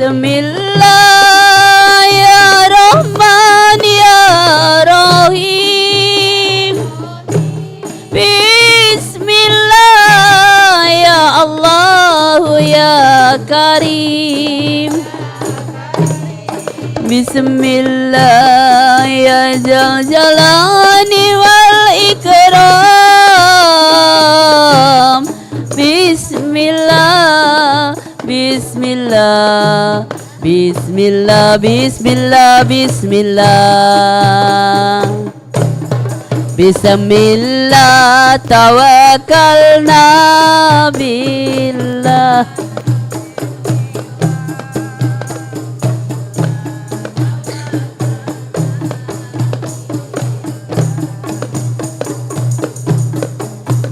Bismillah ya Rahman ya Rahim. Bismillah ya Allah ya Karim. Bismillah ya Dzal Jalali wal Ikram. Bismillah, Bismillah, Bismillah, Bismillah, Bismillah. Bismillah tawakkalna billah.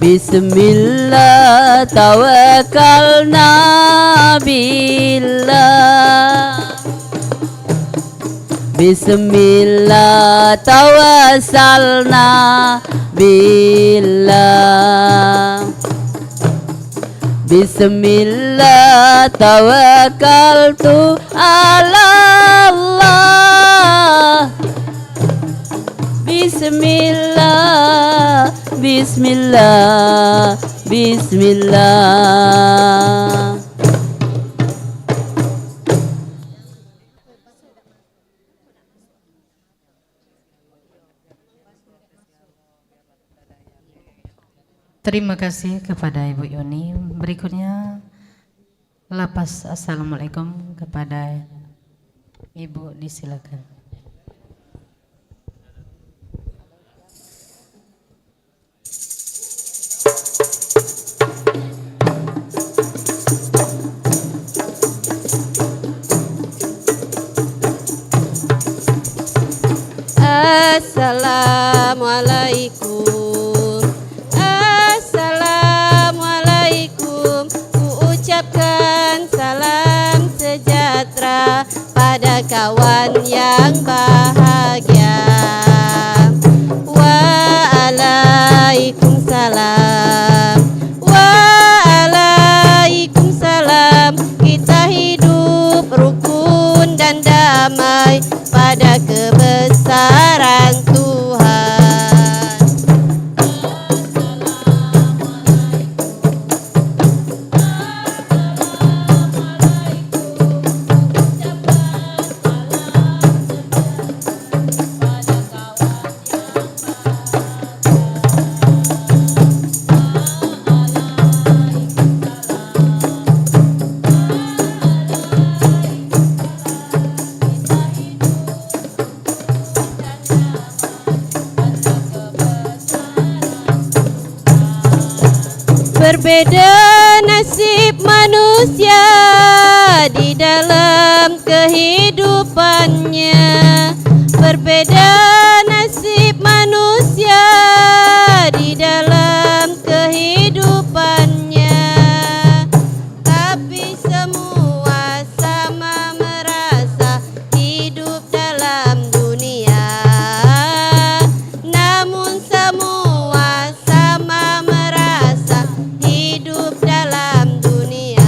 Bismillah tawakkalna billah. Bismillah tawassalna billah. Bismillah tawakkaltu ala Allah. Bismillah, Bismillah, Bismillah. Terima kasih kepada Ibu Yuni. Berikutnya lapas assalamualaikum kepada Ibu, disilakan. Assalamualaikum, Assalamualaikum. Ku ucapkan salam sejahtera pada kawan yang bahagia. Waalaikumsalam, Waalaikumsalam. Kita hidup rukun dan damai pada kebesaran Tuhan. Berbeda nasib manusia di dalam kehidupannya. Berbeda nasib manusia di dalam kehidupannya. Tapi semua sama merasa hidup dalam dunia. Namun semua sama merasa hidup dalam dunia.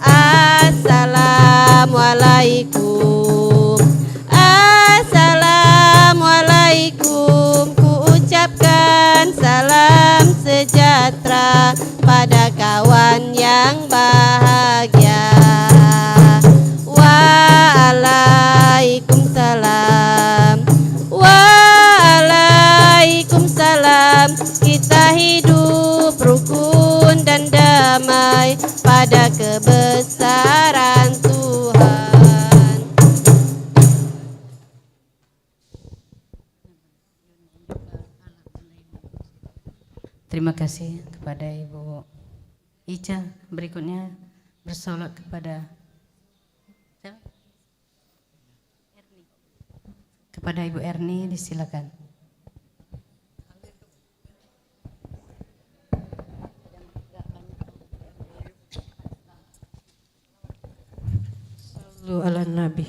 Assalamualaikum, Assalamualaikum. Ku ucapkan salam sejahtera pada kawan yang bahagia. Waalaikumsalam, Waalaikumsalam. Kita hidup rukun dan damai pada kebesaran Tuhan. Terima kasih kepada Ibu Ica. Berikutnya bersolat kepada Ibu Erni, disilakan. Sallu ala Nabi.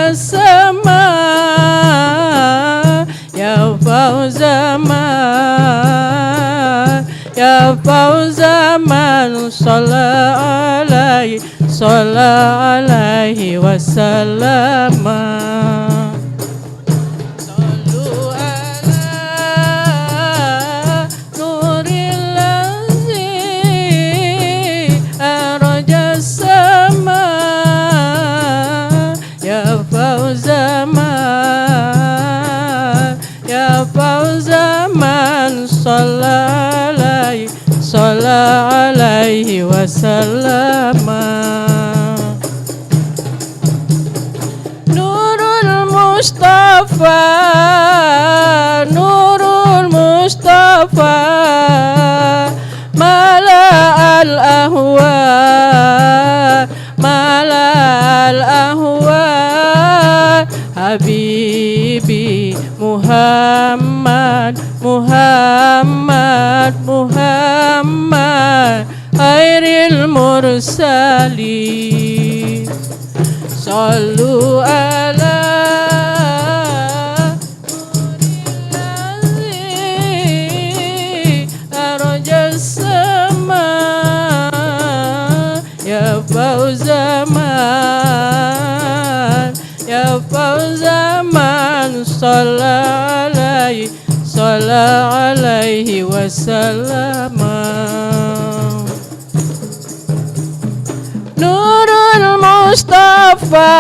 السماء يا فوز من يا فوز من صلى عليه وسلم صلوا على نور الذي أرج السماء يا فوز من يا فوز من صلى عليه وسلم نور المصطفى نور المصطفى ملأ الأهوال ملأ الأهوال حبيبي محمد محمد محمد خير المرسلين صلوا على الذي أرج السماء يا فوز من يا فوز من صلى عليه وسلم نور المصطفى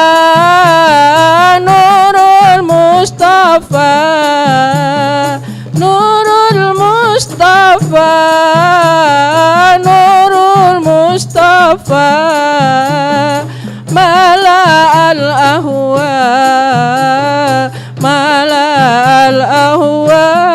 نور المصطفى نور المصطفى نور المصطفى ملأ الأهوال ملأ الأهوال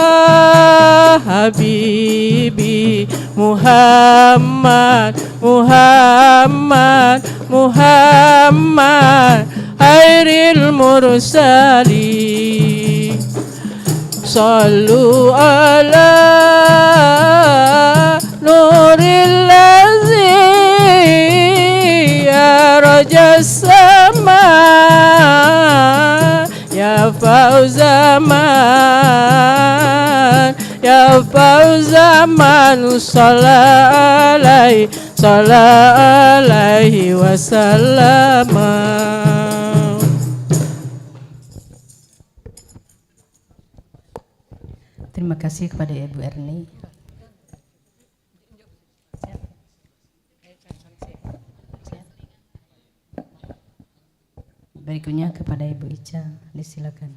حبيبي محمد محمد محمد خير المرسلين صلوا على نور الذي أرج السماء يا فوز من يا فوز من صلى عليه وسلم. Terima kasih kepada Ibu Erni. Berikutnya kepada Ibu Ica, disilakan.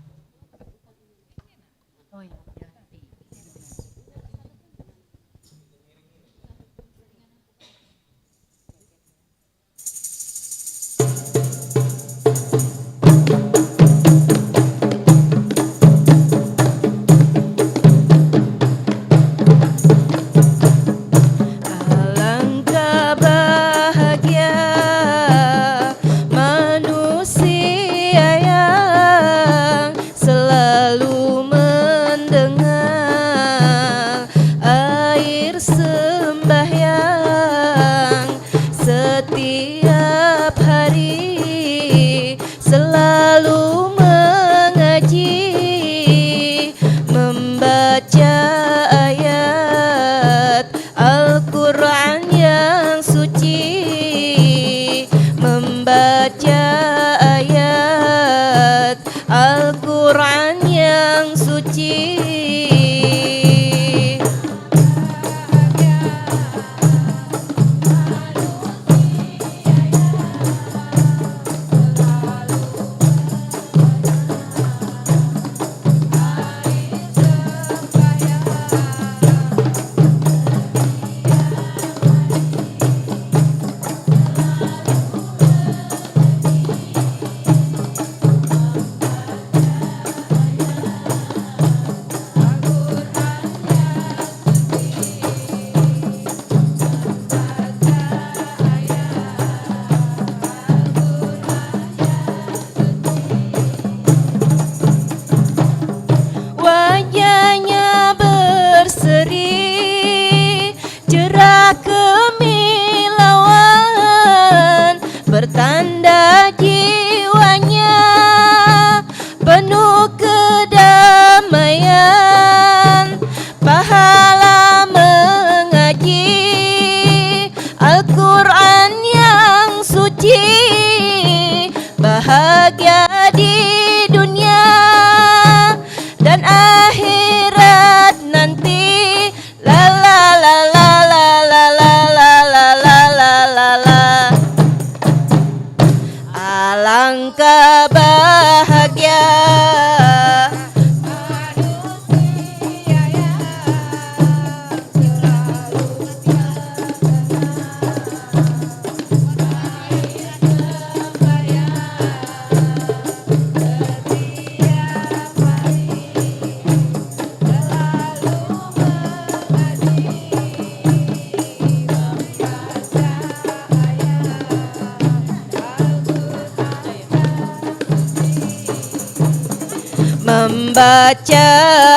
membaca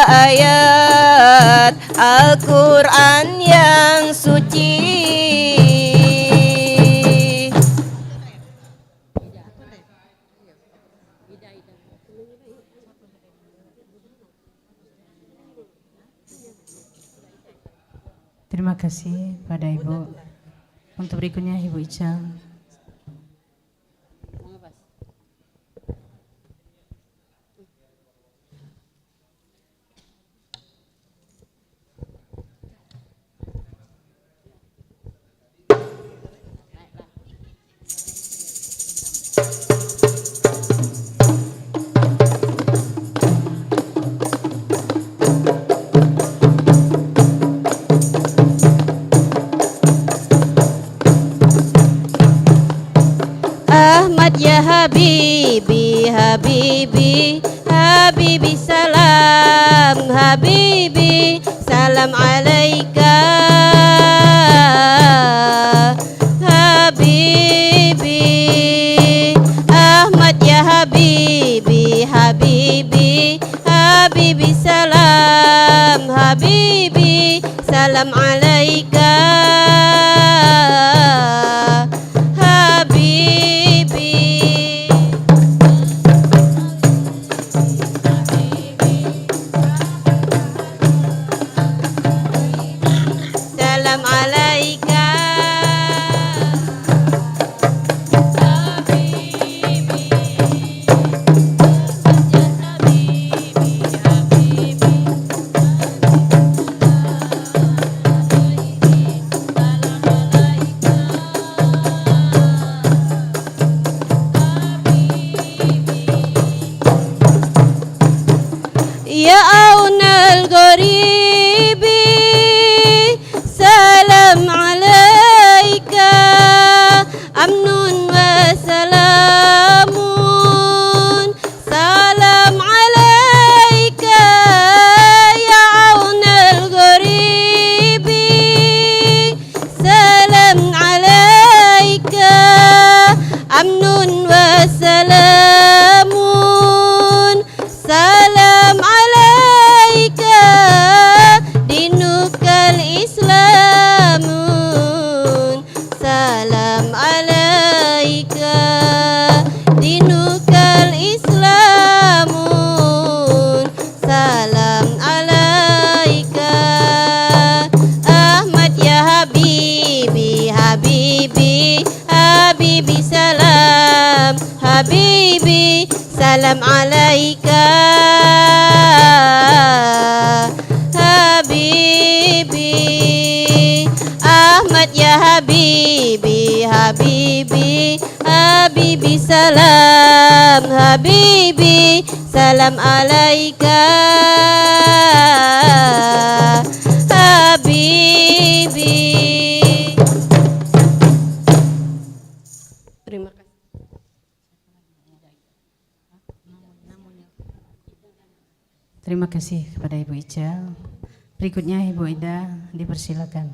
ayat Al-Quran yang suci. Terima kasih pada Ibu. Untuk berikutnya Ibu Ica. Ahmad ya Habibi, Habibi, Habibi salam, Habibi salam alaika, Habibi. Ahmad ya Habibi, Habibi, Habibi salam, Habibi salam alaika, salam alaika. Ya aunal gharibi, salam alaika, amnun wa salamun, salam alaika. Ya aunal gharibi, salam alaika, amnun wa salamun, salam alaika. Dinukal Islamun, salam alaika. Dinukal Islamun, salam alaika. Ahmad ya Habibi, Habibi, Habibi salam, Habibi salam alaika, Habibi. Ahmad ya Habibi, Habibi, Habibi salam, Habibi salam alaika, Habibi. Terima kasih. Terima kasih kepada Ibu Ica. Berikutnya Ibu Ida, dipersilakan.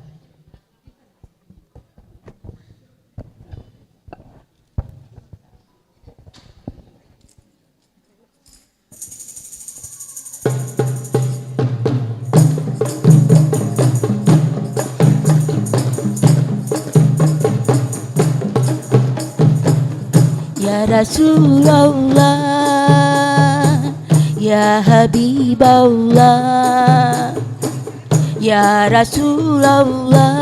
Ya Rasulullah, Ya Habiballah, Ya Rasulullah,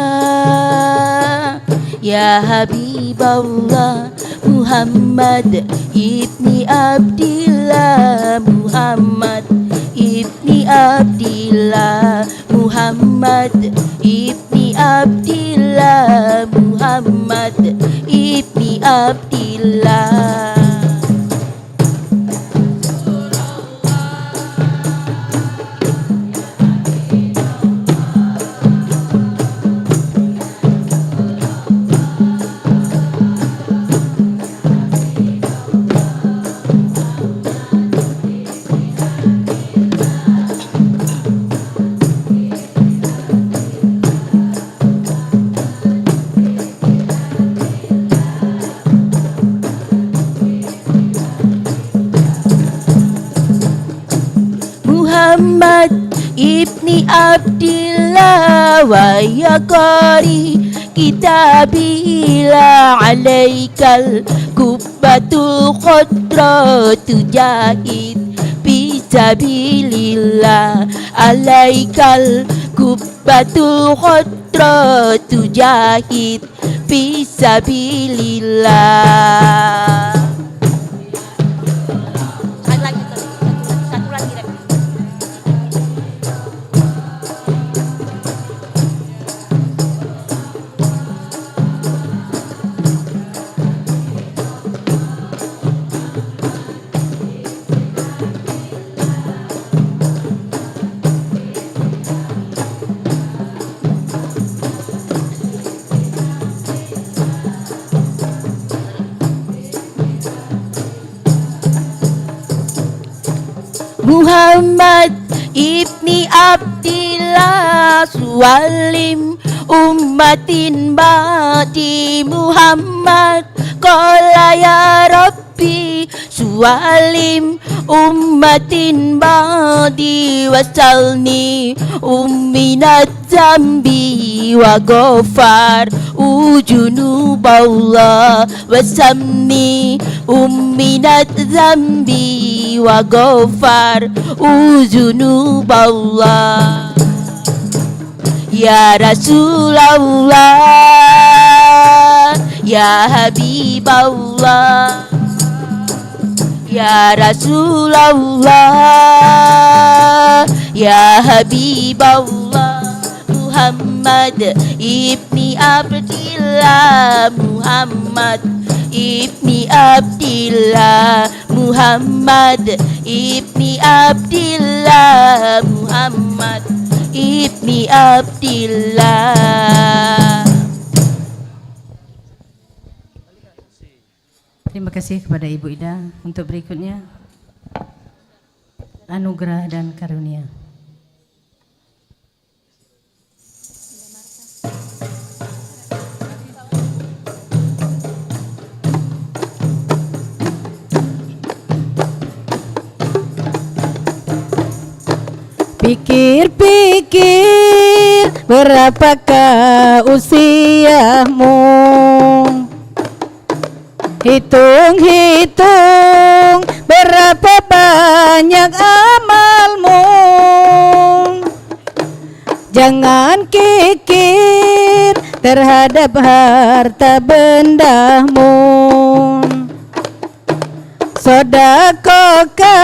Ya Habiballah, Muhammad ibni Abdillah, Muhammad ibni Abdillah, Muhammad ibni Abdillah, Muhammad ibni Abdillah. Muhammad ibni Abdillah wa ya qari kitabillah alaikal kubbatul khadratu jahid fisabilillah alaikal kubbatul khadratu jahid fisabilillah. Satu lagi Rep. Muhammad ibni Abdillah suwalim ummatin ba'di Muhammad qala ya Rabbi suwalim ummatin ba'di wasalni umminat zambi wa ghafar ujunuballah wasamni umminat zambi wa ghafar ujunuballah. Ya Rasulullah ya Habiballah ya Rasulullah ya Habiballah Muhammad ibni Abdillah Muhammad ibni Abdillah Muhammad ibni Abdillah Muhammad ibni Abdillah. Terima kasih kepada Ibu Ida. Untuk berikutnya anugerah dan karunia. Pikir-pikir berapakah usiamu, hitung-hitung berapa banyak amalmu. Jangan kikir terhadap harta bendamu. Sodakokan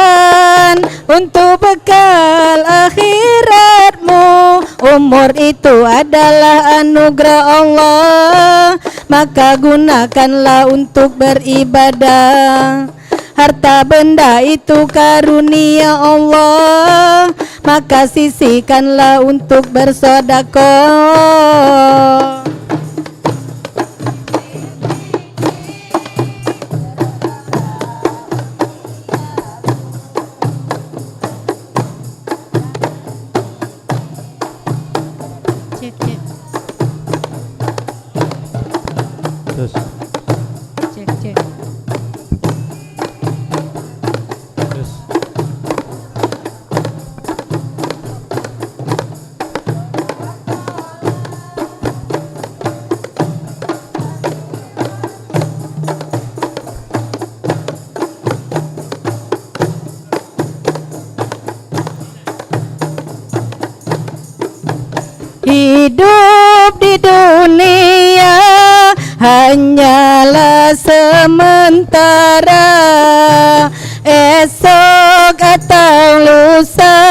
untuk bekal akhiratmu. Umur itu adalah anugerah Allah, maka gunakanlah untuk beribadah. Harta benda itu karunia Allah, maka sisihkanlah untuk bersedekah. Hidup di dunia hanyalah sementara, esok atau lusa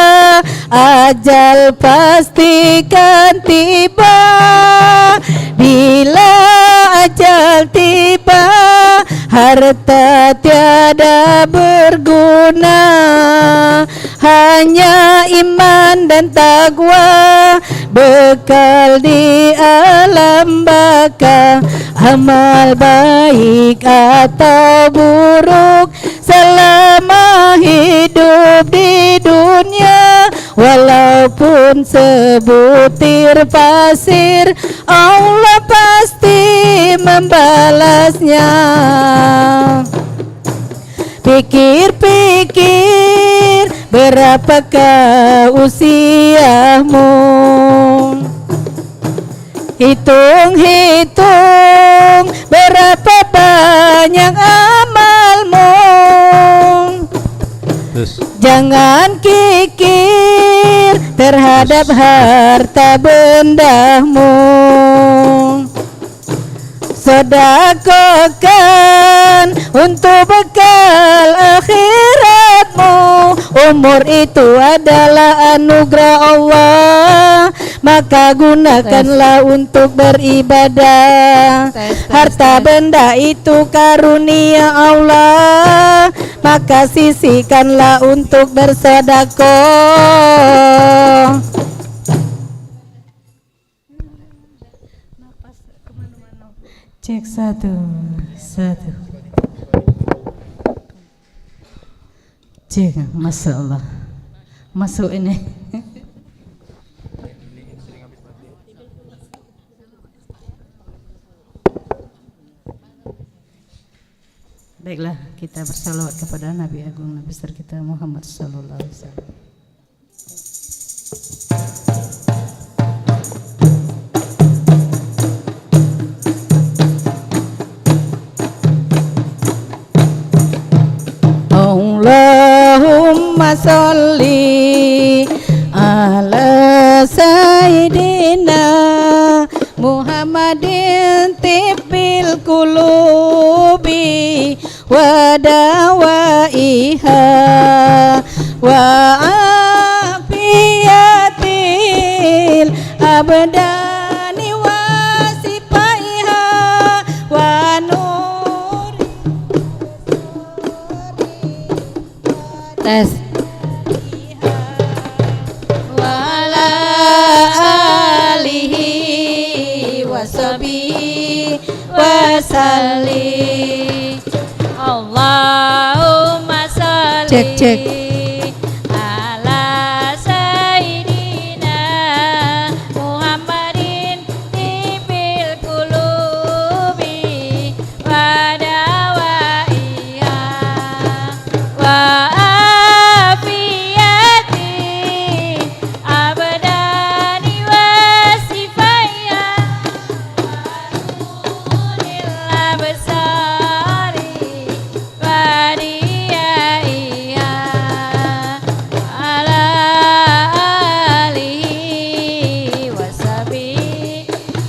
ajal pastikan tiba. Bila ajal tiba, harta tiada berguna, hanya iman dan takwa bekal di alam baka. Amal baik atau buruk selama hidup di dunia, walaupun sebutir pasir, Allah pasti membalasnya. Pikir-pikir berapakah usiamu? Hitung-hitung berapa banyak amalmu. Jangan kikir terhadap harta bendamu. Sedekahkan untuk bekal akhiratmu. Umur itu adalah anugerah Allah, maka gunakanlah untuk beribadah. Harta benda itu karunia Allah, maka sisihkanlah untuk bersedekah. Cek satu. Cek, Masya Allah. Masuk ini. Baiklah, kita bersalawat kepada Nabi Agung, Nabi besar kita Muhammad Sallallahu Alaihi Wasallam. Allahumma sholli ala sayyidina Muhammadin tibbil qulubi wa dawaiha wa afiyatil abdani wa sifaiha wa nuri tes wala alihi washabihi wasallim. Allahumma sholli Cek. ala sayyidina Muhammadin tibbil qulubi wa dawaiha wa afiyati abdani wa sifaiha wa nuril absari wa diyaiha ala alihi wa sahbihi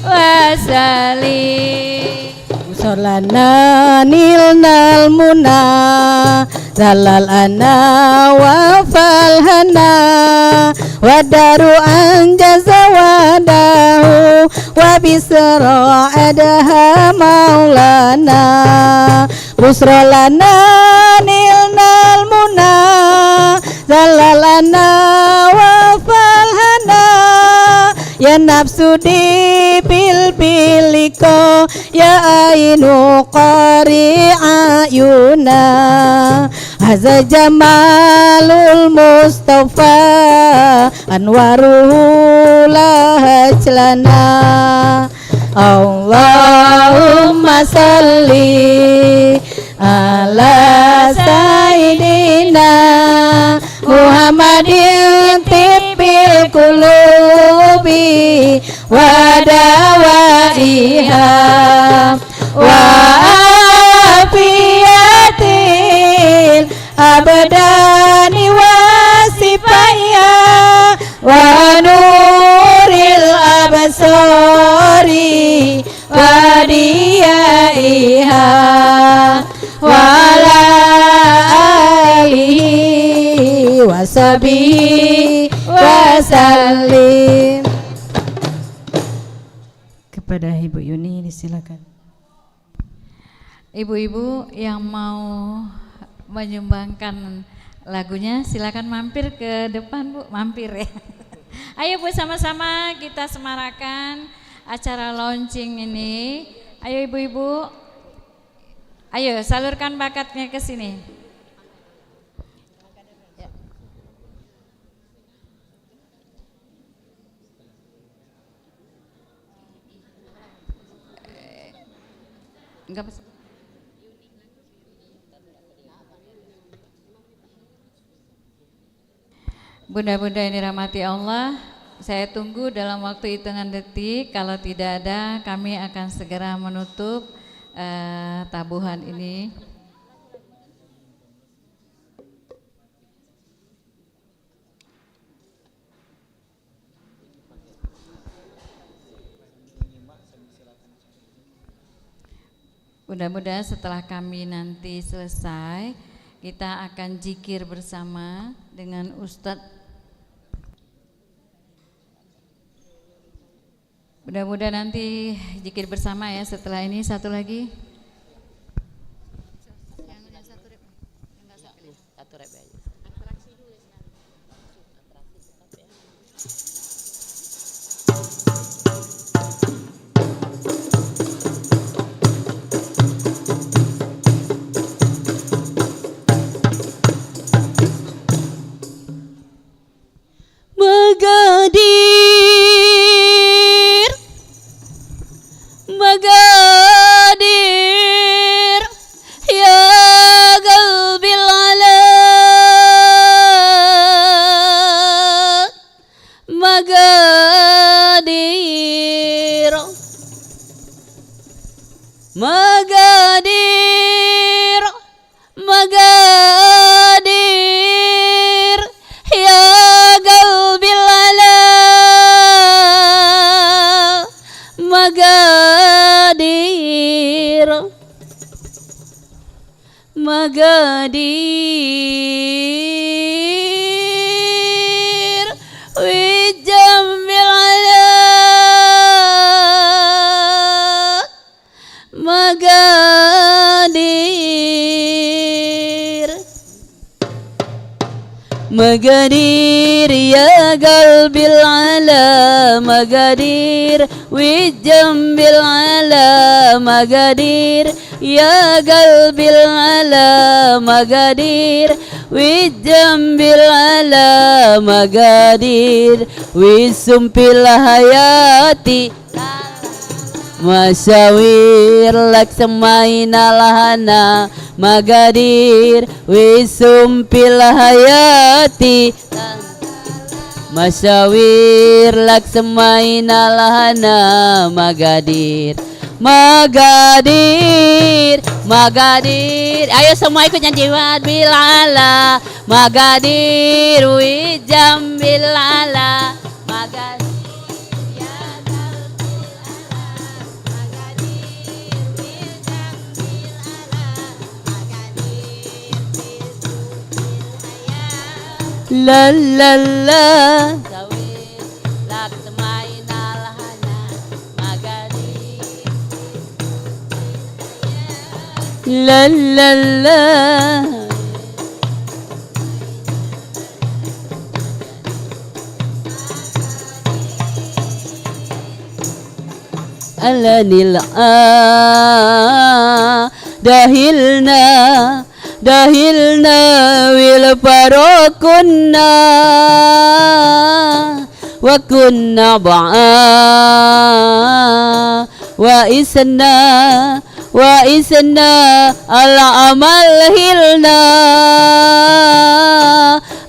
wa sallim. Solana nilnal muna zalal ana wa falhana wa daru anjaza wadahu wa bisra adaha maulana busrolana nilnal muna zalal ana wa falhana ya nafsu di pilpiliko ya ainu qari ayuna haza jamalul mustafa anwaruhu lahajlana. Allahumma salli ala sayyidina Muhammadin tibbil qulubi wa dawaiha wa afiyatil abdani wa sifaiha wa nuril absari wa diyaiha wa ala alihi wa sahbihi wa sallim. Kepada Ibu Yuni disilakan. Ibu-ibu yang mau menyumbangkan lagunya silakan mampir ke depan Bu, mampir ya. Ayo Bu, sama-sama kita semarakan acara launching ini. Ayo ibu-ibu, ayo salurkan bakatnya ke sini. Enggak pas. Bunda-bunda yang dirahmati Allah, saya tunggu dalam waktu hitungan detik. Kalau tidak ada, kami akan segera menutup tabuhan ini. Mudah-mudahan setelah kami nanti selesai, kita akan zikir bersama dengan Ustadz. Mudah-mudahan nanti zikir bersama ya setelah ini. Satu lagi. Magadir, Magadir, ya qalbil ala, Magadir, Magadir, Magadir, ya qalbil ala, Magadir, Magadir, wijambil ala, Magadir, Magadir, ya qalbil ala, Magadir, wijambil ala, Magadir, ya qalbil ala, Magadir, wijambil ala, Magadir, wisumpil hayati, masyawir laksamaina lahana, Magadir, wisumpil hayati, masyawir laksamaina lahana, Magadir, Magadir, Magadir. Ayo semua ikut nyanyi bilala, Magadir, wijam bilala, Magadir. La la la, sawir laksamaina lahana, Magadir, la la la, alanil dahilna, dahilna wil parokunna, wa kunna ba'a, wa isna, wa isna ala amal hilna,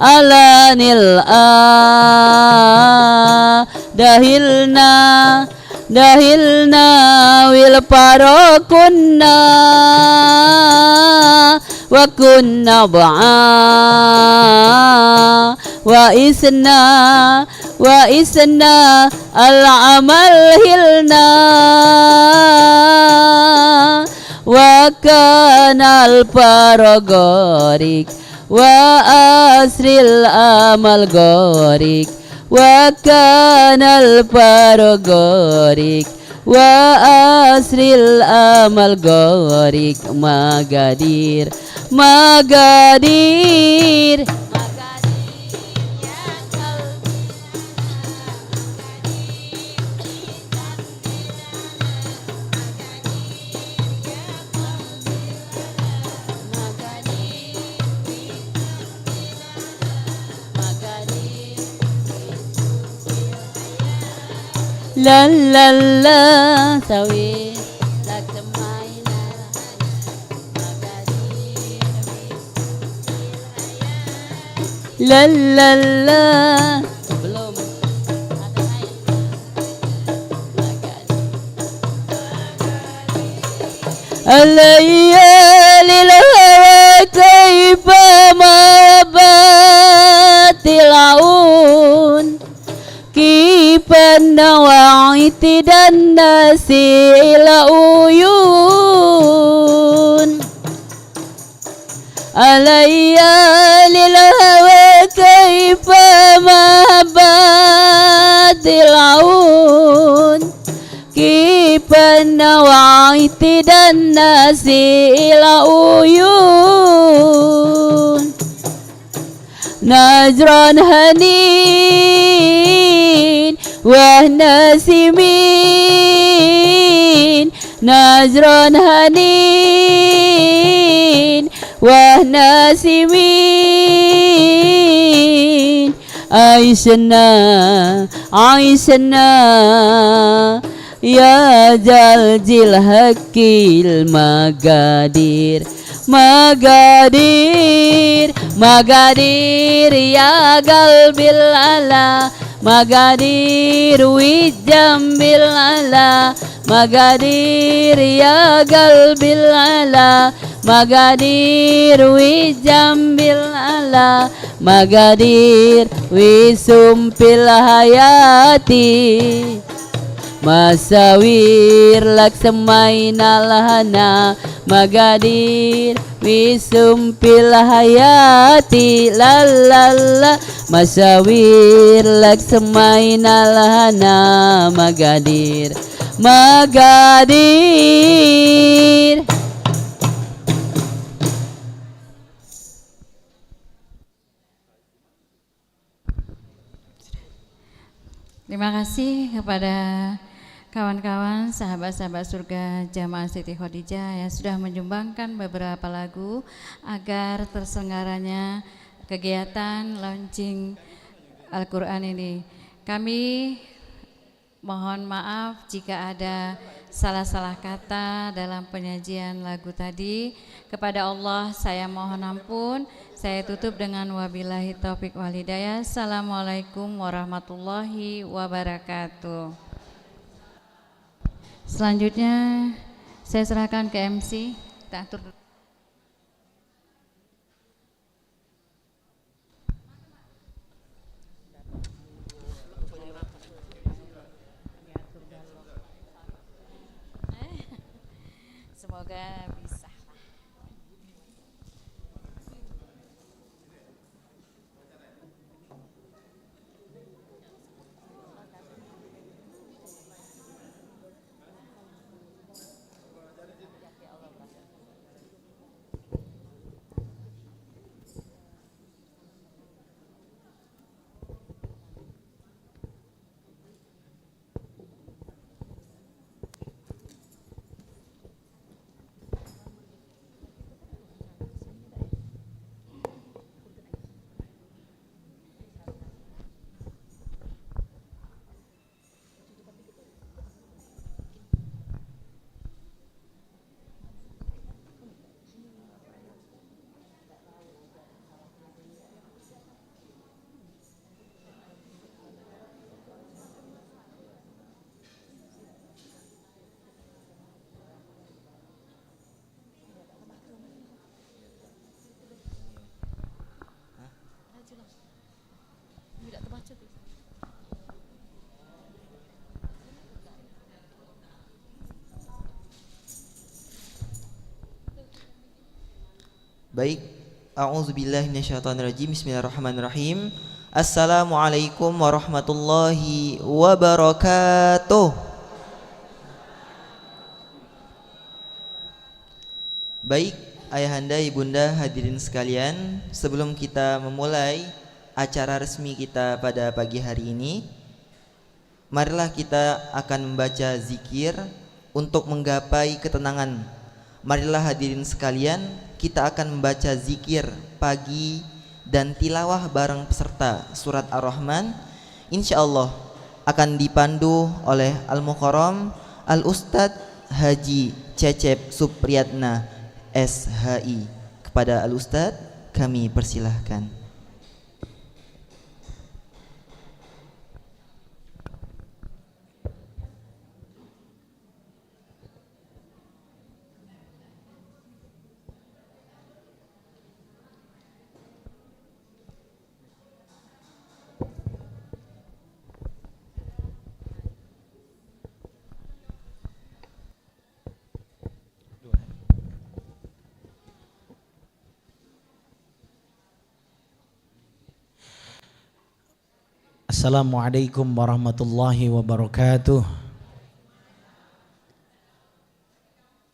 ala nil'a dahilna, dahilna wil parokunna, wa kunna ba'a, wa isna, wa isna al amal hilna, wa kana al paragorik, wa asril amal gorik, wa kana al paragorik, wa asril amal gorik, Magadir, Magadir, la la la, sawi laksamaina lahana, Magadir, la la la. Belum. الليالي الهوى كيف ما بات العون كيف النواعي تدنسي العيون الليالي الهوى كيف ما بات العون كيف النواعي تدنسي العيون نجران هنين وناسمين نجران هنين وناسمين عيشنا عيشنا يا جلجل هكي المقادير مقادير مقادير يا قلبي العلا مقادير وجنب العلا مقادير يا قلبي العلا مقادير وجنب العلا مقادير وسمبل الحياتي Masawir laksamaina lahana magadir wisumpil hayati lalala masawir laksamaina lahana magadir magadir. Terima kasih kepada kawan-kawan, sahabat-sahabat surga Jamaah Siti Khadijah yang sudah menyumbangkan beberapa lagu agar terselenggaranya kegiatan launching Al-Quran ini. Kami mohon maaf jika ada salah-salah kata dalam penyajian lagu tadi. Kepada Allah saya mohon ampun. Saya tutup dengan wabillahi taufik wal hidayah. Assalamualaikum warahmatullahi wabarakatuh. Selanjutnya saya serahkan ke MC. Kita atur dulu. Semoga bisa. Baik, a'udzubillahi minasyaitonirrajim. Bismillahirrahmanirrahim. Assalamualaikum warahmatullahi wabarakatuh. Baik, ayahanda, ibunda, hadirin sekalian, sebelum kita memulai acara resmi kita pada pagi hari ini, marilah kita akan membaca zikir untuk menggapai ketenangan. Marilah hadirin sekalian, kita akan membaca zikir pagi dan tilawah bareng peserta surat Ar-Rahman. Insyaallah akan dipandu oleh Al-Mukarram Al-Ustadz Haji Cecep Supriyatna SHI. Kepada Al-Ustadz kami persilahkan. Assalamualaikum warahmatullahi wabarakatuh.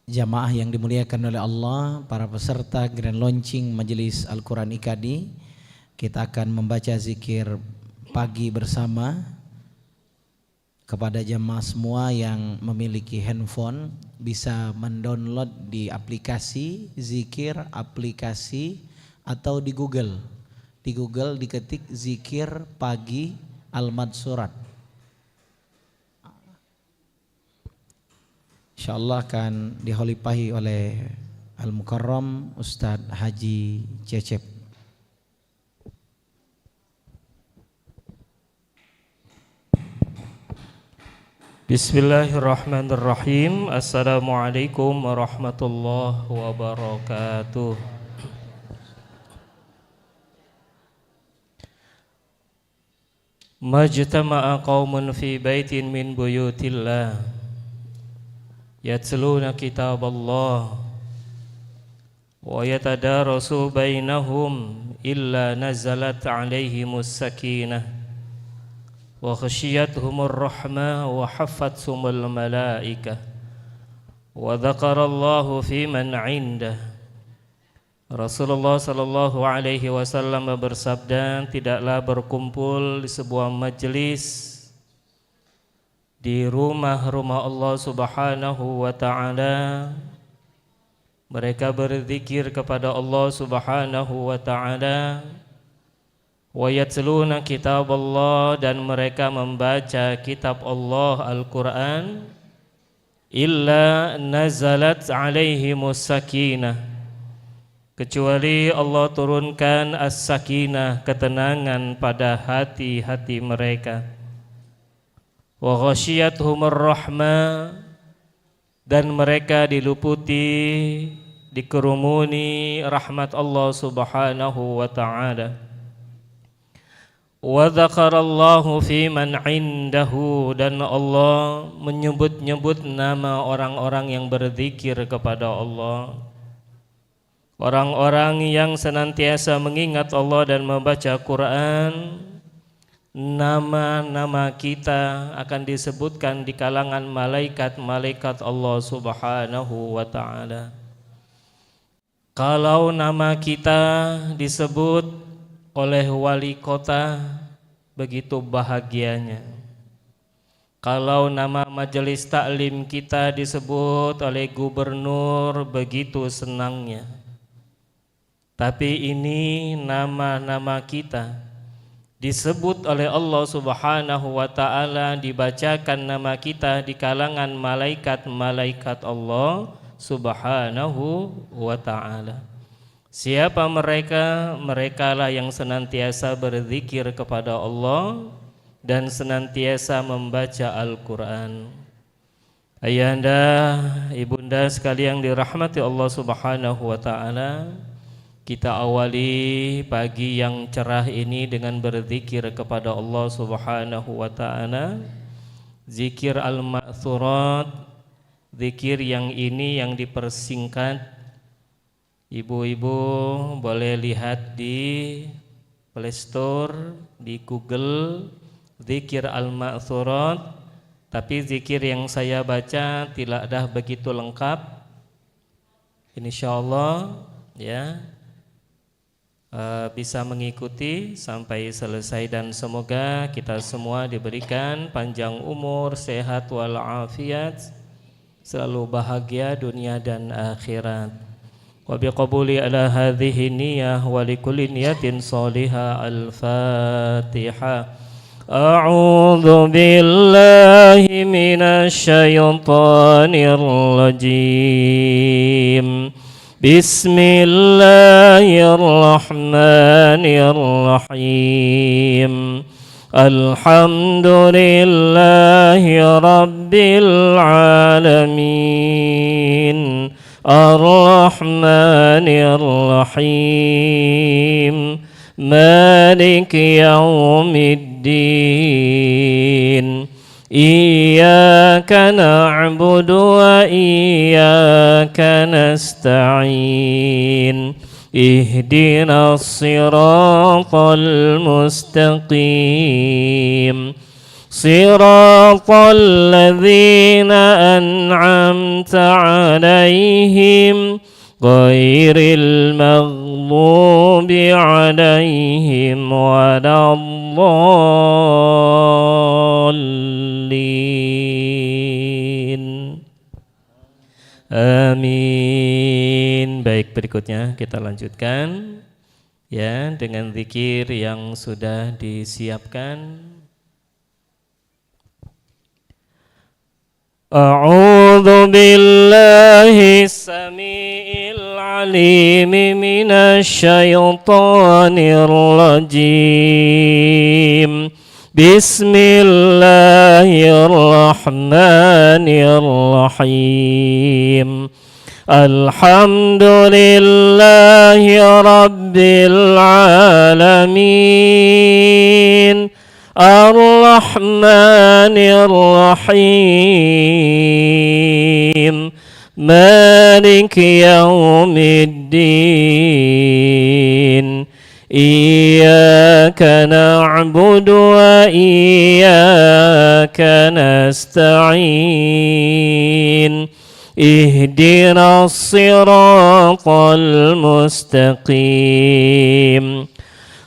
Jamaah yang dimuliakan oleh Allah, para peserta grand launching Majelis Al-Quran IKADI, kita akan membaca zikir pagi bersama. Kepada jamaah semua yang memiliki handphone bisa mendownload di aplikasi zikir, aplikasi atau di Google. Di Google diketik zikir pagi Al-Madsurat. Insyaallah akan diholipahi oleh Al-Mukarram Ustadz Haji Cecep. Bismillahirrahmanirrahim. Assalamualaikum warahmatullahi wabarakatuh. Majtama'a qaumun fi baitin min buyutillah yatluna kitaballah wa yatadarasu bainahum illa nazalat alaihimus sakinah wa khashiyatuhumur rahmah wa haffathumul malaikah wa dzakarallahu fi man 'indah. Rasulullah sallallahu alaihi wasallam bersabda, tidaklah berkumpul di sebuah majelis di rumah-rumah Allah Subhanahu wa taala, mereka berzikir kepada Allah Subhanahu wa taala, wa yatluna kitab Allah, dan mereka membaca kitab Allah Al-Quran, illa nazalat alaihimus sakinah, kecuali Allah turunkan as-sakinah, ketenangan pada hati-hati mereka, wa ghasyiyatuhumur rahmah, dan mereka diliputi, dikerumuni rahmat Allah Subhanahu wa ta'ala. Wa dzakarallahu fi man 'indahu, dan Allah menyebut-nyebut nama orang-orang yang berzikir kepada Allah, orang-orang yang senantiasa mengingat Allah dan membaca Quran. Nama-nama kita akan disebutkan di kalangan malaikat-malaikat Allah Subhanahu wa ta'ala. Kalau nama kita disebut oleh wali kota, begitu bahagianya. Kalau nama majelis taklim kita disebut oleh gubernur, begitu senangnya. Tapi ini nama-nama kita disebut oleh Allah Subhanahu wa ta'ala, dibacakan nama kita di kalangan malaikat-malaikat Allah Subhanahu wa ta'ala. Siapa mereka? Merekalah yang senantiasa berzikir kepada Allah dan senantiasa membaca Al-Quran. Ayahanda, ibunda sekalian dirahmati Allah Subhanahu wa ta'ala, kita awali pagi yang cerah ini dengan berzikir kepada Allah Subhanahu wa ta'ala. Zikir al-ma'thurat, zikir yang ini yang dipersingkat. Ibu-ibu boleh lihat di Play Store, di Google, zikir al-ma'thurat. Tapi zikir yang saya baca tidak begitu lengkap. Insyaallah ya, bisa mengikuti sampai selesai, dan semoga kita semua diberikan panjang umur, sehat walafiat, selalu bahagia dunia dan akhirat. Wa biqabuli ala hadhihi niyyah wa likulli niyatin salihah. Al-Fatihah. A'udzu billahi minasy syaithanir rajim. Bismillahirrahmanirrahim. Alhamdulillahi rabbil alamin. Ar-Rahmanir-Rahim. Maliki yaumiddin. Iyyaka na'budu wa iyyaka nasta'in. اهدنا الصراط المستقيم صراط الذين أنعمت عليهم غير المغضوب عليهم ولا الضالين. Amin. Baik, berikutnya kita lanjutkan ya dengan zikir yang sudah disiapkan. A'udzu billahi samiil alim minasy syaithanir rajim. Bismillahirrahmanirrahim. Alhamdulillahi rabbil alamin. Ar-Rahmanir Rahim. Maliki yaumiddin. Iyyaka na'budu wa iyyaka nasta'in. Ihdinas siratal mustaqim.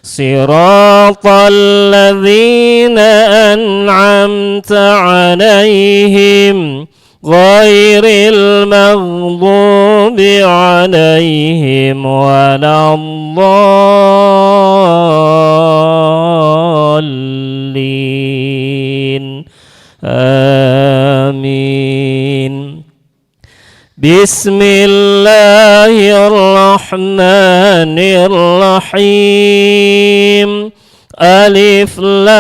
صراط الذين أنعمت عليهم غير المغضوب عليهم ولا الضالين. آمين. Bismillahirrahmanirrahim. Alif Lam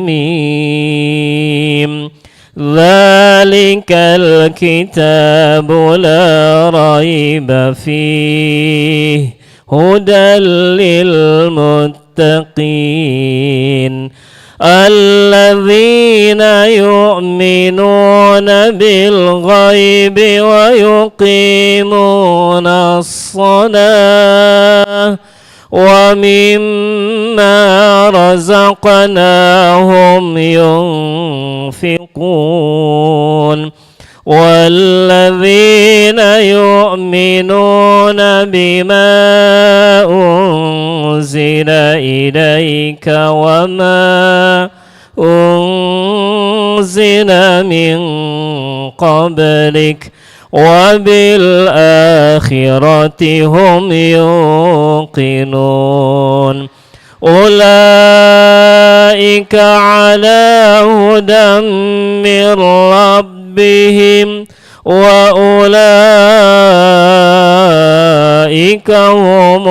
Mim. Dzalikal kitabu la raiba fihi hudal lil muttaqin. الذين يؤمنون بالغيب ويقيمون الصلاة ومما رزقناهم ينفقون والذين يؤمنون بما أنزل إليك وما أنزل من قبلك وبالآخرة هم يوقنون أولئك على هدى من ربهم وأولئك هم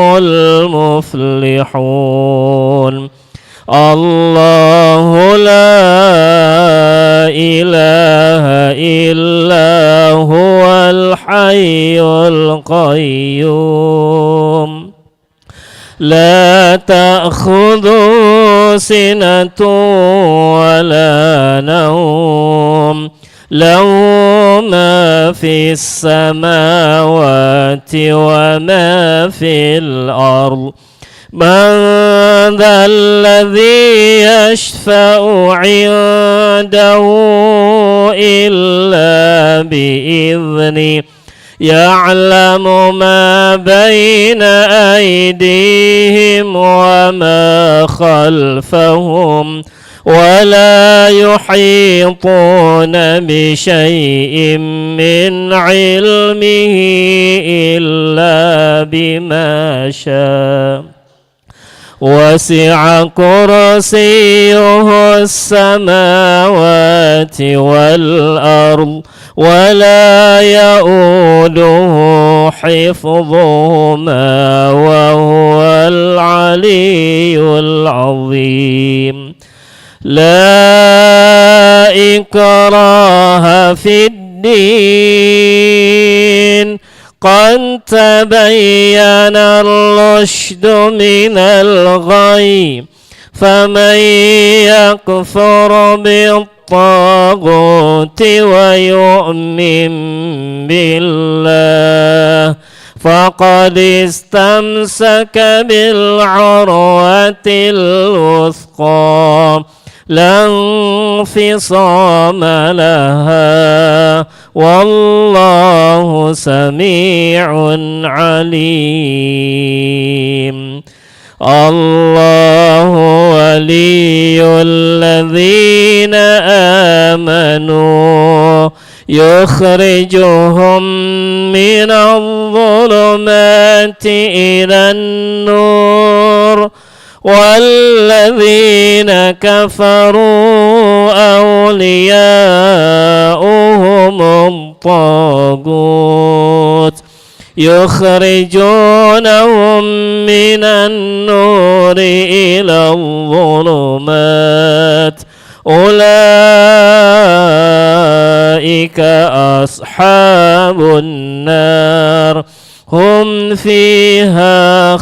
المفلحون. الله لا إله إلا هو الحي القيوم لا تأخذه سنة ولا نوم له ما في السماوات وما في الأرض من ذا الذي يشفع عنده إلا بإذنه يعلم ما بين أيديهم وما خلفهم ولا يحيطون بشيء من علمه إلا بما شاء وسع كرسيه السماوات والأرض ولا يؤوده حفظهما وهو العلي العظيم. لا إكراه في الدين قد تبين الرشد من الغي فمن يكفر بالطاغوت الطاغوت ويؤمن بالله فقد استمسك بالعروة الوثقى لا انفصام لها والله سميع عليم. الله ولي الذين آمنوا يخرجهم من الظلمات إلى النور والذين كفروا أولياؤهم الطاغوت يخرجونهم من النور إلى الظلمات أولئك أصحاب النار هم فيها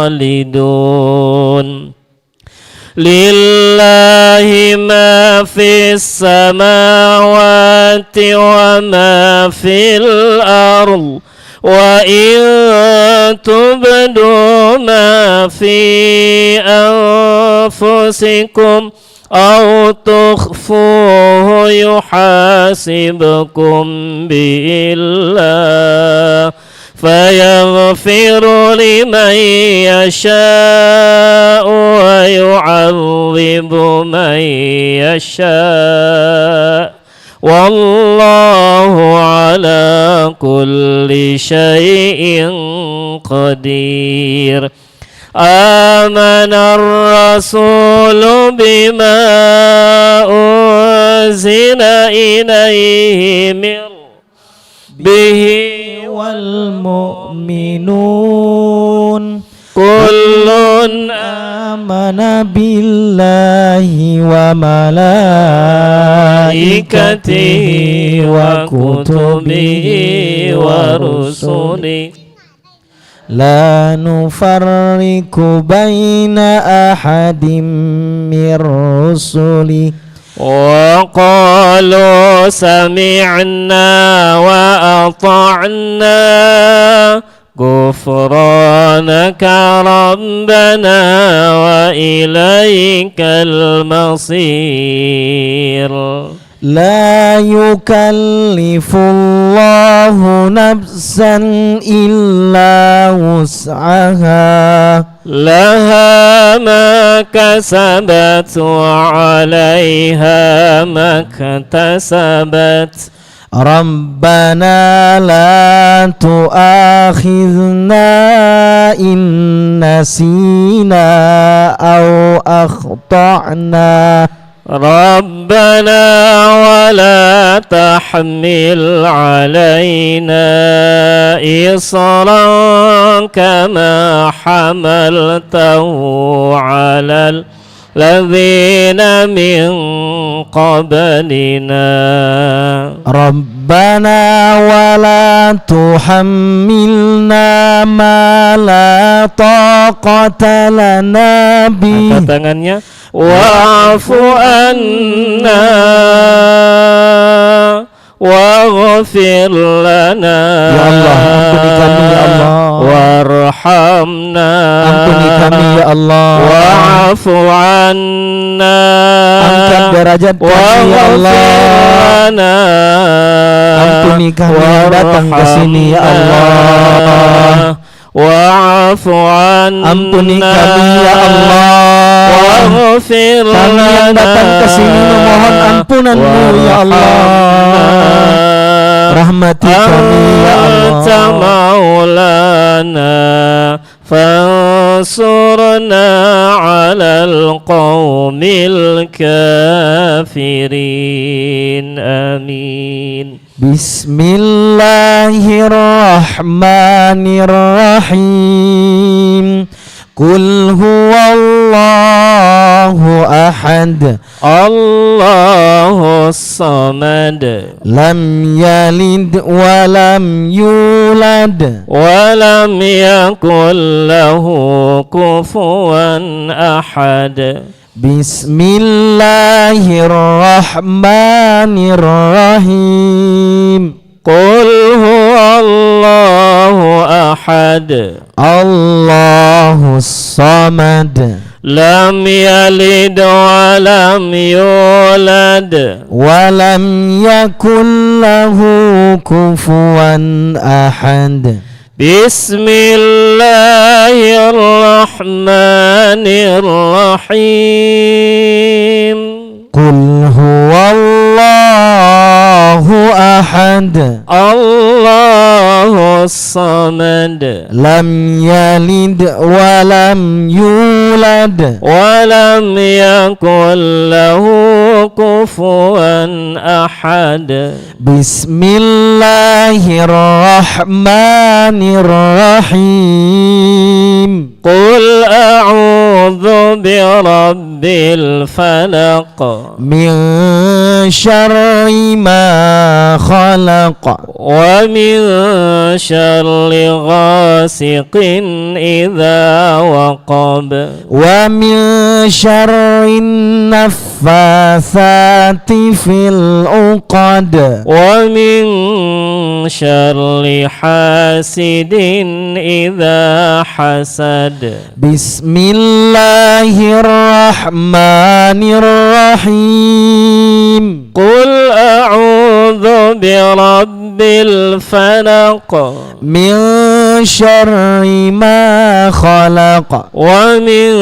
خالدون. لله ما في السماوات وما في الأرض وإن تبدوا ما في أنفسكم أو تخفوه يحاسبكم به الله فيغفر لمن يشاء ويعذب من يشاء والله على كل شيء قدير. آمن الرسول بما أنزل إليه من به والمؤمنون كل آمن بالله وملائكته وكتبه ورسله لا نفرق بين أحد من رسله وقالوا سمعنا وأطعنا غفرانك ربنا وإليك المصير. لا يكلف الله نفسا إلا وسعها لها ما كسبت وعليها ما اكتسبت ربنا لا تؤاخذنا إن نسينا أو أخطأنا ربنا ولا تحمل علينا إصرا كما حملته على الذين من قبلنا ربنا ولا تحملنا ما لا طاقة لنا به tangannya wa'fu anna waghfir lana ya Allah ampuni kami ya Allah warhamna ampuni kami ya Allah wa'fu anna angkat derajat kami ya Allah ampuni kami yang datang ke sini ya Allah wa'fu anna ampuni kami ya Allah waghfir kami yang datang ke sini memohon ampunanmu ya Allah rahmati kami ya Allah maulana fansurna ala alqawmil kafirin amin. Bismillahirrahmanirrahim. Qul huwallahu ahad Allahus samad lam yalid wa lam yulad wa lam yakul lahu kufuwan ahad. Bismillahirrahmanirrahim. Qul huwallahu ahad. Allahus samad. Lam yalid wa lam yulad. Walam yakun lahu kufuwan ahad. Bismillahirrahmanirrahim. Qul huwallahu ahad. Allahus samad. Lam yalid wa lam yulad. Walam yakul lahu kufuwan ahad. Bismillahirrahmanirrahim. Qul a'udzu birabbil falaq. Min syarri ma khalaq. Wa min syarri ghasiqin idza waqab. Wa min syarri naffatsati fil uqad. Wa min syarri hasidin idza hasad. Bismillahirrahmanirrahim. Qul a'udzu birabbil falaq. Min syarri ma khalaq. Wa min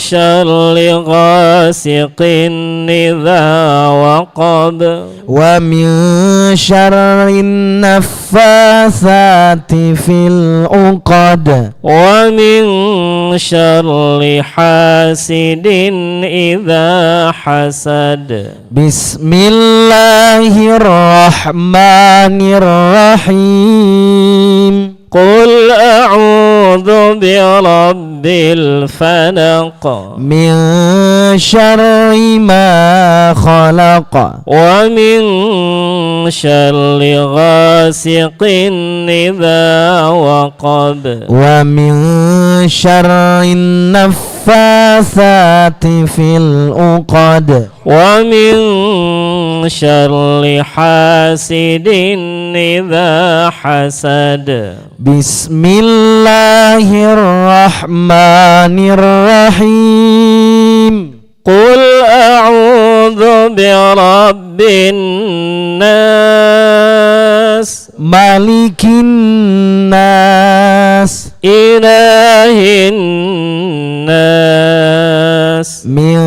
syarri ghasiqin idza waqab. Wa min syarri naffatsati fil uqad. Wa min syarri hasidin idza hasad. Bismillahirrahmanirrahim. Qul a'udzu birabbil falaq. Min syarri ma khalaq. Wa min syarri ghasiqin idza waqab. Wa min syarri naffatsati fil uqad. Wa min syarri hasidin idza hasad. Bismillahirrahmanirrahim. Qul a'udzu birabbin nas. Malikin nas. Ilahin nas. Min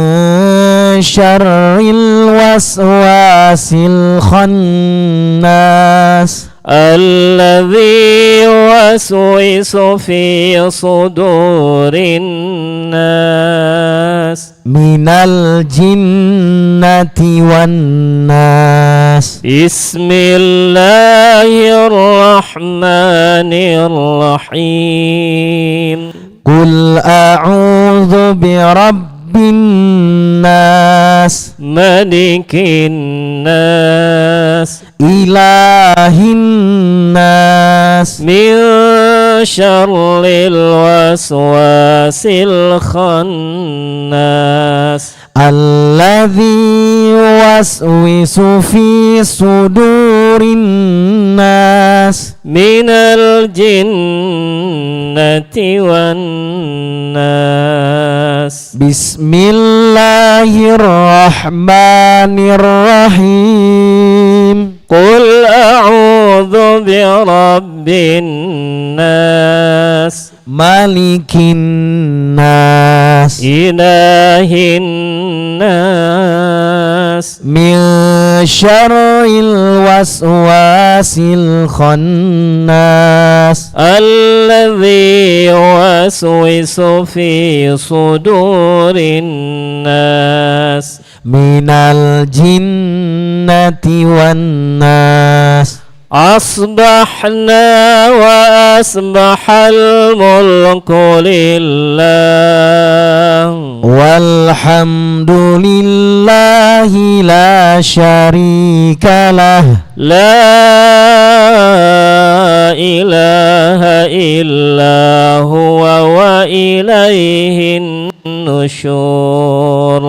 syarril waswasil khannas. Alladzi yuwaswisu fi sudurin nas. Minal jinnati wan nas. Bismillahirrahmanirrahim. Qul a'udzu birabbin nas. Malikin nas. Ilahin nas. Min syarril waswasil khannas. Alladzi yuwaswisu fi sudurin nas. Minal jinnati wan nas. Bismillahirrahmanirrahim. Qul a'udzu birabbin nas. Malikin nas. Ilahin nas. Min syarril waswasil khannas. Alladzi yuwaswisu fi sudurin nas. Minal jinnati wan nas. Asbahna wa asbahal mulku lillah. Walhamdulillahi la syarika lah. La ilaha illa huwa wa ilaihin النشور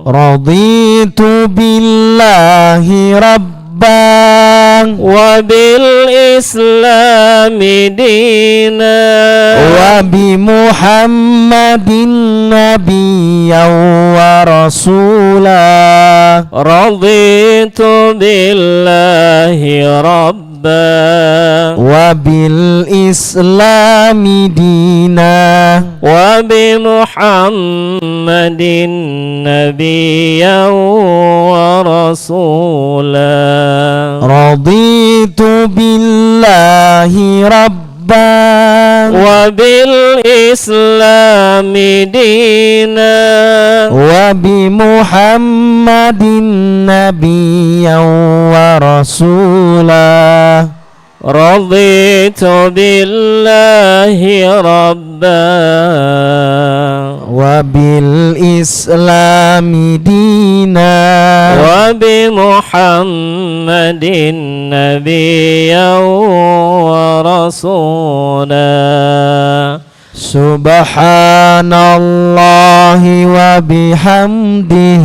رضيت بالله ربا وبالإسلام دينا وبمحمد نبيا ورسولا رضيت بالله ربا وبالإسلام دينا وبمحمد نبيا ورسولا رضيت بالله ربا وبالإسلام دينا وبمحمد نبيا ورسولا رضيت بالله ربا وبالإسلام دينا وبمحمد نبيا ورسولا سبحان الله وبحمده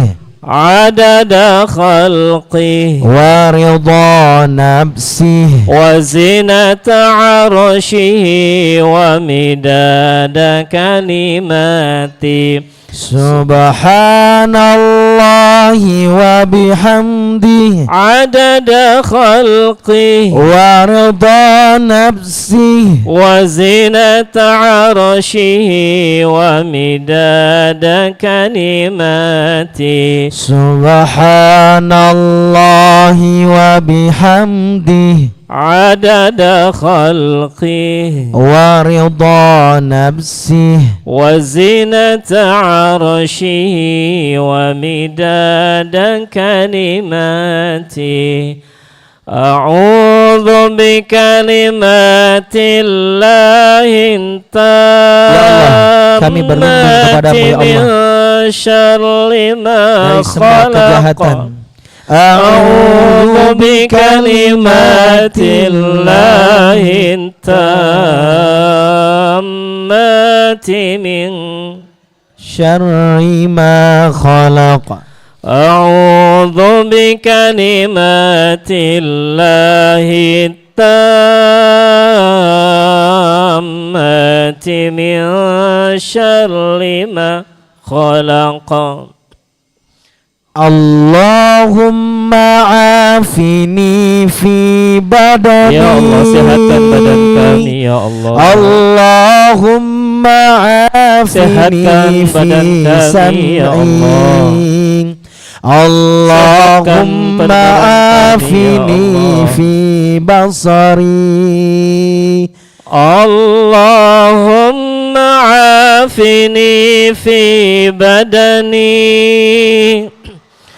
عدد خلقه ورضا نفسه وزنة عرشه ومداد كلماته سبحان الله وبحمده عدد خلقه ورضا نفسه وزنة عرشه ومداد كلماته سبحان الله وبحمده عدد خلقه ورضا نفسه وزنة عرشه ومداد كلماته أعوذ بكلمات الله Allah, kami berlindung kepadamu ya Allah من شر ما dari semua kejahatan. خلق أعوذ بكلمات الله التامات من شر ما خلق أعوذ بكلمات الله التامات من شر ما خلق اللهم عافني في بدني Ya Allah, sehatkan badan kami ya Allah. اللهم Sehatkan عافني badan في kami ya Allah. سمعي اللهم badan kami, ya عافني Allah. في بصري اللهم عافني في بدني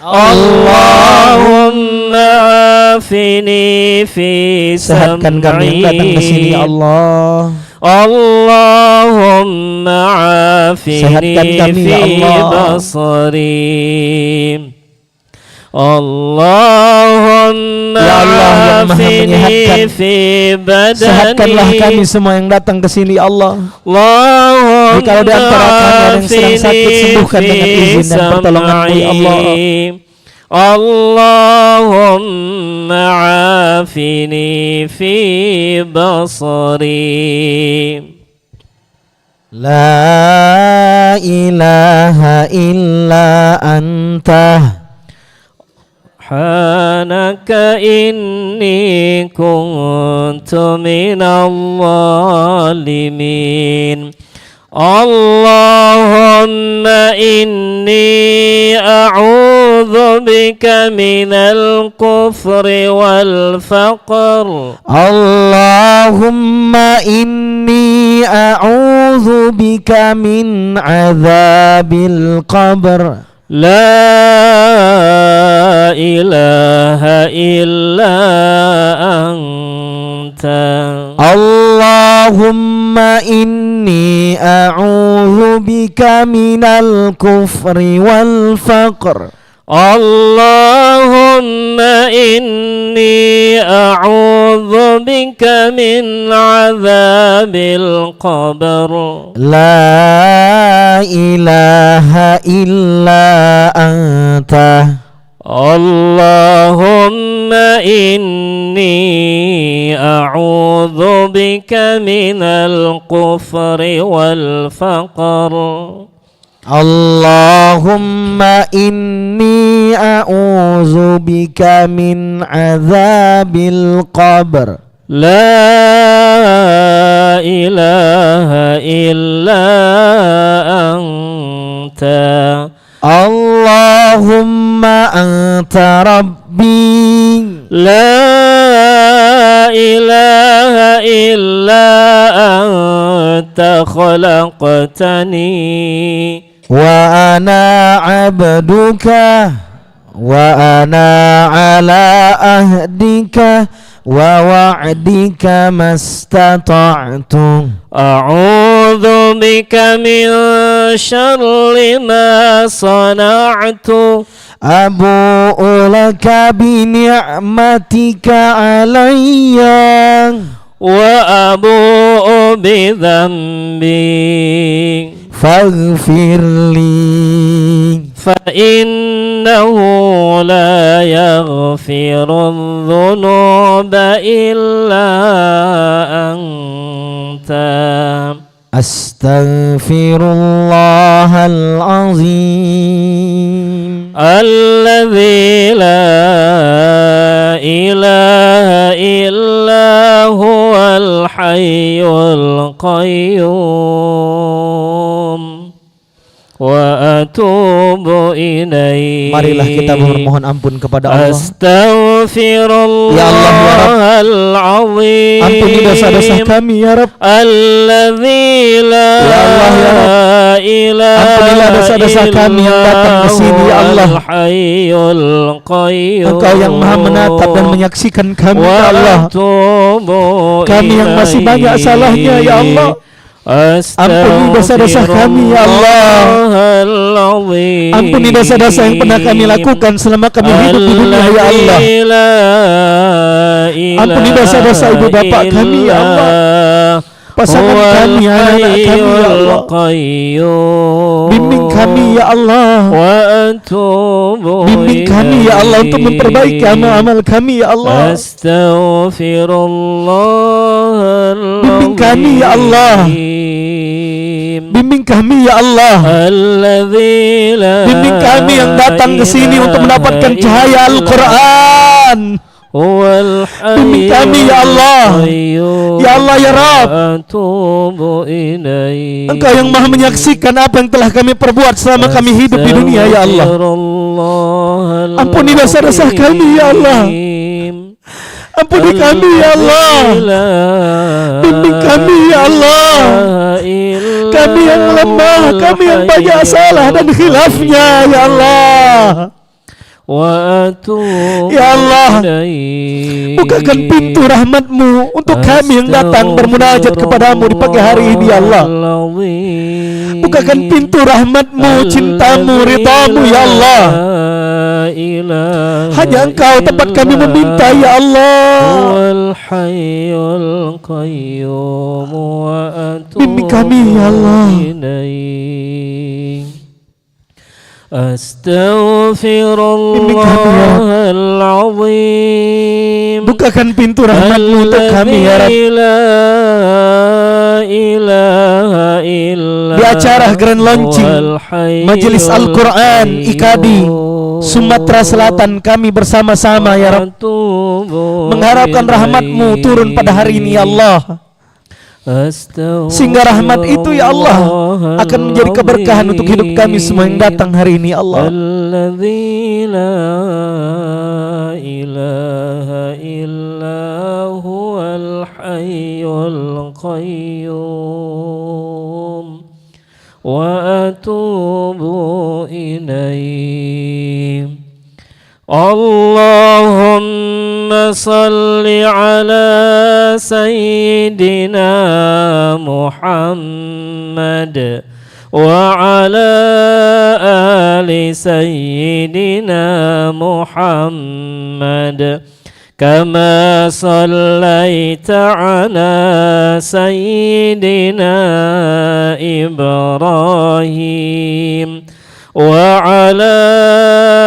اللهم عافني في sehatkan kami yang datang ke sini سمعي Allah. اللهم عافني Sehatkan kami, ya في Allah. بصري Allahumma Ya Allah yang Maha afini menyehatkan. fi badani. Sehatkanlah kami semua yang datang ke sini Allah. Allahumma Jika di antara kami ada yang sedang sakit, sembuhkan dengan izin dan pertolongan-Mu ya Allah. Allahumma afini fi basari. La ilaha illa anta Subhanaka inni kuntu minal zalimin. Allahumma inni a'udzu bika minal kufri wal faqr. Allahumma inni a'udzu bika min azabil qabr. La ilaha illa anta. Allahumma inni a'udzu bika minal kufri wal faqr. Allahumma inni a'udzu bika min 'adzabil qabr. La ilaha illa anta. Allahumma inni a'udzu bika minal kufri wal faqr. Allahumma inni a'udzu bika min 'adzabil qabr. La ilaha illa anta. Allahumma anta rabbi. La ilaha illa anta khalaqtani Wa ana abduka wa ana ala ahdika wa wa'dika mastata'tu. A'udzu bika min syarri ma sana'tu. Abu'u laka bi ni'matika alayya wa abu'u bi dhanbi faghfirli fa innahu la yaghfiru dhunuba illa anta. Astaghfirullahal azim alladzi la ilaha illa huwal hayyul qayyum wa atubu ilaih. Marilah kita memohon ampun kepada Allah. Astaghfirullah Ya Allah ya Rabb, al-azim, ampuni dosa-dosa kami ya Rabb. alladzi la Ya Allah ya Rabb, ilaha ampunilah dosa-dosa kami yang datang ke sini ya Allah. Hayyul qayyum. Engkau yang maha menatap dan menyaksikan kami ya Allah. Kami yang masih banyak salahnya ya Allah. Ampuni dosa-dosa kami ya Allah. Ampuni dosa-dosa yang pernah kami lakukan selama kami hidup di dunia ya Allah. Ampuni dosa-dosa ibu bapak kami ya Allah, pasangan kami, anak-anak kami ya Allah. Bimbing kami ya Allah. Bimbing kami ya Allah untuk memperbaiki amal-amal kami ya Allah. Bimbing kami ya Allah. Bimbing kami ya Allah. Bimbing kami yang datang ke sini untuk mendapatkan cahaya Al-Quran. Bimbing kami ya Allah. Ya Allah ya Rabb, Engkau yang maha menyaksikan apa yang telah kami perbuat selama kami hidup di dunia ya Allah. Ampuni dosa-dosa kami ya Allah. Ampuni kami ya Allah. Bimbing kami ya Allah. Kami yang lemah, kami yang banyak salah dan khilafnya ya Allah. Ya Allah, bukakan pintu rahmat-Mu untuk kami yang datang bermunajat kepadamu di pagi hari ini ya Allah. Bukakan pintu rahmat-Mu, cinta-Mu, ridha-Mu ya Allah. Hanya Engkau tempat kami meminta ya Allah. Bimbing kami ya Allah. Astaghfirullahalazim. Bukakan pintu rahmat-Mu untuk kami ya Rabb. Di acara grand launching Majelis Al-Quran IKADI Sumatera Selatan, kami bersama-sama ya Rabb mengharapkan rahmat-Mu turun pada hari ini ya Allah, sehingga rahmat itu ya Allah akan menjadi keberkahan untuk hidup kami semua yang datang hari ini ya Allah. Alladzi la ilaha illa huwal hayyul qayyum wa atubu ilaih. Allahumma salli ala sayyidina Muhammad وعلى آل سيدنا محمد كما صليت على سيدنا إبراهيم وعلى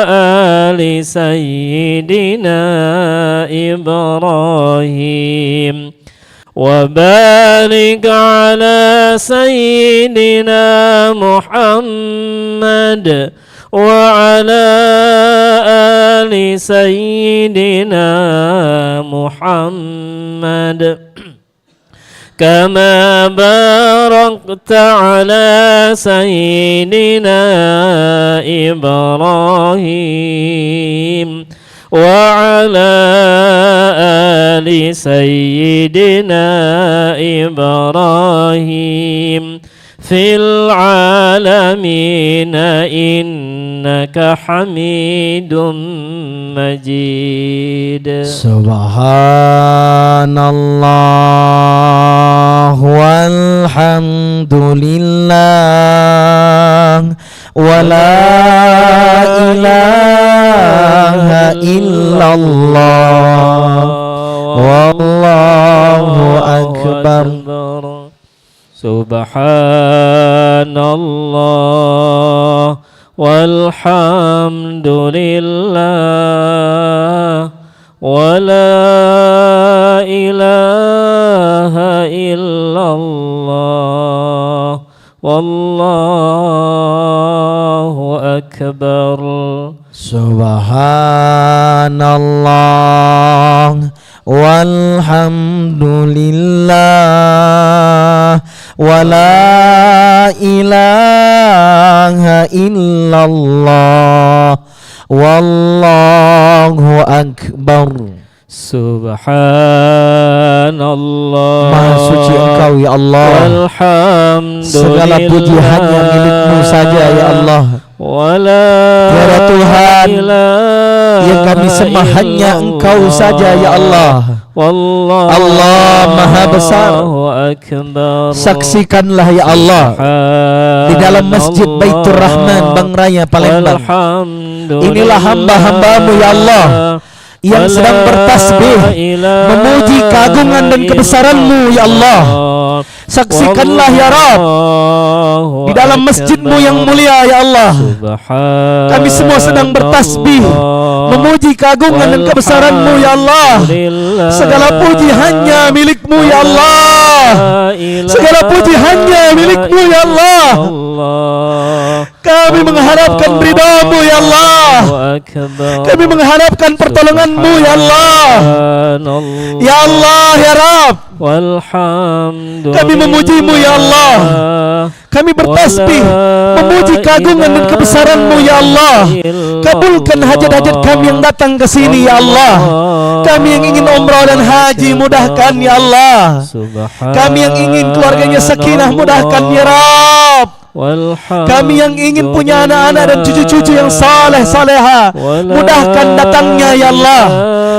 آل سيدنا إبراهيم وبارك على سيدنا محمد وعلى آل سيدنا محمد كما باركت على سيدنا إبراهيم وعلى آل سيدنا إبراهيم في العالمين إنك حميد مجيد. سبحان الله والحمد لله ولا إله إلا الله والله أكبر. سبحان الله والحمد لله ولا إله إلا الله والله أكبر. سبحان الله والحمد لله ولا إله إلا الله والله أكبر. Subhanallah, Maha suci Engkau ya Allah. Segala puji hanya milik-Mu saja ya Allah. Tiada Tuhan yang kami sembah, hanya Engkau saja ya Allah. Allah Maha Besar. Saksikanlah ya Allah di dalam Masjid Baitur Rahman Bang Raya Palembang, inilah hamba-hamba-Mu ya Allah yang sedang bertasbih memuji keagungan dan kebesaran-Mu ya Allah. Saksikanlah ya Rabb di dalam masjid-Mu yang mulia ya Allah, kami semua sedang bertasbih memuji keagungan dan kebesaran-Mu ya Allah. Segala puji hanya milik-Mu ya Allah. Segala puji hanya milik-Mu ya Allah. Kami mengharapkan ridha-Mu ya Allah. Kami mengharapkan pertolongan-Mu ya Allah. Ya Allah ya Rabb, kami memuji-Mu ya Allah. Kami bertasbih memuji keagungan dan kebesaran-Mu ya Allah. Kabulkan hajat-hajat kami yang datang ke sini ya Allah. Kami yang ingin umrah dan haji, mudahkan ya Allah. Kami yang ingin keluarganya sakinah, mudahkan ya Rabb. Kami yang ingin punya anak-anak dan cucu-cucu yang saleh saleha, mudahkan datangnya ya Allah.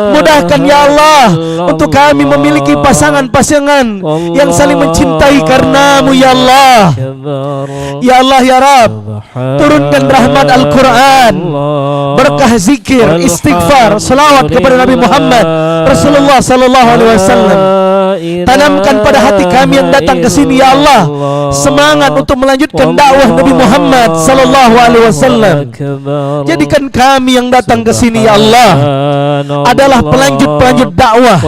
Mudahkan ya Allah untuk kami memiliki pasangan-pasangan yang saling mencintai karena-Mu ya Allah. Ya Allah ya Rabb, turunkan rahmat Al-Quran, berkah zikir, istighfar, salawat kepada Nabi Muhammad Rasulullah sallallahu alaihi wasallam. Tanamkan pada hati kami yang datang ke sini ya Allah semangat untuk melanjutkan dakwah Nabi Muhammad sallallahu alaihi wasallam. Jadikan kami yang datang ke sini ya Allah adalah pelanjut-pelanjut dakwah,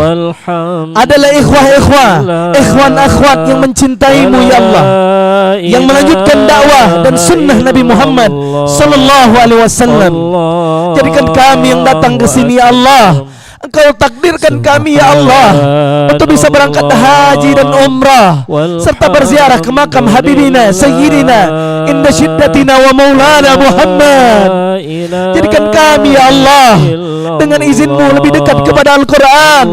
adalah ikhwah-ikhwah, ikhwan-akhwat yang mencintai-Mu ya Allah, yang melanjutkan dakwah dan sunnah Nabi Muhammad sallallahu alaihi wasallam. Jadikan kami yang datang ke sini ya Allah, Engkau takdirkan kami ya Allah untuk bisa berangkat haji dan umrah serta berziarah ke makam Habibina Sayyidina inda syiddatina wa maulana Muhammad. Jadikan kami ya Allah dengan izin-Mu lebih dekat kepada Al-Quran,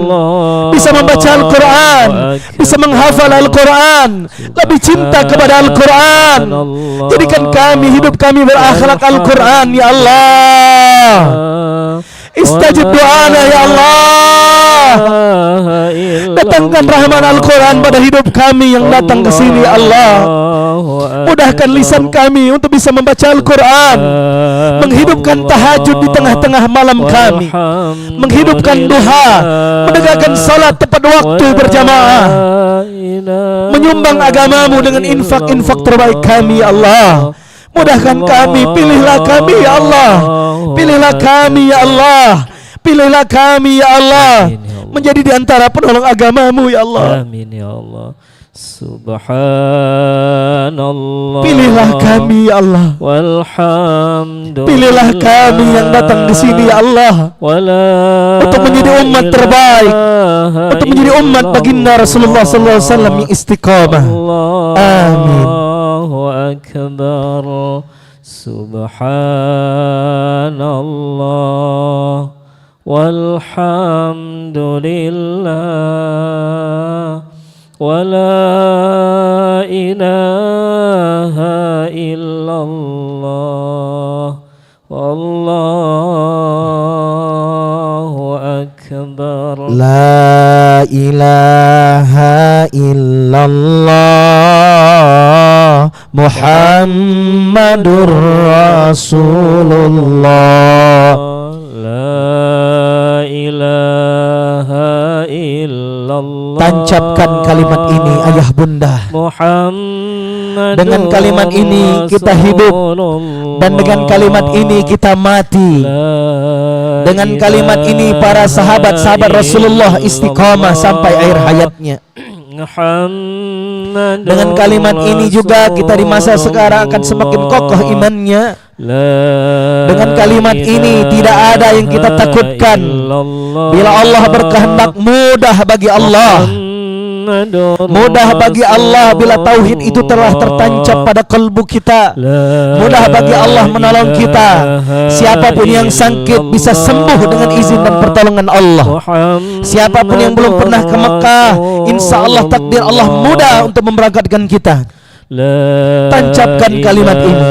bisa membaca Al-Quran, bisa menghafal Al-Quran, lebih cinta kepada Al-Quran. Jadikan kami, hidup kami berakhlak Al-Quran ya Allah. Istajib doana ya Allah. Datangkan rahmat Al-Quran pada hidup kami yang datang ke sini ya Allah. Mudahkan lisan kami untuk bisa membaca Al-Quran, menghidupkan tahajud di tengah-tengah malam kami, menghidupkan duha, menegakkan salat tepat waktu berjamaah, menyumbang agamamu dengan infak-infak terbaik kami ya Allah. Mudahkan kami, pilihlah kami ya Allah, pilihlah kami ya Allah, pilihlah kami ya Allah, menjadi di antara penolong agamamu ya Allah. Amin ya Allah. Subhanallah. Pilihlah kami ya Allah. Walhamdulillah. Pilihlah kami yang datang ke sini ya Allah, untuk menjadi umat terbaik, untuk menjadi umat baginda Rasulullah sallallahu alaihi wasallam yang istiqamah. Amin. Allahu akbar. Subhanallah. Walhamdulillah. Wala ilaha illallah. Wallahu akbar. La ilaha illallah Muhammadur Rasulullah. La ilaha illallah. Tancapkan kalimat ini ayah bunda. Muhammadur Dengan kalimat ini kita hidup, dan dengan kalimat ini kita mati. Dengan kalimat ini para sahabat-sahabat Rasulullah istiqamah sampai akhir hayatnya. Dengan kalimat ini juga kita di masa sekarang akan semakin kokoh imannya. Dengan kalimat ini tidak ada yang kita takutkan. Bila Allah berkehendak, mudah bagi Allah. Mudah bagi Allah bila tauhid itu telah tertancap pada kalbu kita. Mudah bagi Allah menolong kita. Siapapun yang sakit bisa sembuh dengan izin dan pertolongan Allah. Siapapun yang belum pernah ke Mekah, insya Allah takdir Allah mudah untuk memberangkatkan kita. Tancapkan kalimat ini.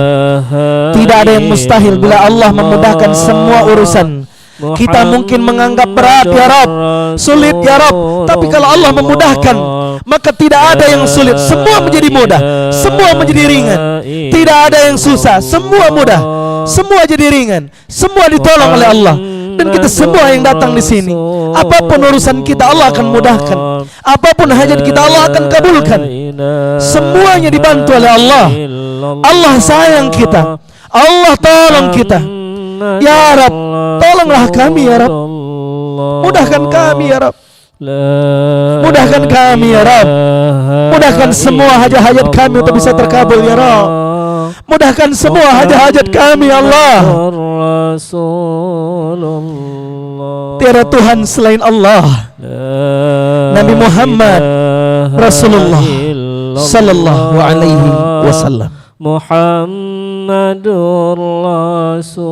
Tidak ada yang mustahil bila Allah memudahkan semua urusan. Kita mungkin menganggap berat ya Rabb, sulit ya Rabb, tapi kalau Allah memudahkan, maka tidak ada yang sulit, semua menjadi mudah, semua menjadi ringan. Tidak ada yang susah, semua mudah, semua jadi ringan, semua ditolong oleh Allah. Dan kita semua yang datang di sini, apapun urusan kita Allah akan mudahkan, apapun hajat kita Allah akan kabulkan. Semuanya dibantu oleh Allah. Allah sayang kita, Allah tolong kita. Ya Rabb, tolonglah kami ya Rabb. Mudahkan kami ya Rabb. Mudahkan kami ya Rabb. Mudahkan semua hajat-hajat kami untuk bisa terkabul ya Rabb. Mudahkan semua hajat-hajat kami ya Allah. Tiada Tuhan selain Allah. Nabi Muhammad Rasulullah sallallahu alaihi wasallam. Muhammadur Rasulullah.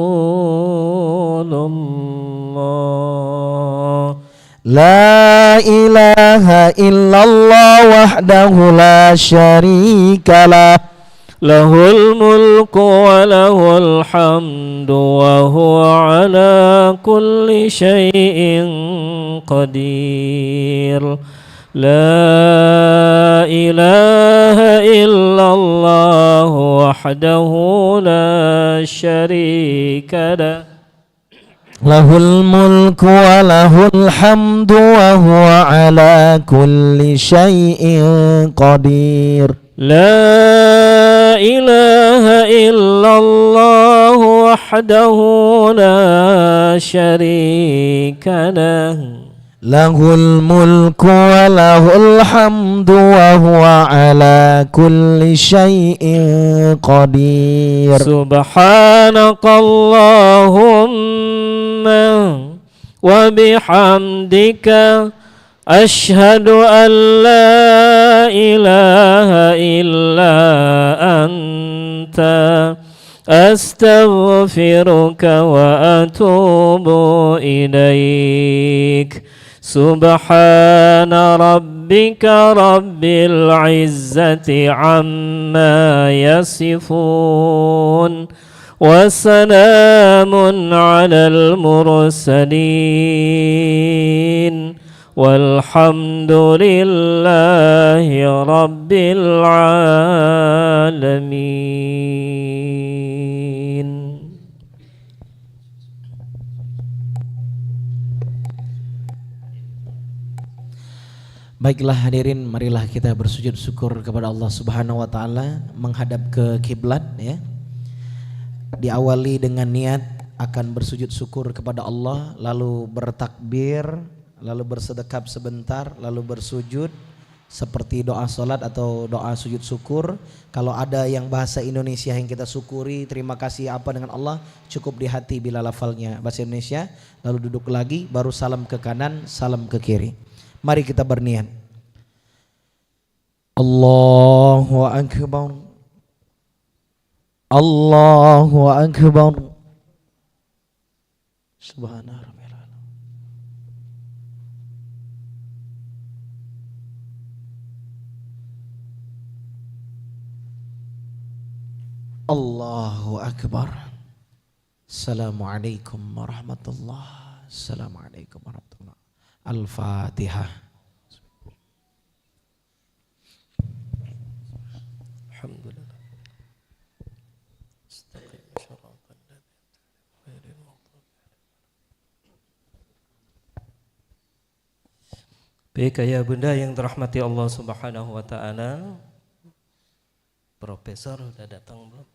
La ilaha illallah wahdahu la syarikalah. Lahul mulku wa lahul hamdu wa huwa ala kulli syai'in qadir. La ilaha illallah wahdahu la syarika lah. Lahul mulku wa lahul hamdu wa huwa ala kulli syai'in qadir. La ilaha illallah wahdahu la syarika lah. Lahul mulku wa lahul hamdu wa huwa ala kulli syai'in qadir. Subhanakallahumma wa bihamdika ashhadu an la ilaha illa anta astaghfiruka wa atubu ilaik. Subhana rabbika rabbil izzati amma yasifun wa salamun alal mursalin walhamdulillahi rabbil alamin. Baiklah hadirin, marilah kita bersujud syukur kepada Allah Subhanahu wa taala, menghadap ke kiblat ya. Diawali dengan niat akan bersujud syukur kepada Allah, lalu bertakbir, lalu bersedekap sebentar, lalu bersujud seperti doa salat atau doa sujud syukur. Kalau ada yang bahasa Indonesia yang kita syukuri, terima kasih apa dengan Allah, cukup di hati bila lafalnya bahasa Indonesia, lalu duduk lagi, baru salam ke kanan, salam ke kiri. Mari kita berniat. Allahu Akbar. Allahu Akbar. Subhanallah. Allahu Akbar. Assalamualaikum warahmatullahi. Assalamualaikum warahmatullahi. Al-Fatihah. Alhamdulillah. Baik ayah bunda yang dirahmati Allah Subhanahu wa taala. Profesor udah datang belum?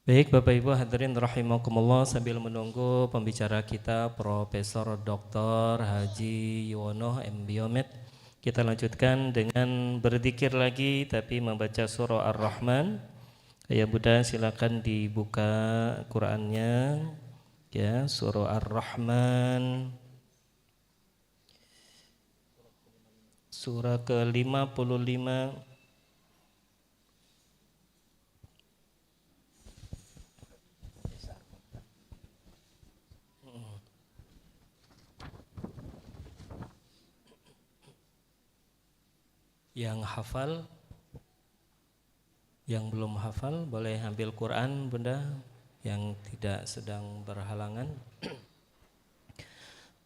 Baik Bapak Ibu hadirin rahimakumullah, sambil menunggu pembicara kita Profesor Dr. Haji Yuwono M. Biomed, kita lanjutkan dengan berzikir lagi tapi membaca surah Ar-Rahman. Ayah Bunda silakan dibuka Qur'annya ya, surah Ar-Rahman surah ke-55. Yang hafal, yang belum hafal boleh ambil Quran Bunda, yang tidak sedang berhalangan.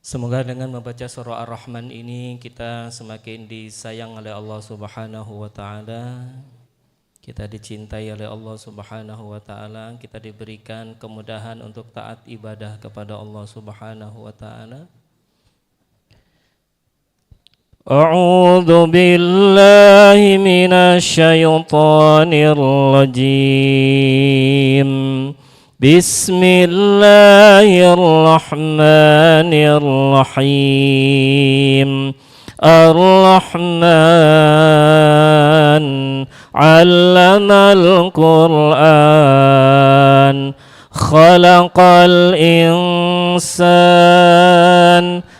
Semoga dengan membaca surah Ar-Rahman ini kita semakin disayang oleh Allah Subhanahu wa taala. Kita dicintai oleh Allah Subhanahu wa taala, kita diberikan kemudahan untuk taat ibadah kepada Allah Subhanahu wa taala. A'udzu billahi minasy syaithanir rajim. Bismillahirrahmanirrahim. Ar-Rahman 'allamal Qur'an, khalaqal insan,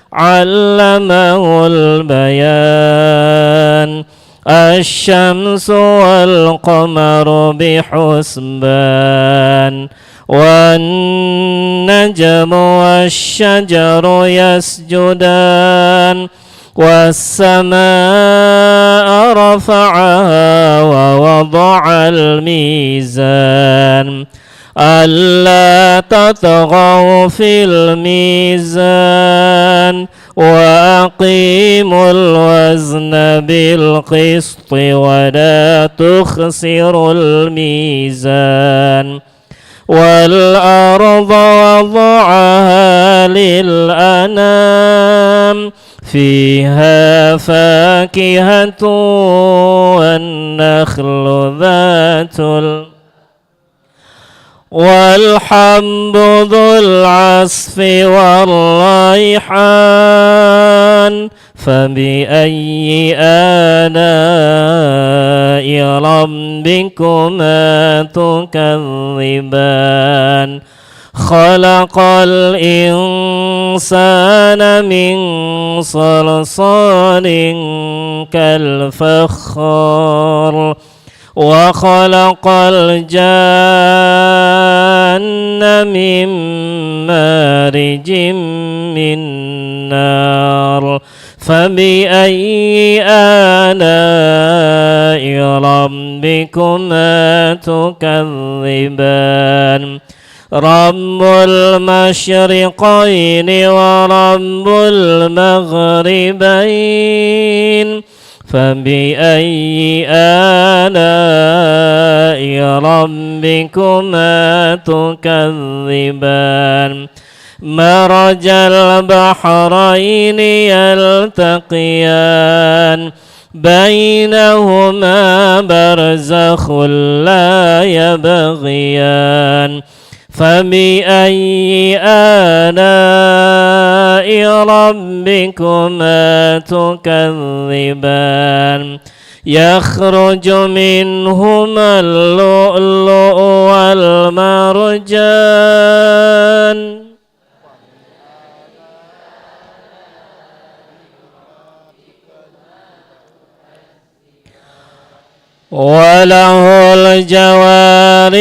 'allamahul bayan. Asy-syamsu wal qamaru bihusban, wan najmu wasy-syajaru yasjudan, was-samaa'a rafa'aha wa wada'al mizan, alla tatghaw fil mizan, wa aqimul wazna bil qisti wa la tukhsirul mizan, wal arda wada'aha lil anam, fiha fakihatun wan nakhlu dhatul والحب ذو العصف والريحان, فبأي آلاء ربكما تكذبان. خلق الإنسان من صلصال كالفخار, وخلق الجان من مارج من نار, فبأي آلاء ربكما تكذبان. رب المشرقين ورب المغربين, فبأي آلاء ربكما تكذبان. مرج البحرين يلتقيان بينهما برزخ لا يبغيان فبأي آلاء ربكما تكذبان يخرج منهما اللؤلؤ والمرجان وله الجوار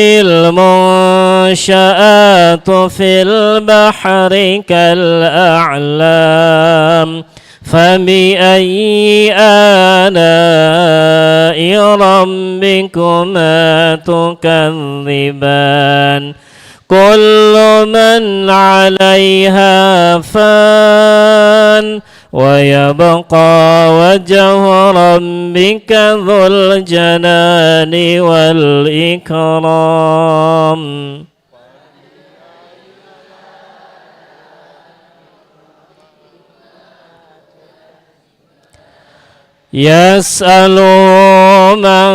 المنشآت في البحر كالأعلام فبأي آلاء ربكما تكذبان كل من عليها فان ويبقى وجه ربك ذو الجلال والإكرام يسأل من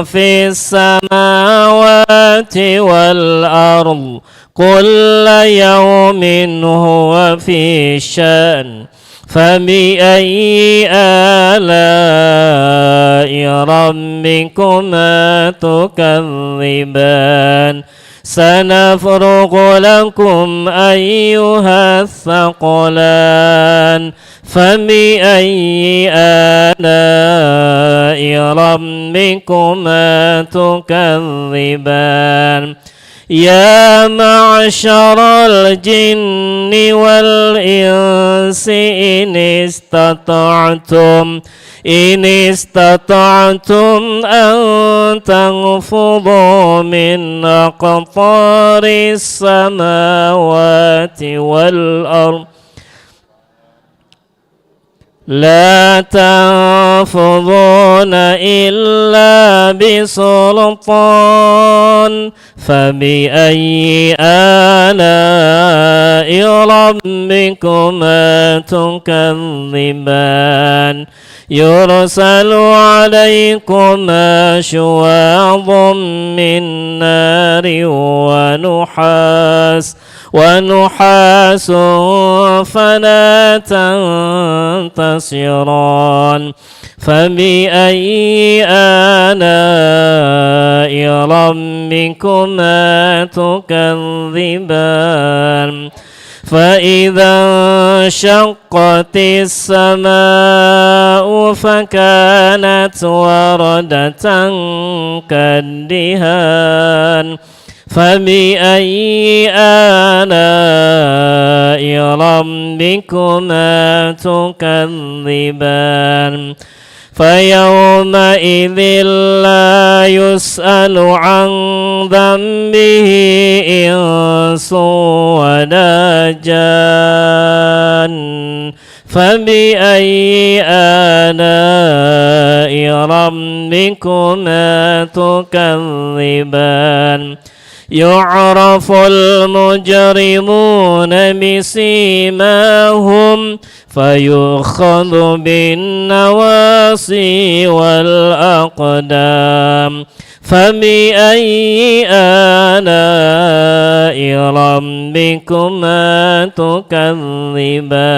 في السماوات والأرض كل يوم هو في شأن فبأي آلاء ربكما تكذبان سنفرغ لكم أيها الثقلان فبأي آلاء ربكما تكذبان يا معشر الجن والإنس إن استطعتم أن تنفضوا من أقطار السماوات والأرض لا تنفضون إلا بسلطان فبأي آلاء ربكما تكذبان يرسل عليكما شواظ من نار ونحاس فلا تنتصران فبأي آلاء ربكما تكذبان فإذا انشقت السماء فكانت وردة كالدهان فبأي آلاء ربكما تكذبان فيومئذ لا يسأل عن ذنبه إنس ولا جان فبأي آلاء ربكما تكذبان يعرف المجرمون بسيماهم فيؤخذ بالنواصي والأقدام فبأي آلاء ربكما تكذبان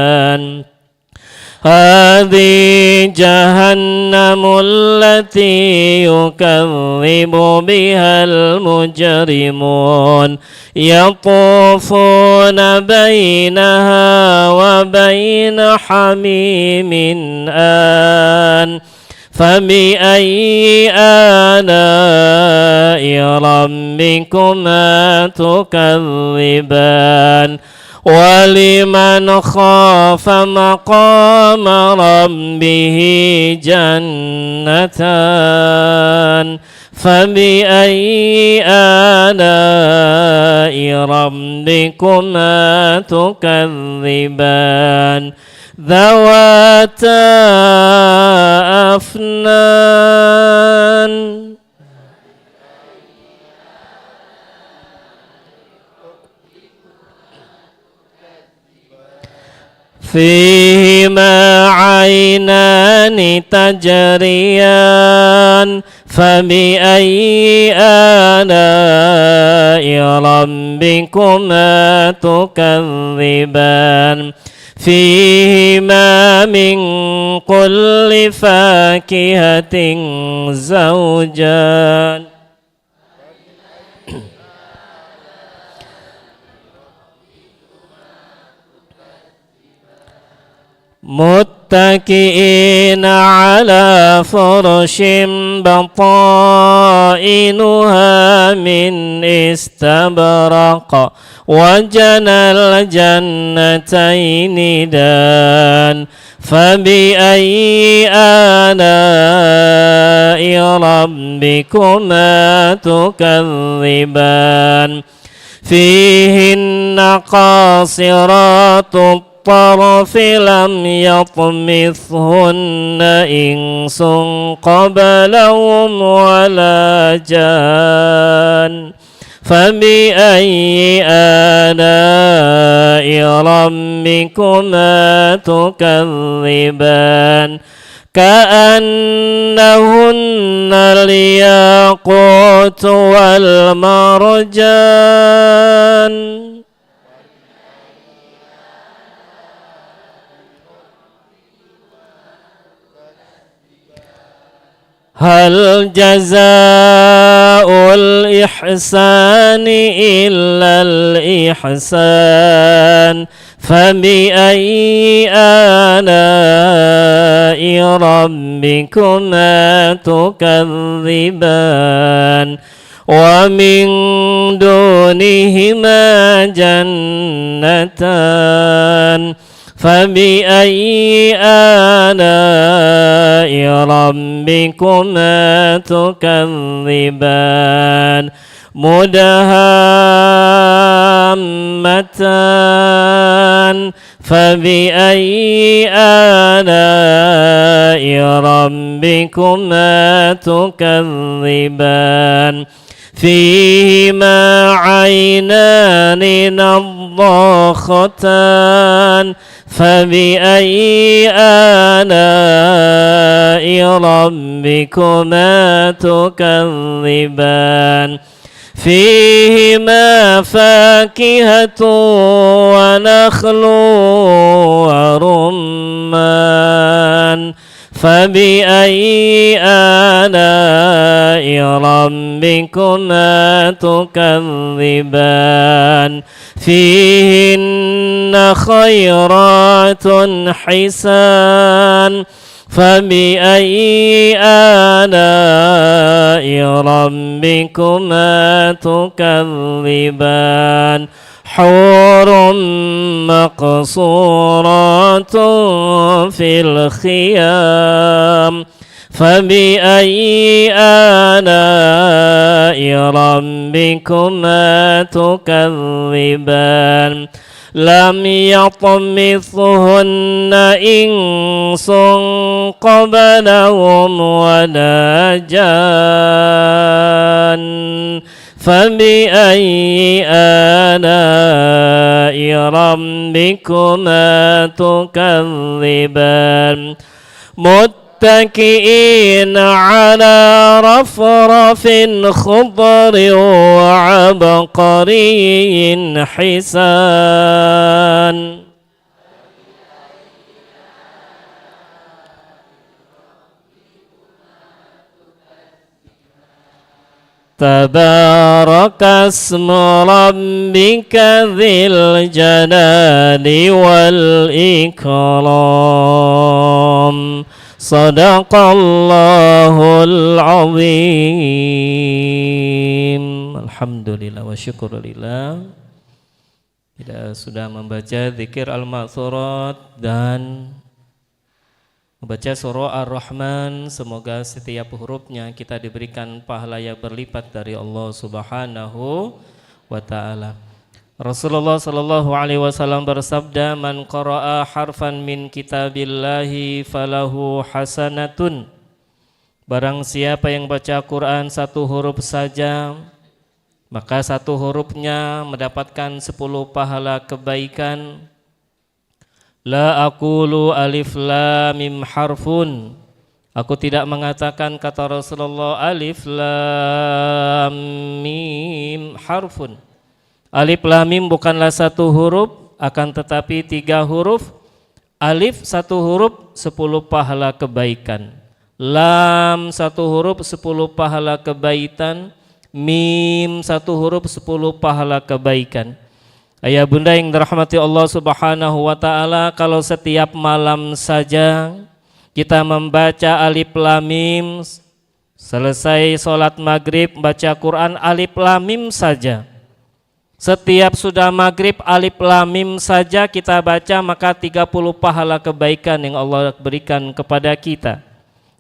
هذه جهنم التي يكذب بها المجرمون يطوفون بينها وبين حميم آن فبأي آلاء ربكما تكذبان ولمن خاف مقام ربه جنتان فبأي آلاء ربكما تكذبان ذواتا أفنان فيهما عينان تجريان فبأي آلاء ربكما تكذبان فيهما من كل فاكهة زوجان متكئين على فرش بطائنها من استبرق وجنى الجنتين دان فبأي آلاء ربكما تكذبان فيهن قاصرات الطرف لم يطمثهن إنس قبلهم ولا جان فبأي آلاء ربكما تكذبان كأنهن الياقوت والمرجان هل جزاء الإحسان إلا الإحسان فبأي آلاء ربكما تكذبان ومن دونهما جنتان فبأي آلاء ربكما تكذبان مدهامتان فبأي آلاء ربكما تكذبان فيهما عينان نضاختان فبأي آلاء ربكما تكذبان فيهما فاكهة ونخل ورمان فبأي آلاء ربكما تكذبان فيهن خيرات حسان فبأي آلاء ربكما تكذبان حور مقصورات في الخيام فبأي آلاء ربكما تكذبان لم يطمثهن إنس قبلهم ولا جان فبأي آلاء ربكما تكذبان متكئين على رفرف خضر وعبقري حسان تبارك اسم ربك ذي الجلال والإكرام صدق الله العظيم. Alhamdulillah wa syukurillah. Kita sudah membaca zikir al-ma'thurat dan membaca surah Ar-Rahman. Semoga setiap hurufnya kita diberikan pahala yang berlipat dari Allah Subhanahu wa ta'ala. Rasulullah sallallahu alaihi wasallam bersabda, "Man qara'a harfan min kitabillahi falahu hasanatun." Barang siapa yang baca Quran satu huruf saja, maka satu hurufnya mendapatkan 10 pahala kebaikan. La aqulu alif lam mim harfun. Aku tidak mengatakan kata Rasulullah alif lam mim harfun. Alif lam mim bukanlah satu huruf, akan tetapi 3 huruf. Alif 1 huruf 10 pahala kebaikan. Lam 1 huruf 10 pahala kebaikan. Mim 1 huruf 10 pahala kebaikan. Ayah bunda yang dirahmati Allah Subhanahu wa ta'ala, kalau setiap malam saja kita membaca alif lam mim, selesai sholat maghrib baca Quran alif lam mim saja. Setiap sudah maghrib alif lam mim saja kita baca, maka 30 pahala kebaikan yang Allah berikan kepada kita.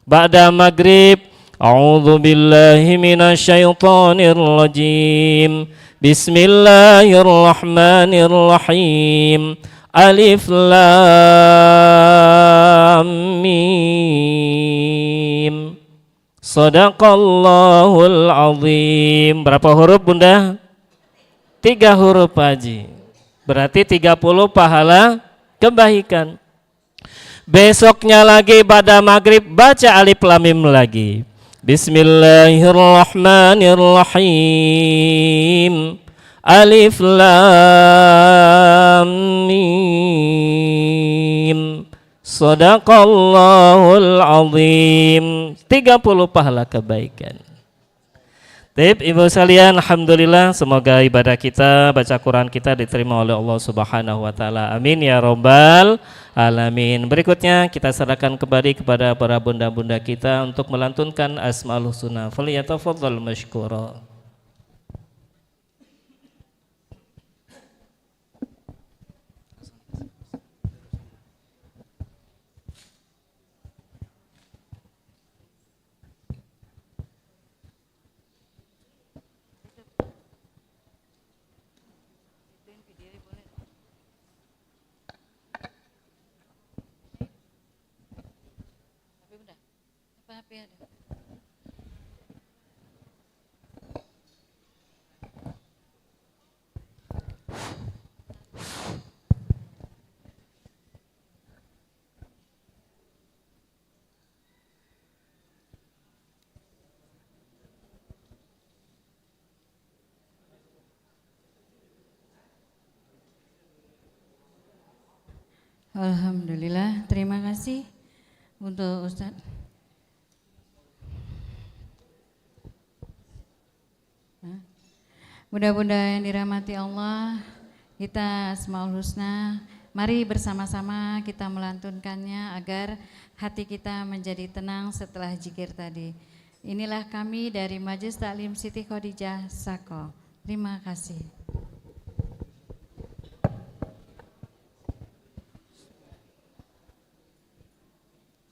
Ba'da maghrib, a'udzu billahi minasyaitonir rajim. Bismillahirrahmanirrahim. Alif lam mim. Shadaqallahul azim. Berapa huruf bunda? 3 huruf Haji. Berarti 30 pahala kebaikan. Besoknya lagi pada maghrib baca alif lam mim lagi. Bismillahirrahmanirrahim. Alif lam mim. Shadaqallahul azim. 30 pahala kebaikan. Baik, ibu sekalian, alhamdulillah, semoga ibadah kita, baca Quran kita diterima oleh Allah Subhanahu wa taala. Amin ya rabbal alamin. Berikutnya kita serahkan kembali kepada para bunda-bunda kita untuk melantunkan Asmaul Husna. Falyatafaddal mashkura. Alhamdulillah, terima kasih untuk Ustadz. Bunda-bunda yang dirahmati Allah, kita Asmaul Husna, mari bersama-sama kita melantunkannya agar hati kita menjadi tenang setelah zikir tadi. Inilah kami dari Majelis Taklim Siti Khadijah Sako. Terima kasih.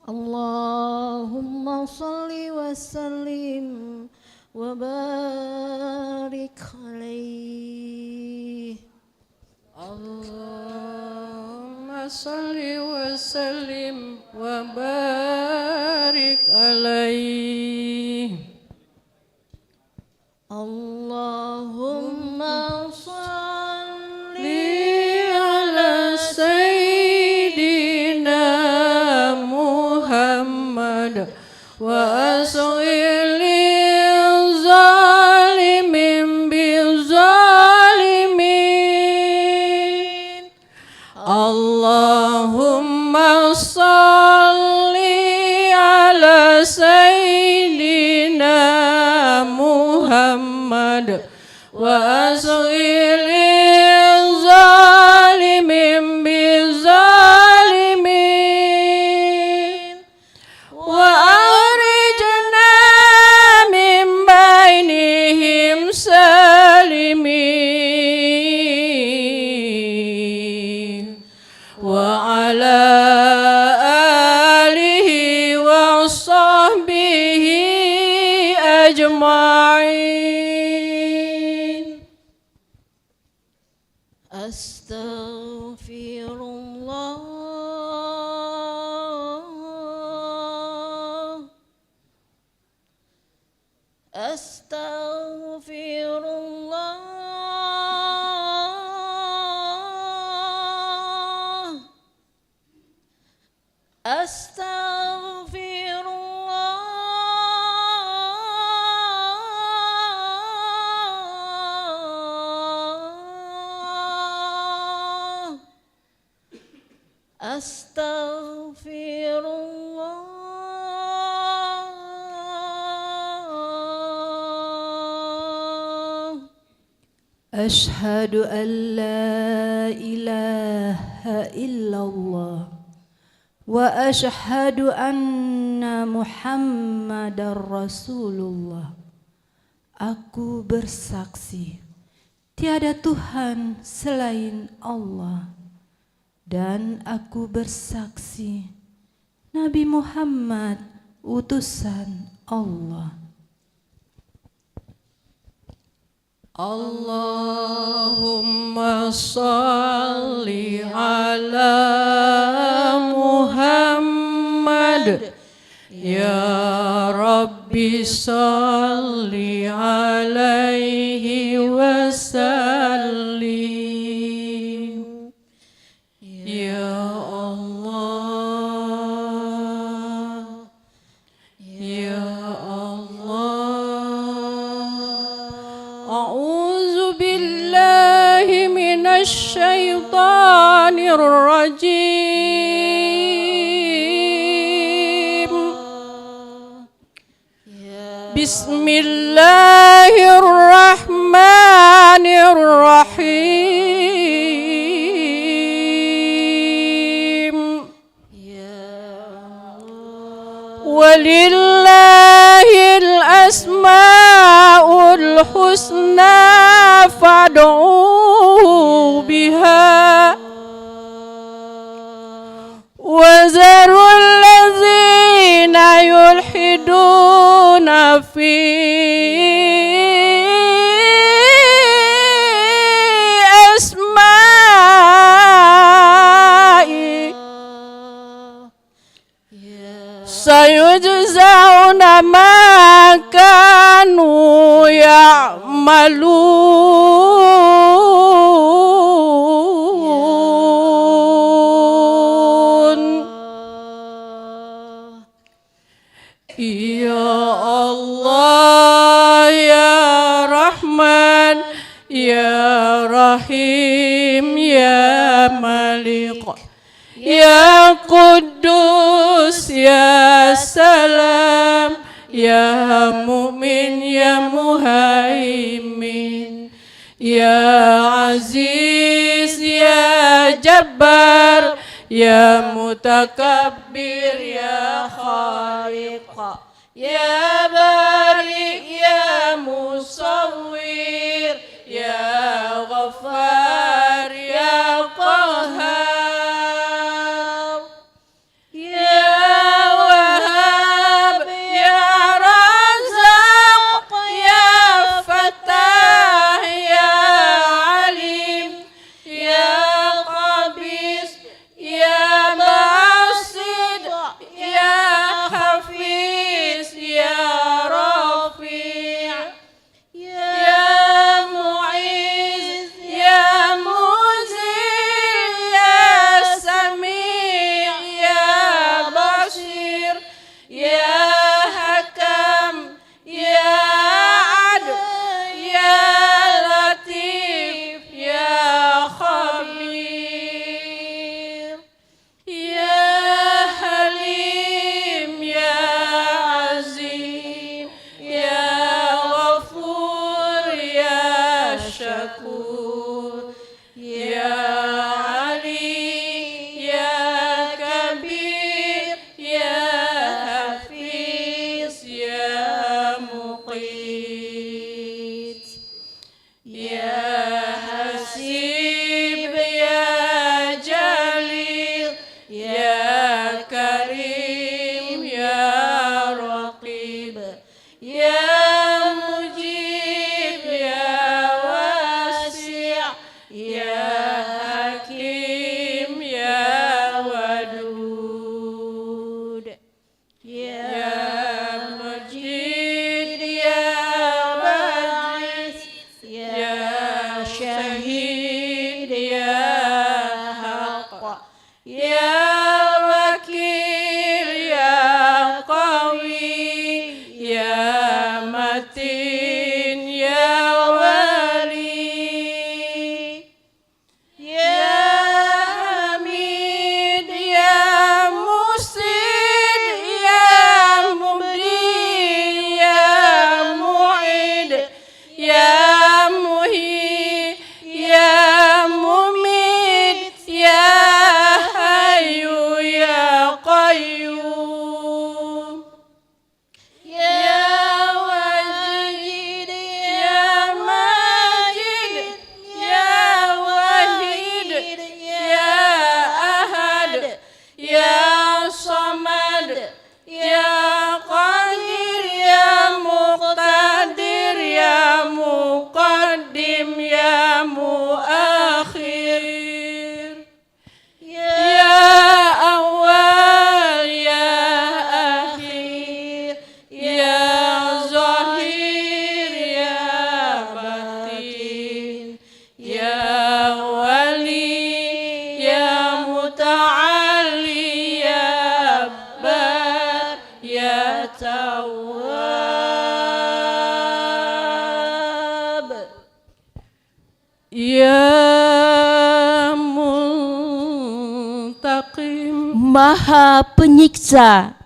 Allahumma salli wa sallim wa barik alaihi. Allahumma salli wa sallim wa barik alaihi. Allahumma salli ala Sayyidina Muhammad wa asghilil zalimin bizalimin. Allahumma salli ala Sayyidina Muhammad wa asghilil zalimin bizalimin. Wa arijna min bainihim salimin. Wa ala alihi wa sahbihi ajma'in. Astaghfirullah. Astaghfirullah. Astaghfirullah. Ashhadu an la ilaha illallah wa ashhadu anna Muhammadar Rasulullah. Aku bersaksi tiada Tuhan selain Allah, dan aku bersaksi Nabi Muhammad utusan Allah. Allahumma salli ala Muhammad. Ya Rabbi salli alaihi wasallim. Ya Allah, Ya Allah. A'udzu billahi minasy syaithanir rajim. Bismillahirrahmanirrahim. Walillahil asmaul husna fad'uhu biha wa zarul ladzina yulhiduna fi asma'i sayujzauna ma kanu ya'malun. Ya Allah, Ya Rahman, Ya Rahim, Ya Malik, Ya Quddus, Ya Salam, Ya Mu'min, Ya Muhaimin, Ya Aziz, Ya Jabbar, Ya Mutakabbir, Ya Khaliq, Ya Barik, Ya Musawwir, Ya Ghaffar, Ya Qahhar, Ya Wahhab, Ya Razzaq, Ya Fattah, Ya Alim, Ya Qabis, Ya Basid, Ya Hafiz, Ya Rafi', Ya Mu'izz, Ya Muzil, Ya Sami', Ya Basir, Ya Hakam, Ya Adl, Ya Latif, Ya Khabir, Ya Halim, Ya Azim, Ya Ghafur, Ya Syakur, Ya Ali, Ya Kabir, Ya Hafiz, Ya Muqit, Ya Hasib, Ya Jalil, Ya Karim, Ya Raqib, Ya Mujib, Ya Wasi', Ya Hakim, Ya Wadud, Ya Majid, Ya Ba'iz, Ya Syahid, Ya Haqq, Ya Wakil, Ya Qawi, Ya Matin, Ya Wali, Ya Hamid, Maha Penyiksa,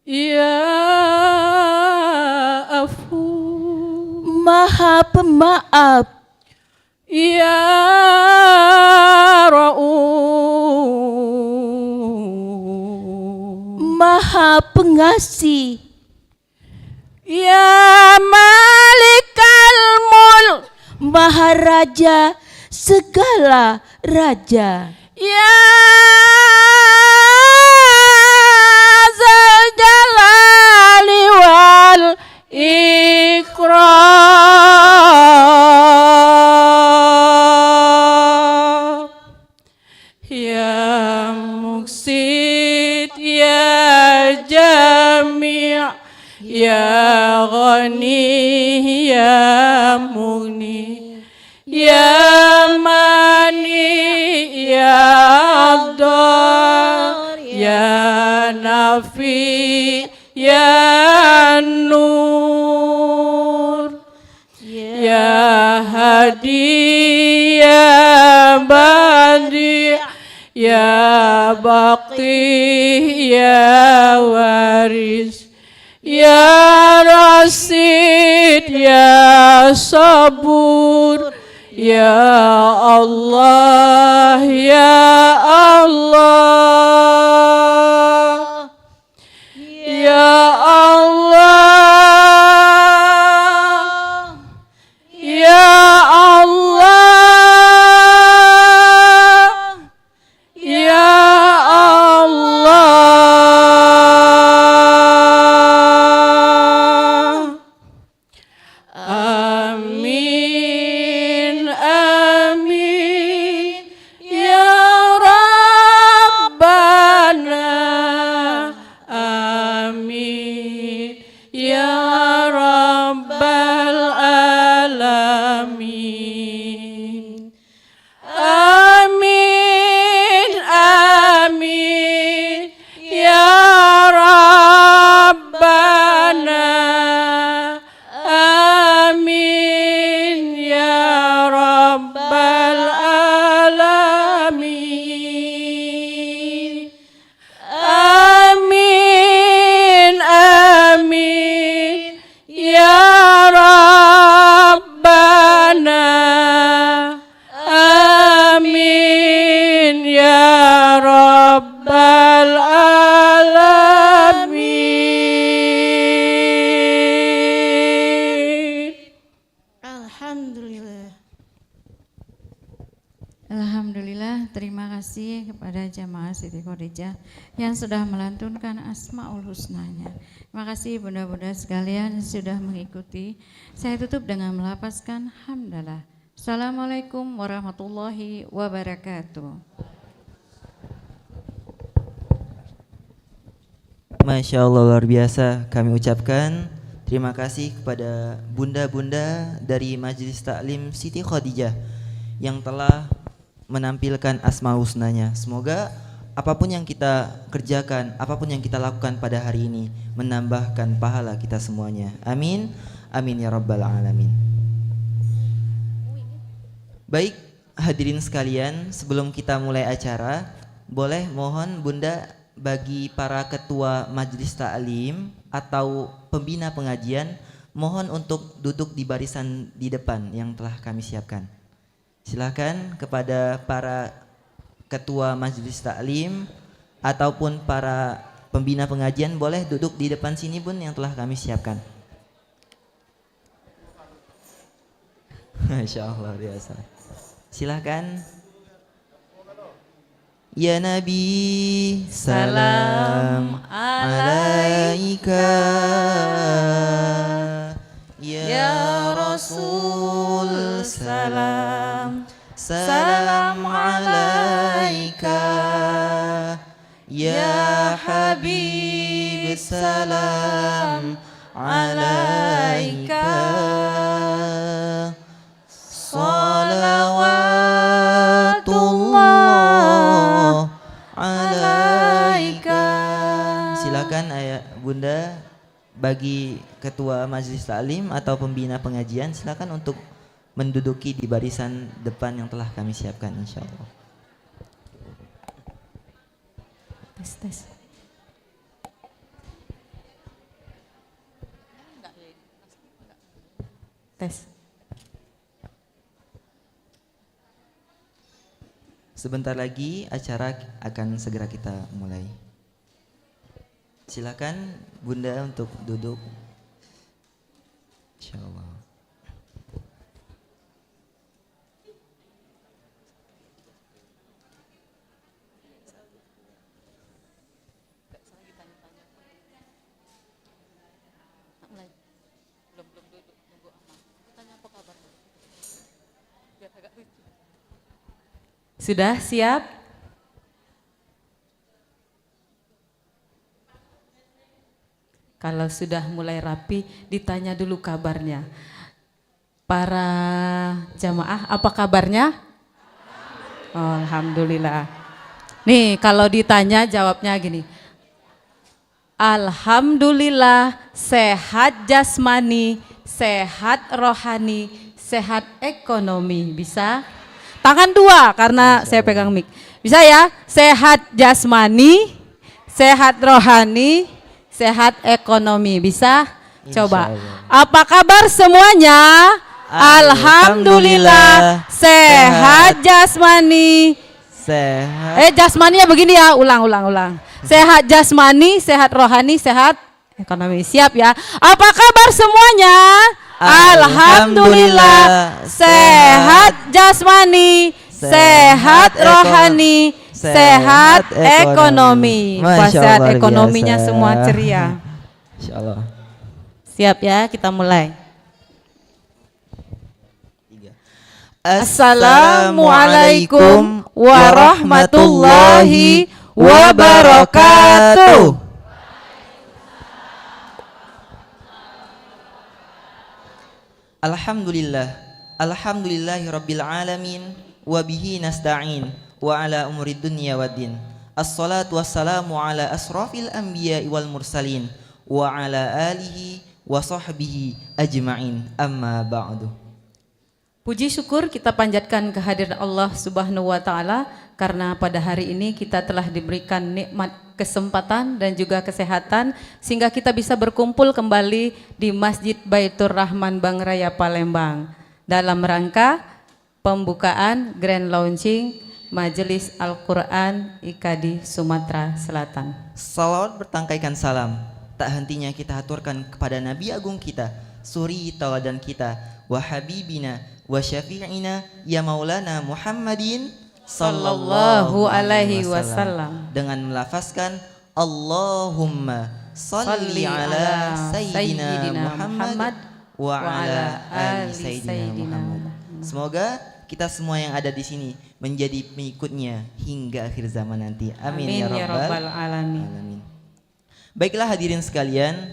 Ya Afu, Maha Pemaaf, Ya Ra'uf, Maha Pengasih, Ya Malikal Mulk, Maharaja segala raja, Ya Zal Jalali wal Ikram, Ya Muksid, Ya Jami', Ya Ghani, Ya Mughni, Ya Mani, Ya Abdul, Ya Nafi, Ya Nur, Ya Hadi, Ya Badi, Ya Baqi, Ya Waris, Ya Rasid, Ya Sabur, Ya Allah, Ya Allah, Ya Allah, Ya Allah, Ya Allah. Amin, amin, ya Rabbana. Amin, ya Rabbal alamin. Amin, amin, ya Rabbana. Amin, ya Rabbal alamin. Amin, amin, ya Rabbana. Amin, ya Rabbal alamin. Alhamdulillah. Alhamdulillah, terima kasih kepada jamaah Siti Khadijah yang sudah melantunkan Asmaul Husnanya. Terima kasih bunda-bunda sekalian yang sudah mengikuti. Saya tutup dengan melafazkan hamdalah. Assalamualaikum warahmatullahi wabarakatuh. Masya Allah, luar biasa. Kami ucapkan terima kasih kepada bunda-bunda dari Majelis Taklim Siti Khadijah yang telah menampilkan Asmaul Husnanya. Semoga apapun yang kita kerjakan, apapun yang kita lakukan pada hari ini menambahkan pahala kita semuanya. Amin, amin ya Rabbal alamin. Baik, hadirin sekalian, sebelum kita mulai acara, boleh mohon bunda bagi para ketua Majelis Taklim atau pembina pengajian, mohon untuk duduk di barisan di depan yang telah kami siapkan. Silakan kepada para ketua Majelis Taklim ataupun para pembina pengajian, boleh duduk di depan sini bun yang telah kami siapkan. Masya Allah, biasa. Silakan. Ya Nabi, salam alaika. Ya Rasul, salam alaika. Ya Habib, salam alaika. Salawatullah alaika. Silakan ayah bunda bagi ketua Majelis Taklim atau pembina pengajian, silakan untuk menduduki di barisan depan yang telah kami siapkan, insyaallah. Tes, tes. Tes. Sebentar lagi acara akan segera kita mulai. Silakan Bunda untuk duduk. Insyaallah. Sudah siap? Kalau sudah mulai rapi, ditanya dulu kabarnya. Para jamaah, apa kabarnya? Oh, alhamdulillah. Nih, kalau ditanya jawabnya gini. Alhamdulillah, sehat jasmani, sehat rohani, sehat ekonomi. Bisa? Tangan dua karena saya pegang mic. Bisa ya? Sehat jasmani, sehat rohani, sehat ekonomi. Bisa? Coba. Apa kabar semuanya? Alhamdulillah. Sehat jasmani. Sehat. Jasmaninya begini ya, ulang. Sehat jasmani, sehat rohani, sehat ekonomi. Siap ya? Apa kabar semuanya? Alhamdulillah, sehat jasmani, sehat rohani, sehat ekonomi. Sehat ekonominya semua ceria. Insyaallah. Siap ya, kita mulai. Assalamualaikum warahmatullahi wabarakatuh. Alhamdulillahi rabbil alamin wa bihi nasta'in wa ala umuri dunya waddin. Assalatu wassalamu ala asrafil anbiya'i wal mursalin wa ala alihi wa sahbihi ajma'in, amma ba'du. Puji syukur kita panjatkan kehadiran Allah Subhanahu wa taala karena pada hari ini kita telah diberikan nikmat kesempatan dan juga kesehatan sehingga kita bisa berkumpul kembali di Masjid Baitur Rahman Bangraya Palembang dalam rangka pembukaan grand launching Majelis Al-Quran IKADI Sumatera Selatan. Salawat bertangkaikan salam tak hentinya kita haturkan kepada Nabi Agung kita, suri tauladan kita, wa habibina wa syafi'ina ya maulana Muhammadin sallallahu alaihi wasallam, dengan melafazkan Allahumma salli ala sayyidina Muhammad wa ala ali sayyidina Muhammad. Semoga kita semua yang ada di sini menjadi pengikutnya hingga akhir zaman nanti. Amin, amin ya rabbal alamin. Baiklah hadirin sekalian,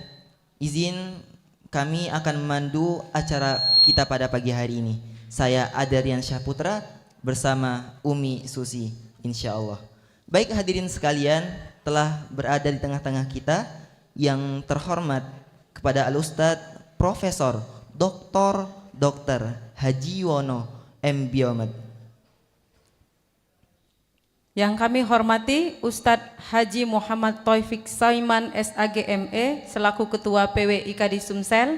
izin kami akan memandu acara kita pada pagi hari ini. Saya Adarian Syahputra bersama Umi Susi, insya Allah. Baik hadirin sekalian, telah berada di tengah-tengah kita yang terhormat kepada Al-Ustadz Profesor Dr. Haji Yuwono M. Biomed. Yang kami hormati Ustadz Haji Muhammad Taufik Saiman SAG ME selaku Ketua PW IKADI Sumsel.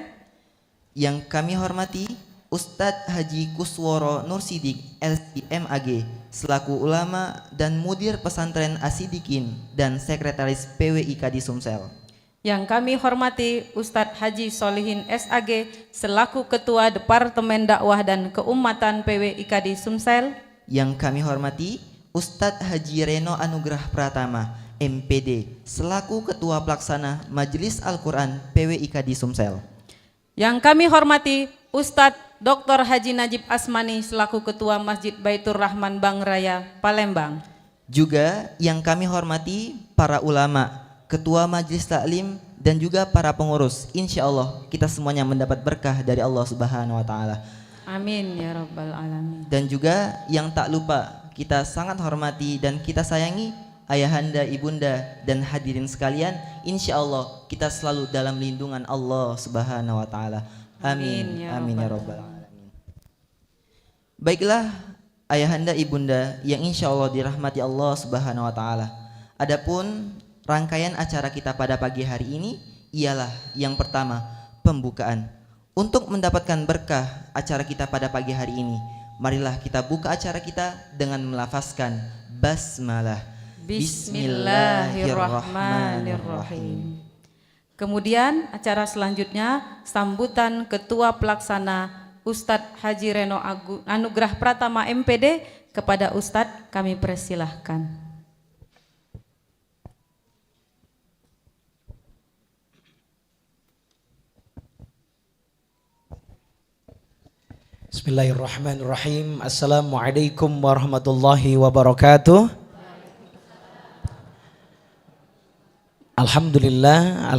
Yang kami hormati Ustadz Haji Kusworo Nursidik LCMAG selaku ulama dan mudir pesantren Asidikin dan sekretaris PW IKADI Sumsel. Yang kami hormati Ustadz Haji Solihin SAG selaku Ketua Departemen Dakwah dan Keumatan PW IKADI Sumsel. Yang kami hormati Ustadz Haji Reno Anugrah Pratama MPD selaku Ketua Pelaksana Majelis Al-Quran PW IKADI Sumsel. Yang kami hormati Ustadz Dr. Haji Najib Asmani selaku Ketua Masjid Baitur Rahman Bangraya Palembang. Juga yang kami hormati para ulama, Ketua Majelis Taklim dan juga para pengurus. Insya Allah kita semuanya mendapat berkah dari Allah Subhanahu Wa Taala. Amin ya rabbal alamin. Dan juga yang tak lupa kita sangat hormati dan kita sayangi ayahanda, ibunda dan hadirin sekalian. Insya Allah kita selalu dalam lindungan Allah Subhanahu Wa Taala. Amin, amin ya rabbal alamin. Baiklah ayahanda, ibunda yang insya Allah dirahmati Allah Subhanahu Wa Taala. Adapun rangkaian acara kita pada pagi hari ini ialah yang pertama, pembukaan. Untuk mendapatkan berkah acara kita pada pagi hari ini, marilah kita buka acara kita dengan melafazkan basmalah. Bismillahirrahmanirrahim. Kemudian acara selanjutnya sambutan Ketua Pelaksana Ustadz Haji Reno Anugrah Pratama MPD. Kepada Ustadz kami persilahkan. Bismillahirrahmanirrahim. Assalamualaikum warahmatullahi wabarakatuh. Alhamdulillah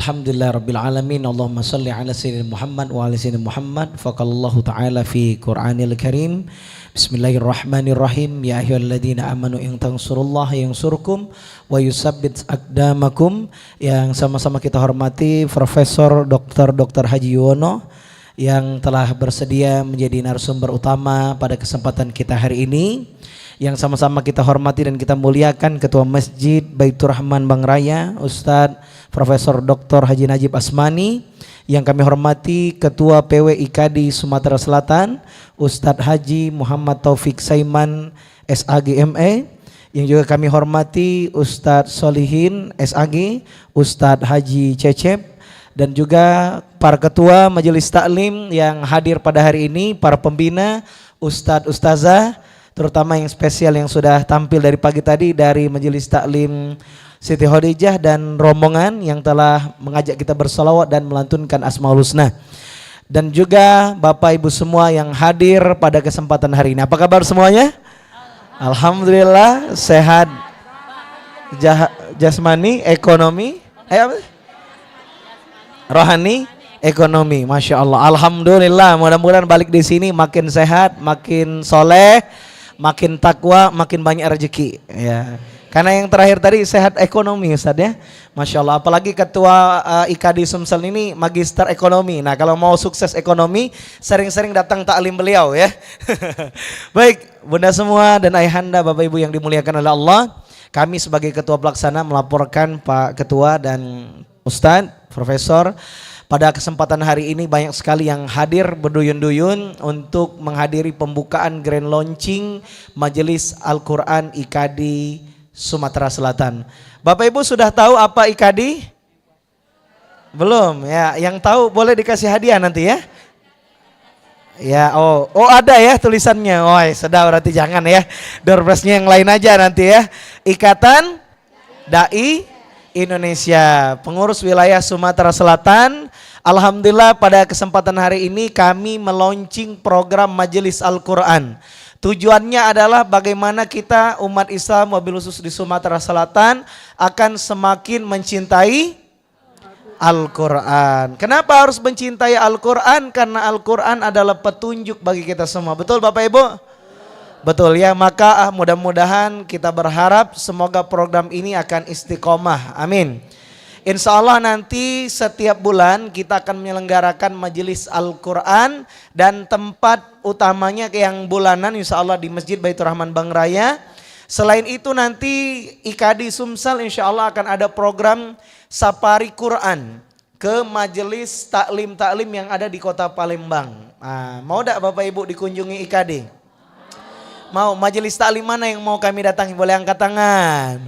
rabbil alamin. Allahumma salli ala sayyidina Muhammad wa ala sayyidina Muhammad. Faqallahu ta'ala fi Qur'anil Karim. Bismillahirrahmanirrahim. Ya ayyuhalladzina amanu in tansurullaha yansurkum wa yusabbit aqdamakum. Yang sama-sama kita hormati Profesor Dr. Haji Yuwono yang telah bersedia menjadi narasumber utama pada kesempatan kita hari ini. Yang sama-sama kita hormati dan kita muliakan Ketua Masjid Baitur Rahman Bangraya Ustadz Profesor Dr. Haji Najib Asmani. Yang kami hormati Ketua PW IKADI Sumatera Selatan Ustadz Haji Muhammad Taufik Saiman SAG ME. Yang juga kami hormati Ustadz Solihin SAG, Ustadz Haji Cecep, dan juga para ketua majelis taklim yang hadir pada hari ini, para pembina, Ustadz Ustazah, terutama yang spesial yang sudah tampil dari pagi tadi dari majelis taklim Siti Khadijah dan rombongan yang telah mengajak kita bersolawat dan melantunkan Asmaul Husna. Dan juga Bapak Ibu semua yang hadir pada kesempatan hari ini. Apa kabar semuanya? Alhamdulillah sehat jasmani, ekonomi, rohani, ekonomi. Masya Allah. Alhamdulillah. Mudah-mudahan balik di sini makin sehat, makin soleh, makin takwa, makin banyak rezeki. Ya. Karena yang terakhir tadi sehat ekonomi Ustaz ya. Masya Allah. Apalagi ketua IKADI Sumsel ini magister ekonomi. Nah kalau mau sukses ekonomi sering-sering datang taklim beliau ya. Baik bunda semua dan ayahanda Bapak Ibu yang dimuliakan oleh Allah. Kami sebagai ketua pelaksana melaporkan Pak Ketua dan Ustadz Profesor pada kesempatan hari ini banyak sekali yang hadir berduyun-duyun untuk menghadiri pembukaan grand launching Majelis Al-Quran IKADI Sumatera Selatan. Bapak Ibu sudah tahu apa IKADI? Belum ya, yang tahu boleh dikasih hadiah nanti ya. Ya, oh ada ya tulisannya. Oh, sedap berarti jangan ya. Door prize-nya yang lain aja nanti ya. Ikatan Dai Indonesia, pengurus wilayah Sumatera Selatan. Alhamdulillah pada kesempatan hari ini kami meluncing program Majelis Al-Quran. Tujuannya adalah bagaimana kita umat Islam wabil khusus di Sumatera Selatan akan semakin mencintai Al-Quran. Kenapa harus mencintai Al-Quran? Karena Al-Quran adalah petunjuk bagi kita semua. Betul Bapak Ibu? Betul ya, maka mudah-mudahan kita berharap semoga program ini akan istiqomah. Amin. Insya Allah nanti setiap bulan kita akan menyelenggarakan majelis Al-Quran dan tempat utamanya yang bulanan insya Allah di Masjid Baitur Rahman Bangraya. Selain itu nanti IKADI Sumsel insya Allah akan ada program Safari Quran ke majelis taklim-taklim yang ada di kota Palembang. Nah, mau tidak Bapak Ibu dikunjungi IKADI? Mau majelis taklim mana yang mau kami datangi? Boleh angkat tangan.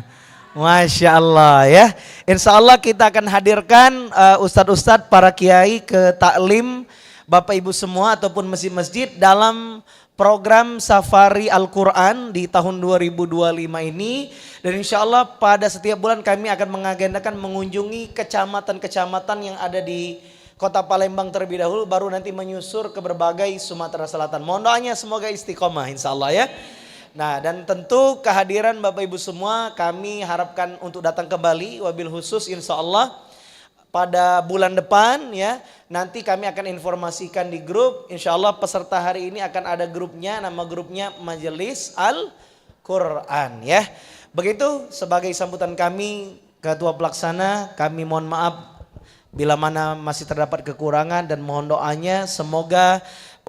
Masya Allah ya. Insya Allah kita akan hadirkan ustadz-ustadz para kiai ke taklim Bapak Ibu semua ataupun masjid-masjid dalam program Safari Al-Quran di tahun 2025 ini. Dan insya Allah pada setiap bulan kami akan mengagendakan mengunjungi kecamatan-kecamatan yang ada di kota Palembang terlebih dahulu, baru nanti menyusur ke berbagai Sumatera Selatan. Mohon doanya semoga istiqomah insya Allah ya. Nah dan tentu kehadiran Bapak Ibu semua kami harapkan untuk datang ke Bali wabil khusus insya Allah pada bulan depan ya. Nanti kami akan informasikan di grup. Insya Allah peserta hari ini akan ada grupnya, nama grupnya Majelis Al-Quran ya. Begitu sebagai sambutan kami Ketua Pelaksana, kami mohon maaf bila mana masih terdapat kekurangan dan mohon doanya semoga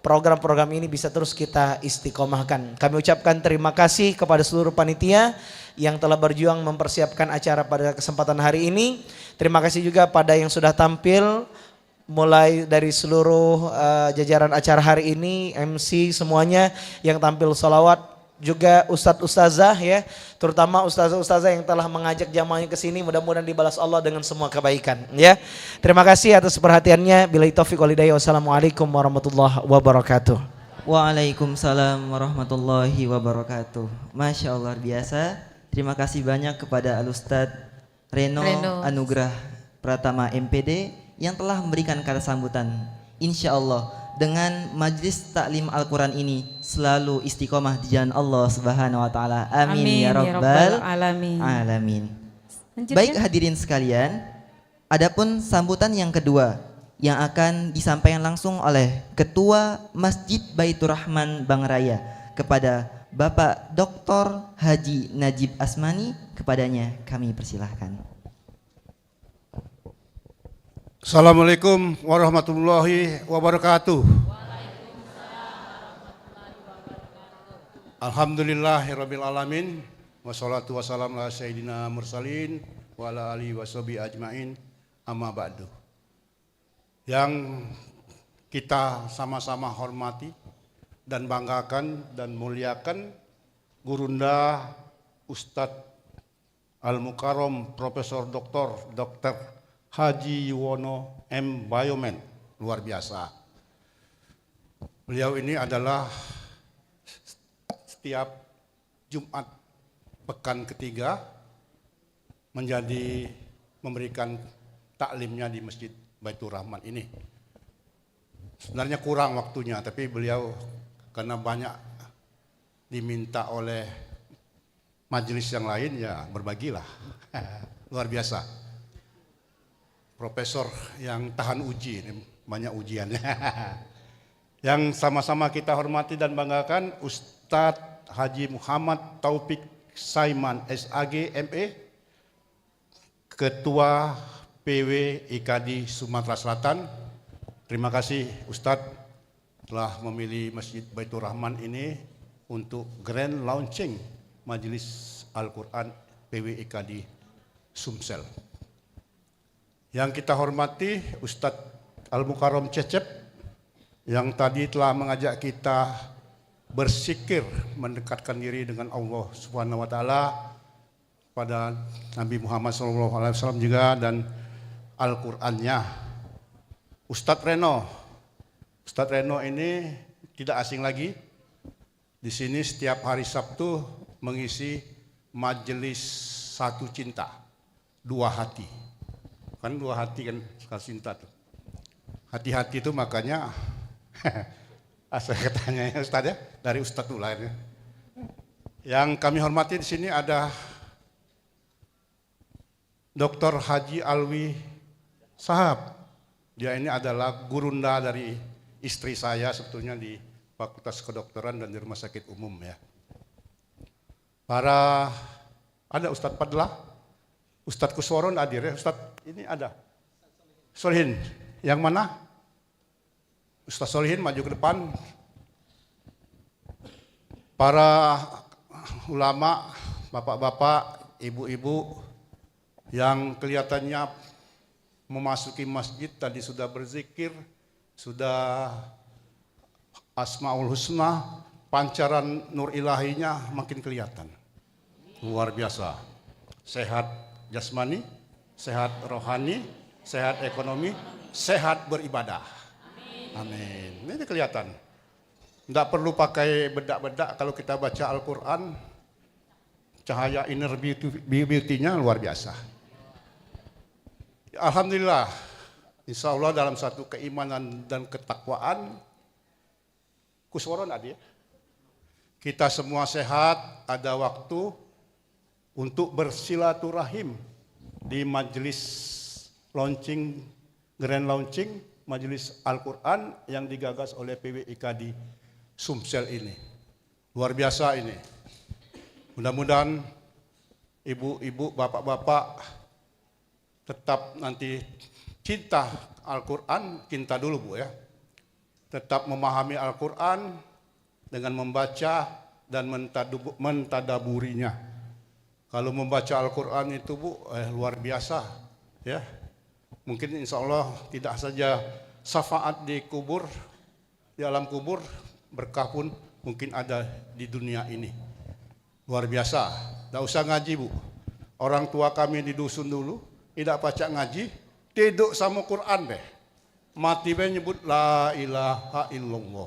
program-program ini bisa terus kita istiqomahkan. Kami ucapkan terima kasih kepada seluruh panitia yang telah berjuang mempersiapkan acara pada kesempatan hari ini. Terima kasih juga pada yang sudah tampil mulai dari seluruh jajaran acara hari ini, MC semuanya yang tampil sholawat, juga ustadz-ustazah ya, terutama ustazah-ustazah yang telah mengajak jamaahnya ke sini, mudah-mudahan dibalas Allah dengan semua kebaikan ya. Terima kasih atas perhatiannya. Billahi taufiq wal hidayah. Wassalamualaikum warahmatullahi wabarakatuh. Waalaikumsalam warahmatullahi wabarakatuh. Masya Allah, luar biasa. Terima kasih banyak kepada Al-Ustadz Reno Anugrah Pratama MPD yang telah memberikan kata sambutan. Insya Allah dengan majlis taklim Al-Quran ini selalu istiqomah di jalan Allah Subhanahu Wa Taala. Amin, ya Rabbal Alamin. Baik hadirin sekalian, adapun sambutan yang kedua yang akan disampaikan langsung oleh Ketua Masjid Baitur Rahman Bangraya kepada Bapak Dr. Haji Najib Asmani, kepadanya kami persilahkan. Assalamualaikum warahmatullahi wabarakatuh. Alhamdulillahirabbil alamin, wassalatu wassalamu ala sayyidina mursalin wa ala alihi washabihi ajmain, amma ba'du. Yang kita sama-sama hormati dan banggakan dan muliakan Gurunda Ustadz Al-Mukarram Profesor Dr. Haji Yuwono M. Biomed, luar biasa. Beliau ini adalah setiap Jumat pekan ketiga memberikan taklimnya di Masjid Baitur Rahman ini. Sebenarnya kurang waktunya, tapi beliau karena banyak diminta oleh majelis yang lain, ya berbagilah. Luar biasa. Profesor yang tahan uji, banyak ujiannya. Yang sama-sama kita hormati dan banggakan Ustadz Haji Muhammad Taufik Saiman SAG ME, Ketua PW IKADI Sumatera Selatan. Terima kasih Ustadz telah memilih Masjid Baitur Rahman ini untuk grand launching Majelis Al-Quran PW IKADI Sumsel. Yang kita hormati Ustadz Al-Mukarram Cecep yang tadi telah mengajak kita bersikir mendekatkan diri dengan Allah Subhanahu Wa Taala pada Nabi Muhammad SAW juga dan Al-Qur'annya. Ustadz Reno ini tidak asing lagi. Di sini setiap hari Sabtu mengisi majelis satu cinta, dua hati. Kan dua hati kan sekali cinta tuh. Hati-hati itu makanya asal katanya ya Ustadz ya, dari Ustadz tuh lahirnya. Yang kami hormati di sini ada Dr. Haji Alwi Sahab. Dia ini adalah gurunda dari istri saya sebetulnya di Fakultas Kedokteran dan di Rumah Sakit Umum ya. Ada Ustadz Padlah, Ustadz Kusworon hadir ya, Ustadz ini ada. Solihin, yang mana? Ustadz Solihin maju ke depan. Para ulama, bapak-bapak, ibu-ibu yang kelihatannya memasuki masjid tadi sudah berzikir, sudah Asmaul Husna, pancaran nur ilahinya makin kelihatan. Luar biasa. Sehat jasmani, sehat rohani, sehat ekonomi, sehat beribadah. Amin. Ini kelihatan. Tidak perlu pakai bedak-bedak kalau kita baca Al-Quran, cahaya inner beauty-nya luar biasa. Alhamdulillah, insya Allah dalam satu keimanan dan ketakwaan, Kusworon adik, kita semua sehat, ada waktu untuk bersilaturahim di majelis launching, grand launching majelis Al-Quran yang digagas oleh PW IKADI Sumsel ini. Luar biasa ini. Mudah-mudahan ibu-ibu, bapak-bapak tetap nanti cinta Al-Quran, cinta dulu Bu ya. tetap memahami Al-Quran dengan membaca dan mentadaburinya. Kalau membaca Al-Quran itu Bu, luar biasa ya. Mungkin insya Allah tidak saja syafaat di kubur, di alam kubur, berkah pun mungkin ada di dunia ini. Luar biasa. Tidak usah ngaji Bu. Orang tua kami di dusun dulu tidak baca ngaji, tidur sama Quran deh. Mati ben nyebut la ilaha illallah.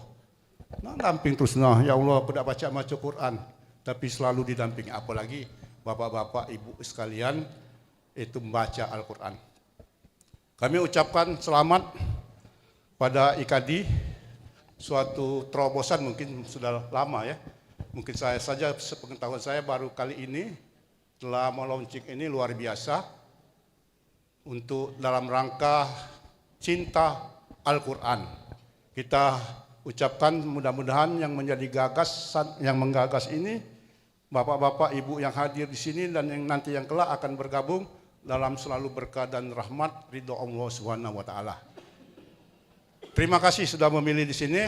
Nah, damping terus nah, ya Allah aku tidak baca Quran, tapi selalu didamping, apalagi bapak-bapak ibu sekalian itu membaca Al-Quran. Kami ucapkan selamat pada IKADI, suatu terobosan mungkin sudah lama ya. Mungkin saya saja sepengetahuan saya baru kali ini telah melaunching ini luar biasa untuk dalam rangka cinta Al-Quran. Kita ucapkan mudah-mudahan yang menjadi gagasan, yang menggagas ini, bapak-bapak, ibu yang hadir di sini dan yang nanti yang kelak akan bergabung dalam selalu berkah dan rahmat ridho Allah Subhanahu wa taala. Terima kasih sudah memilih di sini.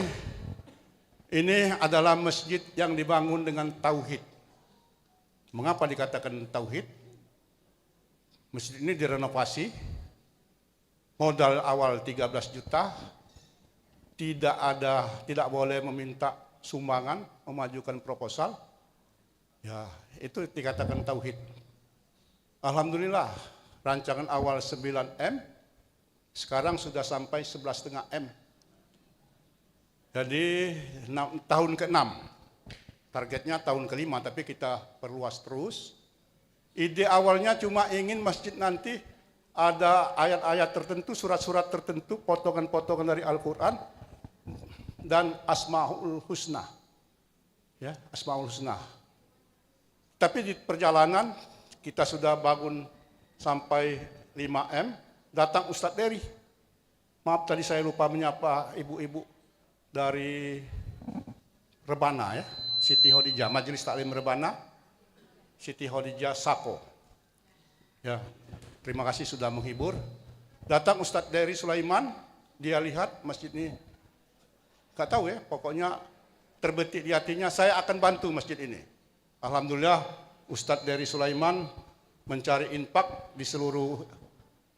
Ini adalah masjid yang dibangun dengan tauhid. Mengapa dikatakan tauhid? Masjid ini direnovasi. Modal awal 13 juta, tidak boleh meminta sumbangan, memajukan proposal. Ya, itu dikatakan tauhid. Alhamdulillah, rancangan awal 9M, sekarang sudah sampai 11,5 M. Jadi tahun ke-6, targetnya tahun ke-5, tapi kita perluas terus. Ide awalnya cuma ingin masjid nanti ada ayat-ayat tertentu, surat-surat tertentu, potongan-potongan dari Al-Quran, dan Asmaul Husna. Ya, Asmaul Husna. Tapi di perjalanan, kita sudah bangun sampai 5M, datang Ustadz Dery. Maaf tadi saya lupa menyapa ibu-ibu dari Rebana ya, Siti Khadijah, Majelis Taklim Rebana, Siti Khadijah Sako. Ya. Terima kasih sudah menghibur. Datang Ustadz Dery Sulaiman, dia lihat masjid ini, gak tahu ya, pokoknya terbetik di hatinya, saya akan bantu masjid ini. Alhamdulillah Ustadz Dery Sulaiman mencari infak di seluruh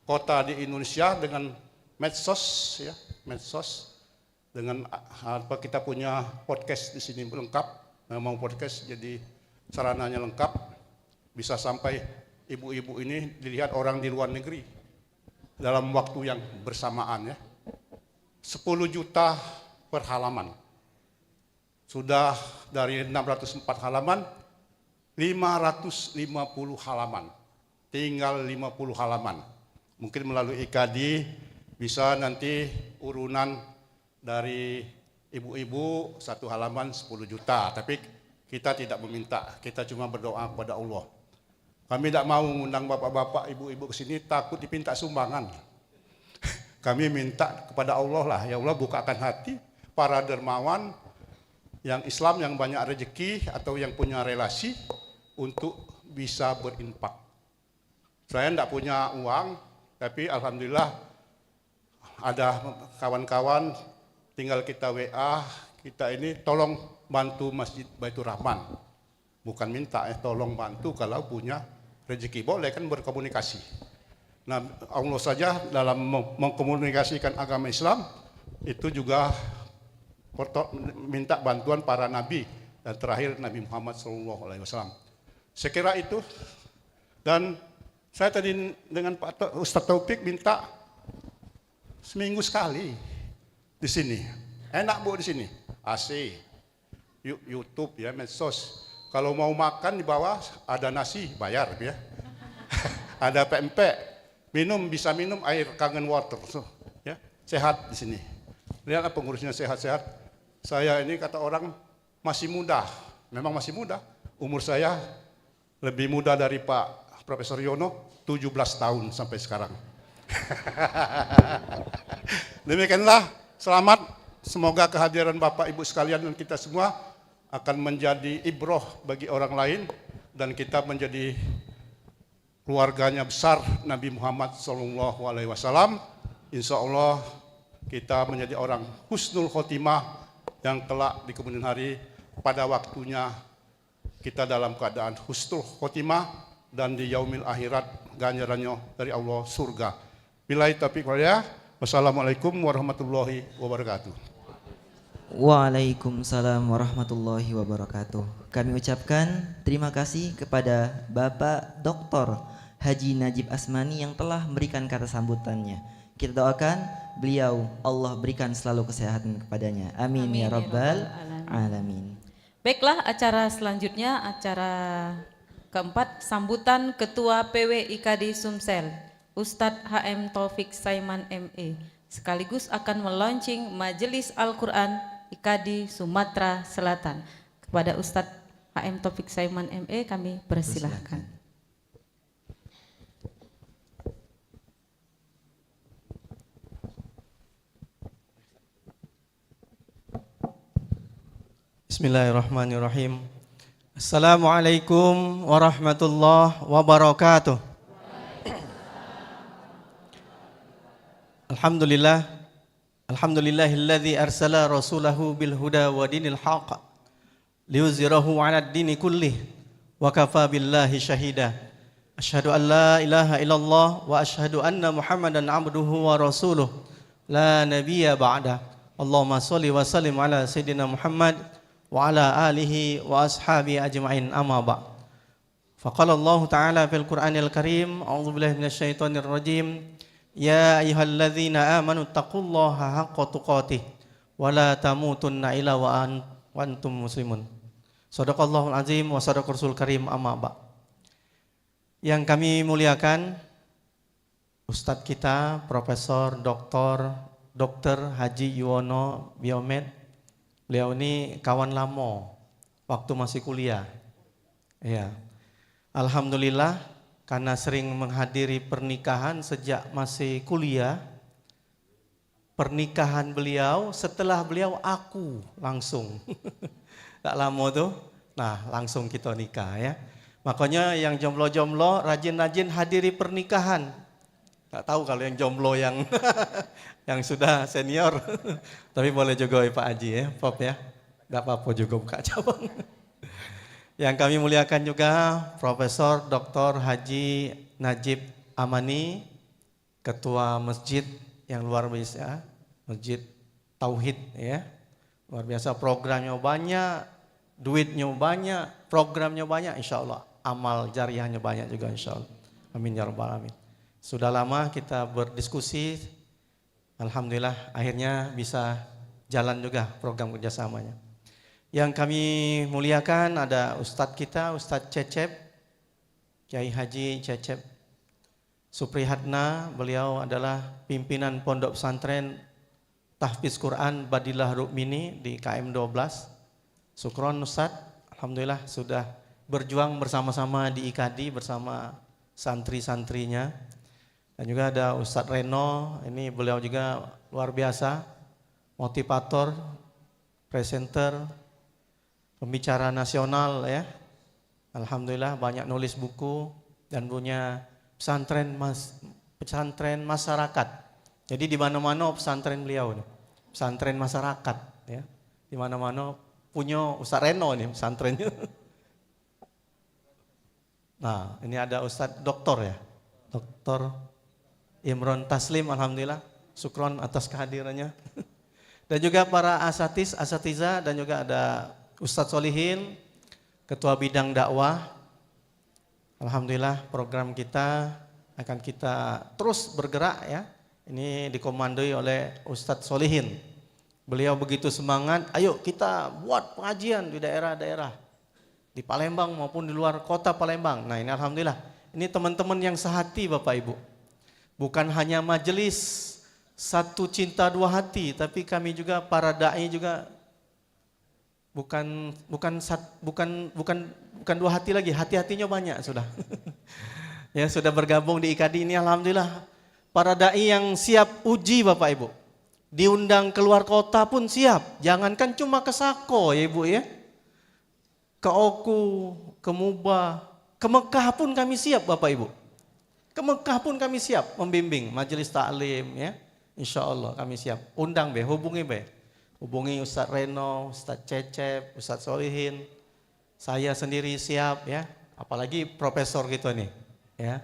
kota di Indonesia dengan medsos, ya, medsos. Dengan apa, kita punya podcast di sini lengkap, mau podcast jadi sarananya lengkap, bisa sampai ibu-ibu ini dilihat orang di luar negeri dalam waktu yang bersamaan ya. 10 juta per halaman. Sudah dari 604 halaman, 550 halaman. Tinggal 50 halaman. Mungkin melalui IKADI bisa nanti urunan dari ibu-ibu 1 halaman 10 juta. Tapi kita tidak meminta, kita cuma berdoa kepada Allah. Kami tidak mau mengundang bapak-bapak, ibu-ibu ke sini takut dipinta sumbangan. Kami minta kepada Allah lah, ya Allah bukakan hati para dermawan yang Islam yang banyak rezeki atau yang punya relasi untuk bisa berinfak. Saya tidak punya uang, tapi alhamdulillah ada kawan-kawan tinggal kita WA, kita ini tolong bantu Masjid Baitur Rahman. Bukan minta, tolong bantu kalau punya rezeki, boleh kan berkomunikasi. Nah, Allah saja dalam mengkomunikasikan agama Islam itu juga minta bantuan para nabi dan terakhir Nabi Muhammad SAW. Saya kira itu, dan saya tadi dengan Pak Ustadz Taufik minta seminggu sekali di sini. Enak Bu di sini, AC, YouTube ya, medsos. Kalau mau makan di bawah ada nasi, bayar ya. Ada pempek, minum bisa minum air kangen water, so, ya sehat di sini. Lihat pengurusnya sehat-sehat. Saya ini kata orang masih muda, memang masih muda. Umur saya lebih muda dari Pak Profesor Yono, 17 tahun sampai sekarang. Demikianlah, selamat. Semoga kehadiran Bapak Ibu sekalian dan kita semua akan menjadi ibroh bagi orang lain dan kita menjadi keluarganya besar Nabi Muhammad SAW. Insya Allah kita menjadi orang husnul khotimah yang kelak di kemudian hari pada waktunya kita dalam keadaan husnul khotimah dan di yaumil akhirat ganjarannya dari Allah surga. Billahi taufiq wal hidayah. Wassalamualaikum warahmatullahi wabarakatuh. Waalaikumsalam warahmatullahi wabarakatuh. Kami ucapkan terima kasih kepada Bapak Dr. Haji Najib Asmani yang telah memberikan kata sambutannya. Kita doakan beliau Allah berikan selalu kesehatan kepadanya. Amin, Amin ya rabbal alamin. alamin. Baiklah, acara selanjutnya, acara keempat, sambutan Ketua PW IKADI Sumsel, Ustadz HM Taufik Saiman ME, sekaligus akan melaunching Majelis Al-Quran IKADI Sumatera Selatan. Kepada Ustadz HM Taufik Saiman ME kami persilahkan. Bismillahirrahmanirrahim. Assalamualaikum warahmatullahi wabarakatuh. Alhamdulillah. Alhamdulillahilladzi arsala rasulahu bil huda wa dinil haqq liyuzhirahu 'alad dini kullih wa kafa billahi syahida. Asyhadu an la ilaha illallah wa asyhadu anna Muhammadan 'abduhu wa rasuluh la nabiyya ba'da. Allahumma shalli wa sallim ala sayyidina Muhammad wa ala alihi wa ashabi ajma'in, amma ba'd. Faqala Allah Ta'ala fil Qur'anil Karim, a'udzu billahi minasyaitonir rajim, ya ayyuhalladzina amanu taqullaha haqqa tuqatih wa la tamutunna illa wa antum muslimun. Shadaqallahul azim wa shadaqar rasul karim, amma ba'd. Yang kami muliakan Ustadz kita Profesor Dr. Haji Yuwono Biomed. Beliau ini kawan lama waktu masih kuliah. Ya. Alhamdulillah karena sering menghadiri pernikahan sejak masih kuliah. Pernikahan beliau, setelah beliau aku langsung. Tak lama tuh. Nah, langsung kita nikah ya. Makanya yang jomblo-jomblo rajin-rajin hadiri pernikahan. Tak tahu kalau yang jomblo yang yang sudah senior, tapi boleh juga Pak Haji ya, Pop ya, nggak apa-apa juga buka cabang. Yang kami muliakan juga Profesor Dr. Haji Najib Amani, Ketua Masjid yang luar biasa, Masjid Tauhid ya, luar biasa, programnya banyak, duitnya banyak, programnya banyak, insya Allah, amal jariahnya banyak juga insya Allah. Amin ya rabbal alamin. Sudah lama kita berdiskusi, alhamdulillah akhirnya bisa jalan juga program kerjasamanya. Yang kami muliakan ada Ustadz kita, Ustadz Cecep, Kiai Haji Cecep Suprihatna, beliau adalah pimpinan Pondok Pesantren Tahfiz Quran Badilah Rukmini di KM 12. Syukron Ustadz, alhamdulillah sudah berjuang bersama-sama di IKADI bersama santri-santrinya. Dan juga ada Ustadz Reno, ini beliau juga luar biasa, motivator, presenter, pembicara nasional ya. Alhamdulillah banyak nulis buku dan punya pesantren masyarakat. Jadi di mana-mana pesantren beliau nih, pesantren masyarakat ya. Di mana-mana punya Ustadz Reno nih pesantrennya. Nah, ini ada Ustadz Doktor ya, Doktor Imron Taslim, alhamdulillah, syukron atas kehadirannya. Dan juga para asatiza dan juga ada Ustadz Solihin, Ketua Bidang Dakwah. Alhamdulillah program kita akan kita terus bergerak ya. Ini dikomandoi oleh Ustadz Solihin. Beliau begitu semangat, ayo kita buat pengajian di daerah-daerah. Di Palembang maupun di luar kota Palembang. Nah ini alhamdulillah, ini teman-teman yang sehati Bapak Ibu. Bukan hanya majelis satu cinta dua hati, tapi kami juga para dai juga bukan dua hati lagi, hati-hatinya banyak sudah. Ya sudah bergabung di IKADI ini alhamdulillah. Para dai yang siap uji Bapak Ibu. Diundang keluar kota pun siap. Jangankan cuma ke Sako ya Ibu ya. Ke Oku, ke Mubah, ke Mekah pun kami siap Bapak Ibu. Ke Mekah pun kami siap membimbing majelis taklim ya. Insya Allah kami siap. Undang be, hubungi be. Hubungi Ustadz Reno, Ustadz Cecep, Ustadz Solihin. Saya sendiri siap ya. Apalagi profesor gitu nih. Ya.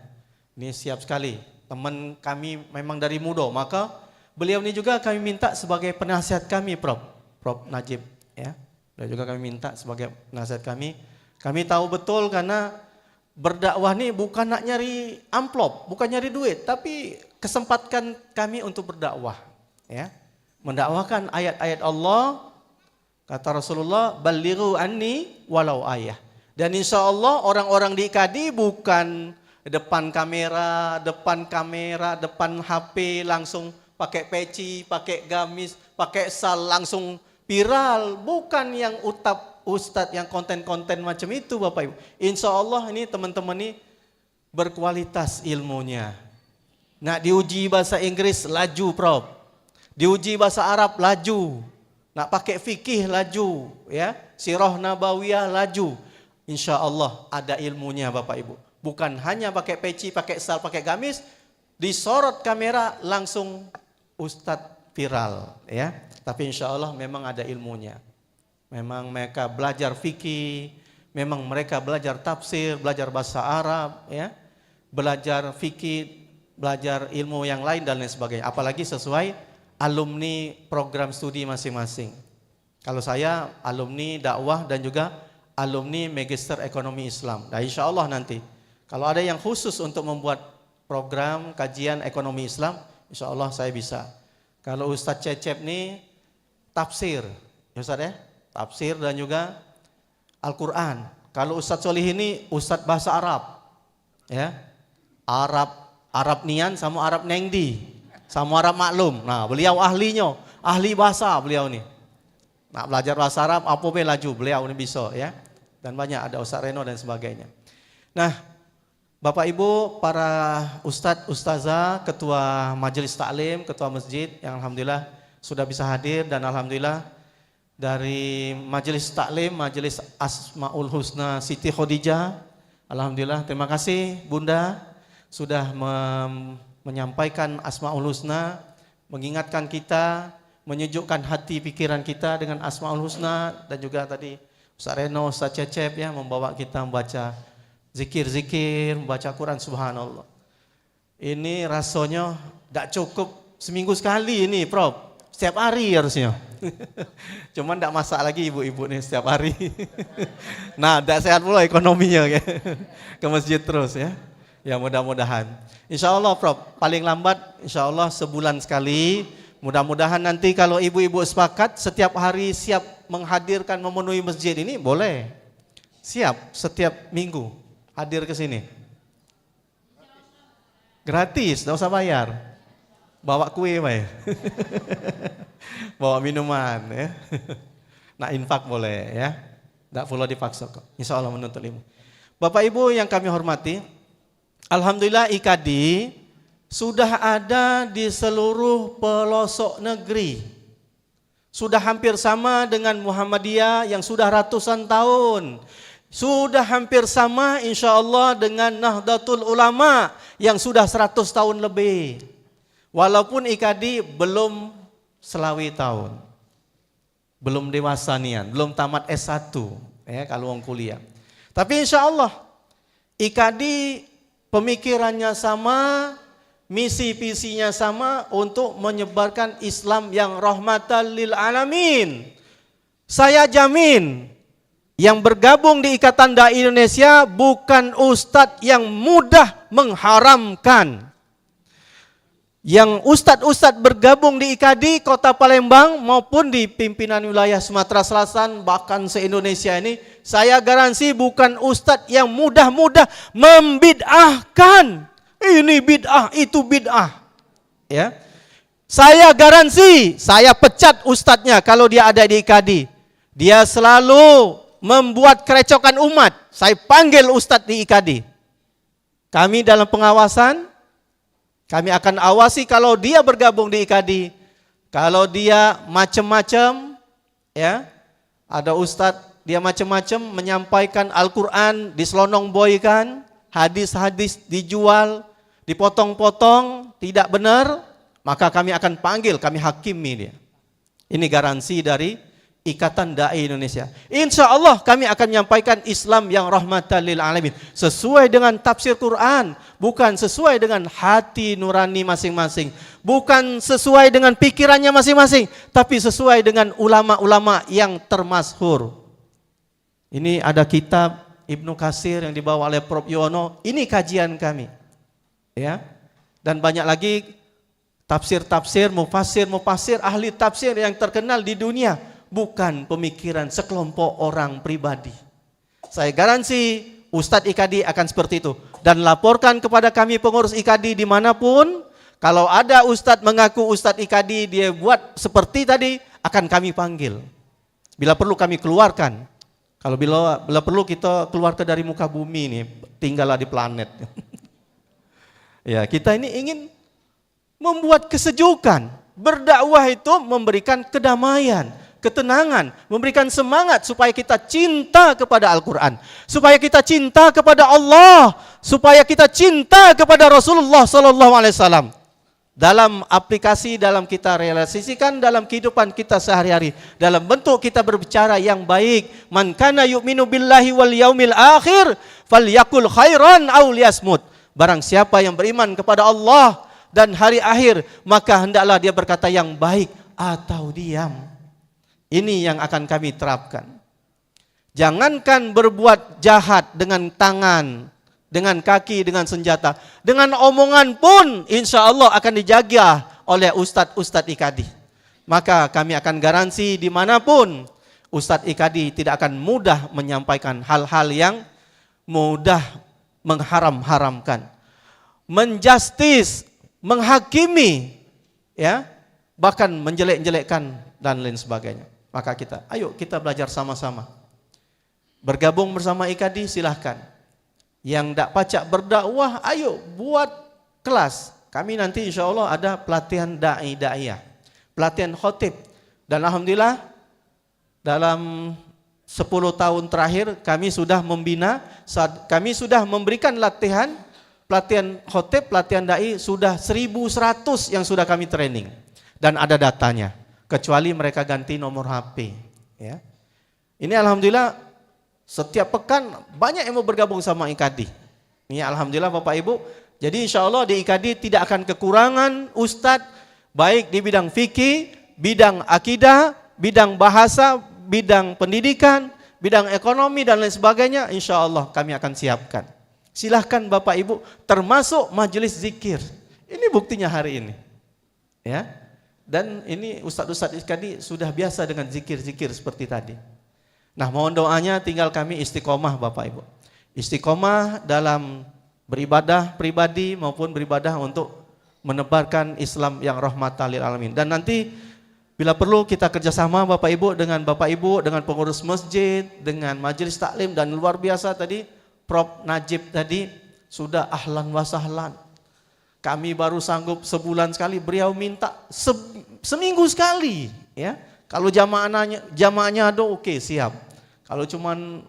Ini siap sekali. Teman kami memang dari Mudo, maka beliau ini juga kami minta sebagai penasihat kami, Prof Najib ya. Dan juga kami minta sebagai penasihat kami. Kami tahu betul karena berdakwah nih bukan nak nyari amplop, bukan nyari duit, tapi kesempatkan kami untuk berdakwah, ya, mendakwakan ayat-ayat Allah. Kata Rasulullah, balighu anni walau ayah. Dan insya Allah orang-orang di IKADI bukan depan kamera, depan HP langsung pakai peci, pakai gamis, pakai sal langsung viral, bukan yang ustadz yang konten-konten macam itu Bapak Ibu. Insya Allah ini teman-teman ini berkualitas ilmunya. Nak diuji bahasa Inggris laju Prof. Diuji bahasa Arab laju. Nak pakai fikih laju, ya. Sirah Nabawiyah laju. Insya Allah ada ilmunya Bapak Ibu. Bukan hanya pakai peci, pakai sal, pakai gamis, disorot kamera langsung ustadz viral, ya. Tapi insya Allah memang ada ilmunya. Memang mereka belajar fikih, memang mereka belajar tafsir, belajar bahasa Arab, ya, belajar fikih, belajar ilmu yang lain dan lain sebagainya. Apalagi sesuai alumni program studi masing-masing. Kalau saya alumni dakwah dan juga alumni Magister Ekonomi Islam. Nah insya Allah nanti kalau ada yang khusus untuk membuat program kajian ekonomi Islam, insya Allah saya bisa. Kalau Ustadz Cecep nih tafsir, ya Ustadz ya. Tafsir dan juga Al-Quran. Kalau Ustadz Solih ini Ustadz bahasa Arab, ya, Arab Nian sama Arab Nengdi, sama Arab Maklum. Nah beliau ahli bahasa beliau nih. Nak belajar bahasa Arab, apa be laju beliau ini bisa, ya. Dan banyak ada Ustadz Reno dan sebagainya. Nah Bapak Ibu, para Ustadz, Ustazah, Ketua Majelis Taklim, Ketua Masjid yang Alhamdulillah sudah bisa hadir dan Alhamdulillah dari Majelis Taklim, Majelis Asmaul Husna Siti Khadijah. Alhamdulillah, terima kasih Bunda sudah menyampaikan Asmaul Husna, mengingatkan kita, menyejukkan hati pikiran kita dengan Asmaul Husna. Dan juga tadi Ustaz Reno, Ustaz Cecep ya membawa kita membaca zikir-zikir, membaca Quran, subhanallah. Ini rasanya tidak cukup seminggu sekali ini Prof. Setiap hari harusnya. Cuman tidak masak lagi ibu-ibu nih setiap hari. Nah, tidak sehat pula ekonominya ke masjid terus ya. Ya mudah-mudahan. Insya Allah Prof, paling lambat insya Allah sebulan sekali. Mudah-mudahan nanti kalau ibu-ibu sepakat setiap hari siap menghadirkan memenuhi masjid ini boleh. Siap setiap minggu hadir ke sini. Gratis, tidak usah bayar. Bawa kue Pak ya. Bawa minuman ya. Nah infak boleh ya. Tidak perlu dipaksa kok. Insya Allah menuntut ilmu. Bapak Ibu yang kami hormati, Alhamdulillah IKADI sudah ada di seluruh pelosok negeri. Sudah hampir sama dengan Muhammadiyah yang sudah ratusan tahun. Sudah hampir sama insya Allah dengan Nahdlatul Ulama yang sudah 100 tahun lebih. Walaupun IKADI belum selawi tahun, belum dewasa nian, belum tamat S1 ya kalau orang kuliah. Tapi insya Allah IKADI pemikirannya sama, misi visinya sama untuk menyebarkan Islam yang rahmatan lil alamin. Saya jamin yang bergabung di Ikatan Dai Indonesia bukan ustadz yang mudah mengharamkan. Yang ustadz-ustadz bergabung di IKADI Kota Palembang maupun di pimpinan wilayah Sumatera Selatan bahkan se-Indonesia ini, saya garansi bukan ustadz yang mudah-mudah membid'ahkan. Ini bid'ah, itu bid'ah. Ya. Saya garansi, saya pecat ustadznya kalau dia ada di IKADI. Dia selalu membuat kerecokan umat. Saya panggil ustadz di IKADI. Kami dalam pengawasan, kami akan awasi kalau dia bergabung di IKADI. Kalau dia macam-macam, ya, ada ustadz dia macam-macam menyampaikan Al-Quran diselonong-boykan, hadis-hadis dijual, dipotong-potong, tidak benar, maka kami akan panggil, kami hakimi dia. Ini garansi dari Ikatan Dai Indonesia. Insya Allah kami akan menyampaikan Islam yang rahmatan lil alamin, sesuai dengan tafsir Quran, bukan sesuai dengan hati nurani masing-masing, bukan sesuai dengan pikirannya masing-masing, tapi sesuai dengan ulama-ulama yang termasyhur. Ini ada kitab Ibnu Katsir yang dibawa oleh Prof. Yono, ini kajian kami. Ya. Dan banyak lagi tafsir-tafsir, mufassir ahli tafsir yang terkenal di dunia, bukan pemikiran sekelompok orang pribadi. Saya garansi Ustadz IKADI akan seperti itu. Dan laporkan kepada kami pengurus IKADI dimanapun, kalau ada Ustadz mengaku Ustadz IKADI, dia buat seperti tadi, akan kami panggil. Bila perlu kami keluarkan. Kalau bila perlu kita keluarkan dari muka bumi nih, tinggallah di planet. Ya, kita ini ingin membuat kesejukan. Berdakwah itu memberikan kedamaian, ketenangan, memberikan semangat supaya kita cinta kepada Al-Quran, supaya kita cinta kepada Allah, supaya kita cinta kepada Rasulullah SAW. Dalam aplikasi, dalam kita realisasikan dalam kehidupan kita sehari-hari, dalam bentuk kita berbicara yang baik. Man kana yu'minu billahi wal yaumil akhir falyakul khairan aw liyasmut. Barang siapa yang beriman kepada Allah dan hari akhir, maka hendaklah dia berkata yang baik atau diam. Ini yang akan kami terapkan. Jangankan berbuat jahat dengan tangan, dengan kaki, dengan senjata, dengan omongan pun insya Allah akan dijaga oleh Ustadz IKADI. Maka kami akan garansi dimanapun Ustadz IKADI tidak akan mudah menyampaikan hal-hal yang mudah mengharam-haramkan, menjustis, menghakimi, ya, bahkan menjelek-jelekkan dan lain sebagainya. Maka ayo kita belajar sama-sama. Bergabung bersama IKADI silahkan. Yang tidak pacak berdakwah, ayo buat kelas. Kami nanti insya Allah ada pelatihan da'iyah, pelatihan khotib. Dan alhamdulillah dalam 10 tahun terakhir kami sudah membina, kami sudah memberikan pelatihan khotib, pelatihan da'i sudah 1.100 yang sudah kami training. Dan ada datanya, kecuali mereka ganti nomor HP. Ya. Ini alhamdulillah setiap pekan banyak yang mau bergabung sama IKADI. Ini alhamdulillah Bapak Ibu. Jadi insya Allah di IKADI tidak akan kekurangan ustadz, baik di bidang fikih, bidang akidah, bidang bahasa, bidang pendidikan, bidang ekonomi dan lain sebagainya. Insya Allah kami akan siapkan. Silahkan Bapak Ibu, termasuk majelis zikir. Ini buktinya hari ini. Ya. Dan ini ustadz-ustadz IKADI sudah biasa dengan zikir-zikir seperti tadi. Nah, mohon doanya tinggal kami istiqomah Bapak Ibu. Istiqomah dalam beribadah pribadi maupun beribadah untuk menebarkan Islam yang rahmatan lil alamin. Dan nanti bila perlu kita kerjasama Bapak Ibu, dengan pengurus masjid, dengan majelis taklim, dan luar biasa tadi Prof. Najib tadi sudah ahlan wa sahlan. Kami baru sanggup sebulan sekali, beliau minta seminggu sekali. Ya, kalau jamaahnya ada oke, siap. Kalau cuman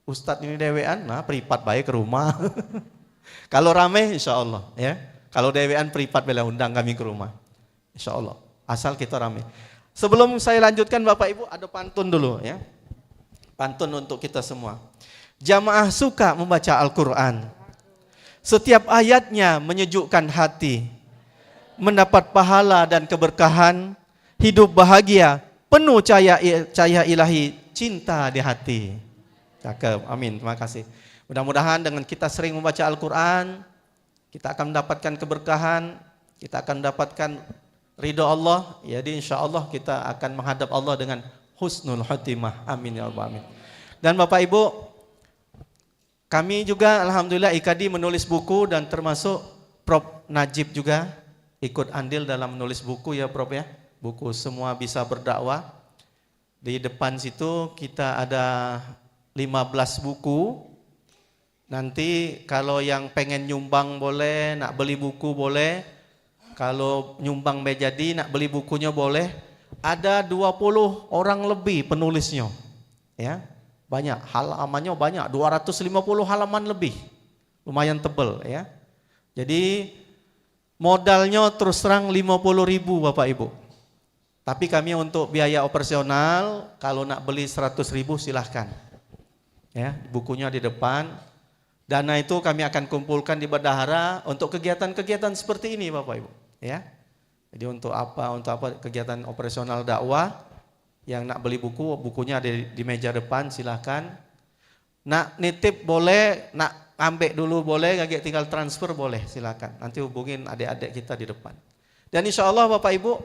ustadz ini dewean, nah privat baik ke rumah. Kalau rame insya Allah. Ya, kalau dewean privat bela undang kami ke rumah. Insya Allah, asal kita rame. Sebelum saya lanjutkan Bapak Ibu, ada pantun dulu ya. Pantun untuk kita semua. Jamaah suka membaca Al-Quran. Setiap ayatnya menyejukkan hati. Mendapat pahala dan keberkahan. Hidup bahagia, penuh cahaya ilahi, cinta di hati. Cakep, amin, terima kasih. Mudah-mudahan dengan kita sering membaca Al-Quran, kita akan mendapatkan keberkahan, kita akan mendapatkan ridho Allah. Jadi insya Allah kita akan menghadap Allah dengan husnul khotimah. Amin ya rabbal alamin. Dan Bapak Ibu, kami juga alhamdulillah IKADI menulis buku, dan termasuk Prof. Najib juga ikut andil dalam menulis buku ya Prof ya. Buku Semua Bisa Berdakwah. Di depan situ kita ada 15 buku. Nanti kalau yang pengen nyumbang boleh, nak beli buku boleh. Kalau nyumbang jadi, nak beli bukunya boleh. Ada 20 orang lebih penulisnya. Ya. Banyak, halamannya banyak, 250 halaman lebih. Lumayan tebal ya. Jadi modalnya terus terang 50.000 Bapak Ibu. Tapi kami untuk biaya operasional kalau nak beli 100.000 silahkan. Ya, bukunya di depan. Dana itu kami akan kumpulkan di bendahara untuk kegiatan-kegiatan seperti ini Bapak Ibu. Ya, jadi untuk apa kegiatan operasional dakwah. Yang nak beli buku, bukunya ada di meja depan, silahkan. Nak nitip boleh, nak ambil dulu boleh, agak tinggal transfer boleh, silahkan. Nanti hubungin adik-adik kita di depan. Dan insya Allah Bapak Ibu,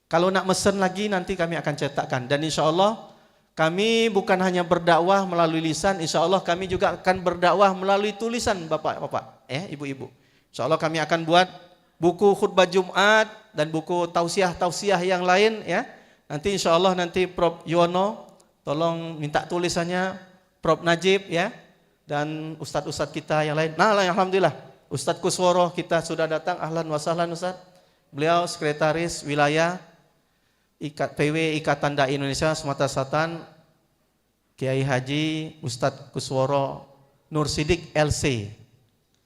kalau nak mesen lagi nanti kami akan cetakkan. Dan insya Allah kami bukan hanya berdakwah melalui lisan, insya Allah kami juga akan berdakwah melalui tulisan Bapak-Bapak, Ibu-Ibu. Insya Allah kami akan buat buku khutbah Jumat dan buku tausiah yang lain ya. Nanti insya Allah nanti Prof Yono tolong minta tulisannya, Prof Najib ya, dan ustadz-ustadz kita yang lain. Nah alhamdulillah Ustadz Kusworo kita sudah datang, ahlan wa sahlan Ustadz. Beliau sekretaris wilayah PW Ikatan Dai Indonesia Sumatera Selatan, Kiai Haji Ustadz Kusworo Nur Sidik LC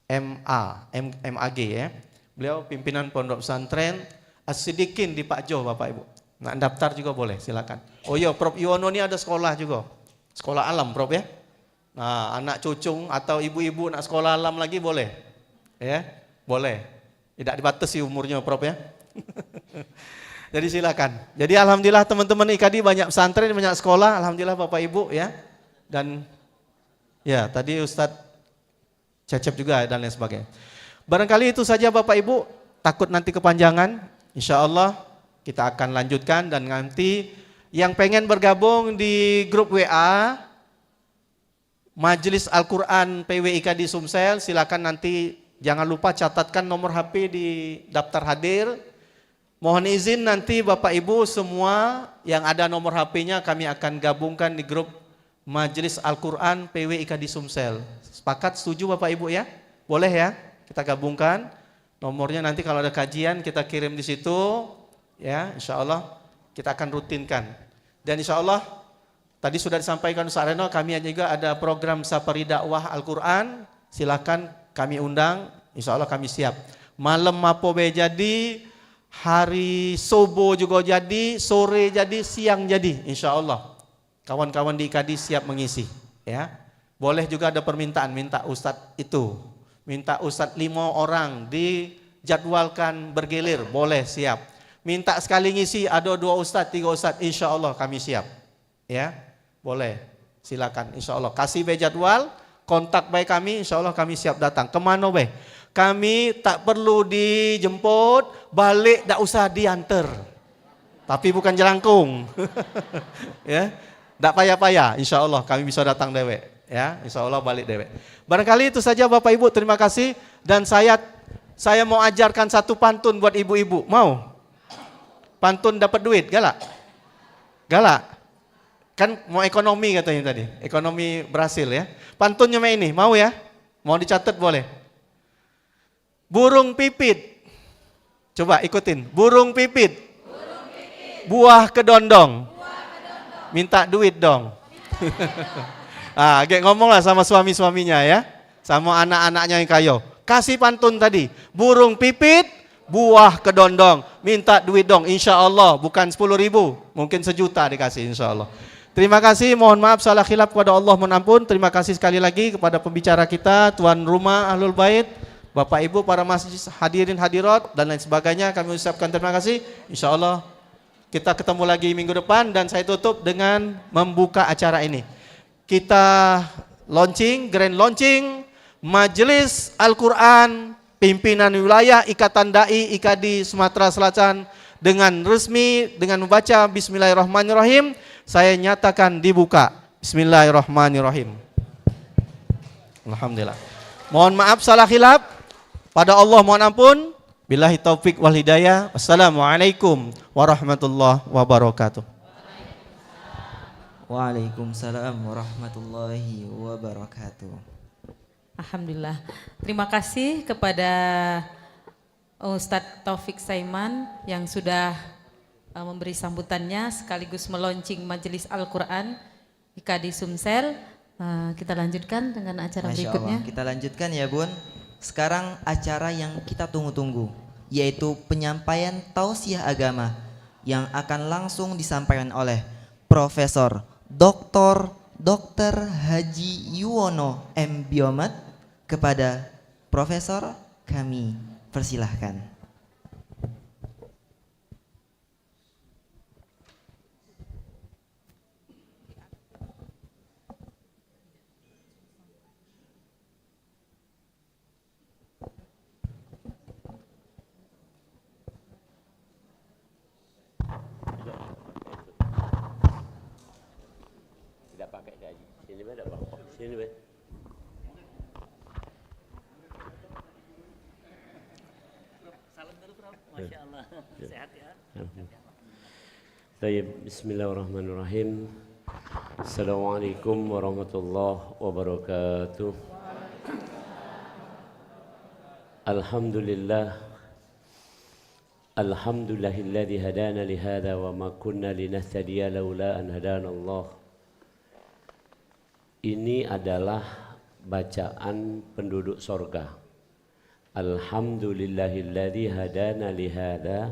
MAG ya. Beliau pimpinan pondok pesantren As-Sidikin di Pak Jo Bapak Ibu. Nah, daftar juga boleh, silakan. Oh iya, Prof Yono ini ada sekolah juga. Sekolah alam, Prof ya. Nah, anak cucung atau ibu-ibu nak sekolah alam lagi boleh. Ya, boleh. Tidak dibatasi umurnya, Prof ya. Jadi silakan. Jadi alhamdulillah teman-teman IKADI banyak pesantren, banyak sekolah, alhamdulillah Bapak Ibu ya. Dan ya, tadi Ustadz Cecep juga dan lain sebagainya. Barangkali itu saja Bapak Ibu, takut nanti kepanjangan. Insya Allah kita akan lanjutkan dan nanti yang pengen bergabung di grup WA Majelis Al-Quran PW IKADI Sumsel, silakan nanti jangan lupa catatkan nomor HP di daftar hadir. Mohon izin nanti Bapak Ibu semua yang ada nomor HP-nya kami akan gabungkan di grup Majelis Al-Quran PW IKADI Sumsel. Sepakat, setuju Bapak Ibu ya? Boleh ya? Kita gabungkan. Nomornya nanti kalau ada kajian kita kirim di situ. Ya, insya Allah kita akan rutinkan. Dan insya Allah tadi sudah disampaikan Ustaz Reno, kami juga ada program Safari Dakwah Al-Quran. Silakan kami undang, insya Allah kami siap. Malam mapobe jadi, hari subuh juga jadi, sore jadi, siang jadi, insya Allah. Kawan-kawan di IKADI siap mengisi. Ya, boleh juga ada permintaan, minta Ustadz itu, minta Ustadz 5 orang dijadwalkan bergilir, boleh, siap. Minta sekali ngisi ada 2 ustadz, 3 ustadz, insya Allah kami siap. Ya, boleh, silakan. Insya Allah kasih jadwal, kontak baik kami, insya Allah kami siap datang. Kemana be? Kami tak perlu dijemput, balik tak usah diantar. Tapi bukan jelangkung. Ya, tak payah-payah. Insya Allah kami bisa datang dewe. Ya, insya Allah balik dewe. Barangkali itu saja Bapak Ibu. Terima kasih. Dan saya mau ajarkan satu pantun buat ibu-ibu. Mau? Pantun dapat duit, galak? Galak? Kan mau ekonomi katanya tadi, ekonomi berhasil ya. Pantunnya ini, mau ya? Mau dicatat boleh. Burung pipit, coba ikutin. Burung pipit, buah kedondong, minta duit dong. Kayak ngomong lah sama suami-suaminya ya, sama anak-anaknya yang kayo. Kasih pantun tadi, burung pipit, buah kedondong, minta duit dong, insya Allah bukan 10.000, mungkin 1 juta dikasih insya Allah. Terima kasih, mohon maaf salah khilaf kepada Allah, mohon ampun. Terima kasih sekali lagi kepada pembicara kita, tuan rumah Ahlul Bait, Bapak Ibu, para masjid hadirin hadirat dan lain sebagainya. Kami ucapkan terima kasih. Insya Allah kita ketemu lagi minggu depan dan saya tutup dengan membuka acara ini. Kita launching, grand launching Majelis Al-Quran Pimpinan Wilayah Ikatan Dai IKADI Sumatera Selatan dengan resmi dengan membaca Bismillahirrahmanirrahim. Saya nyatakan dibuka. Bismillahirrahmanirrahim. Alhamdulillah. Mohon maaf salah khilaf. Pada Allah mohon ampun. Billahi taufik wal hidayah. Wassalamualaikum warahmatullahi wabarakatuh. Waalaikumsalam warahmatullahi wabarakatuh. Alhamdulillah. Terima kasih kepada Ustadz Taufik Saiman yang sudah memberi sambutannya sekaligus meluncing Majelis Al-Quran IKADI Sumsel. Kita lanjutkan dengan acara Masya berikutnya. Allah. Kita lanjutkan ya Bun. Sekarang acara yang kita tunggu-tunggu. yaitu penyampaian tausiah agama yang akan langsung disampaikan oleh Profesor Dr. Haji Yuwono M. Biomet. Kepada Profesor kami persilahkan. Tidak pakai gaji. Sini ada Pak. Sini Pak. Salam dulu Prof. Masya Allah. Sehat ya. Baik, bismillahirrahmanirrahim. Assalamualaikum warahmatullahi wabarakatuh. Alhamdulillah. Alhamdulillahilladzi hadana li hadza wa ma kunna linahtadiya laula an hadana Allah. Ini adalah bacaan penduduk sorga. Alhamdulillahilladzi hadana li hadza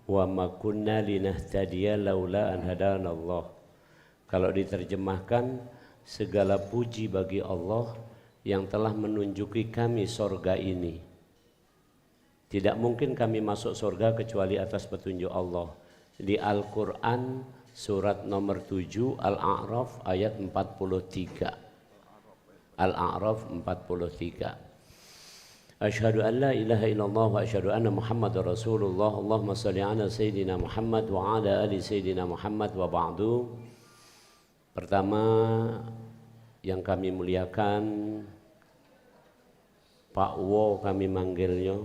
wa ma kunna linahtadiya laula an hadana Allah. Kalau diterjemahkan, segala puji bagi Allah yang telah menunjuki kami sorga ini. Tidak mungkin kami masuk sorga kecuali atas petunjuk Allah. Di Al-Quran surat nomor 7 Al-A'raf ayat 43. Al-A'raf 43. Asyhadu an la ilaha illallah wa asyhadu anna Muhammadar Rasulullah. Allahumma shalli ala sayyidina Muhammad wa ala ali sayyidina Muhammad wa ba'du. Pertama yang kami muliakan, Pak Wo kami manggilnya,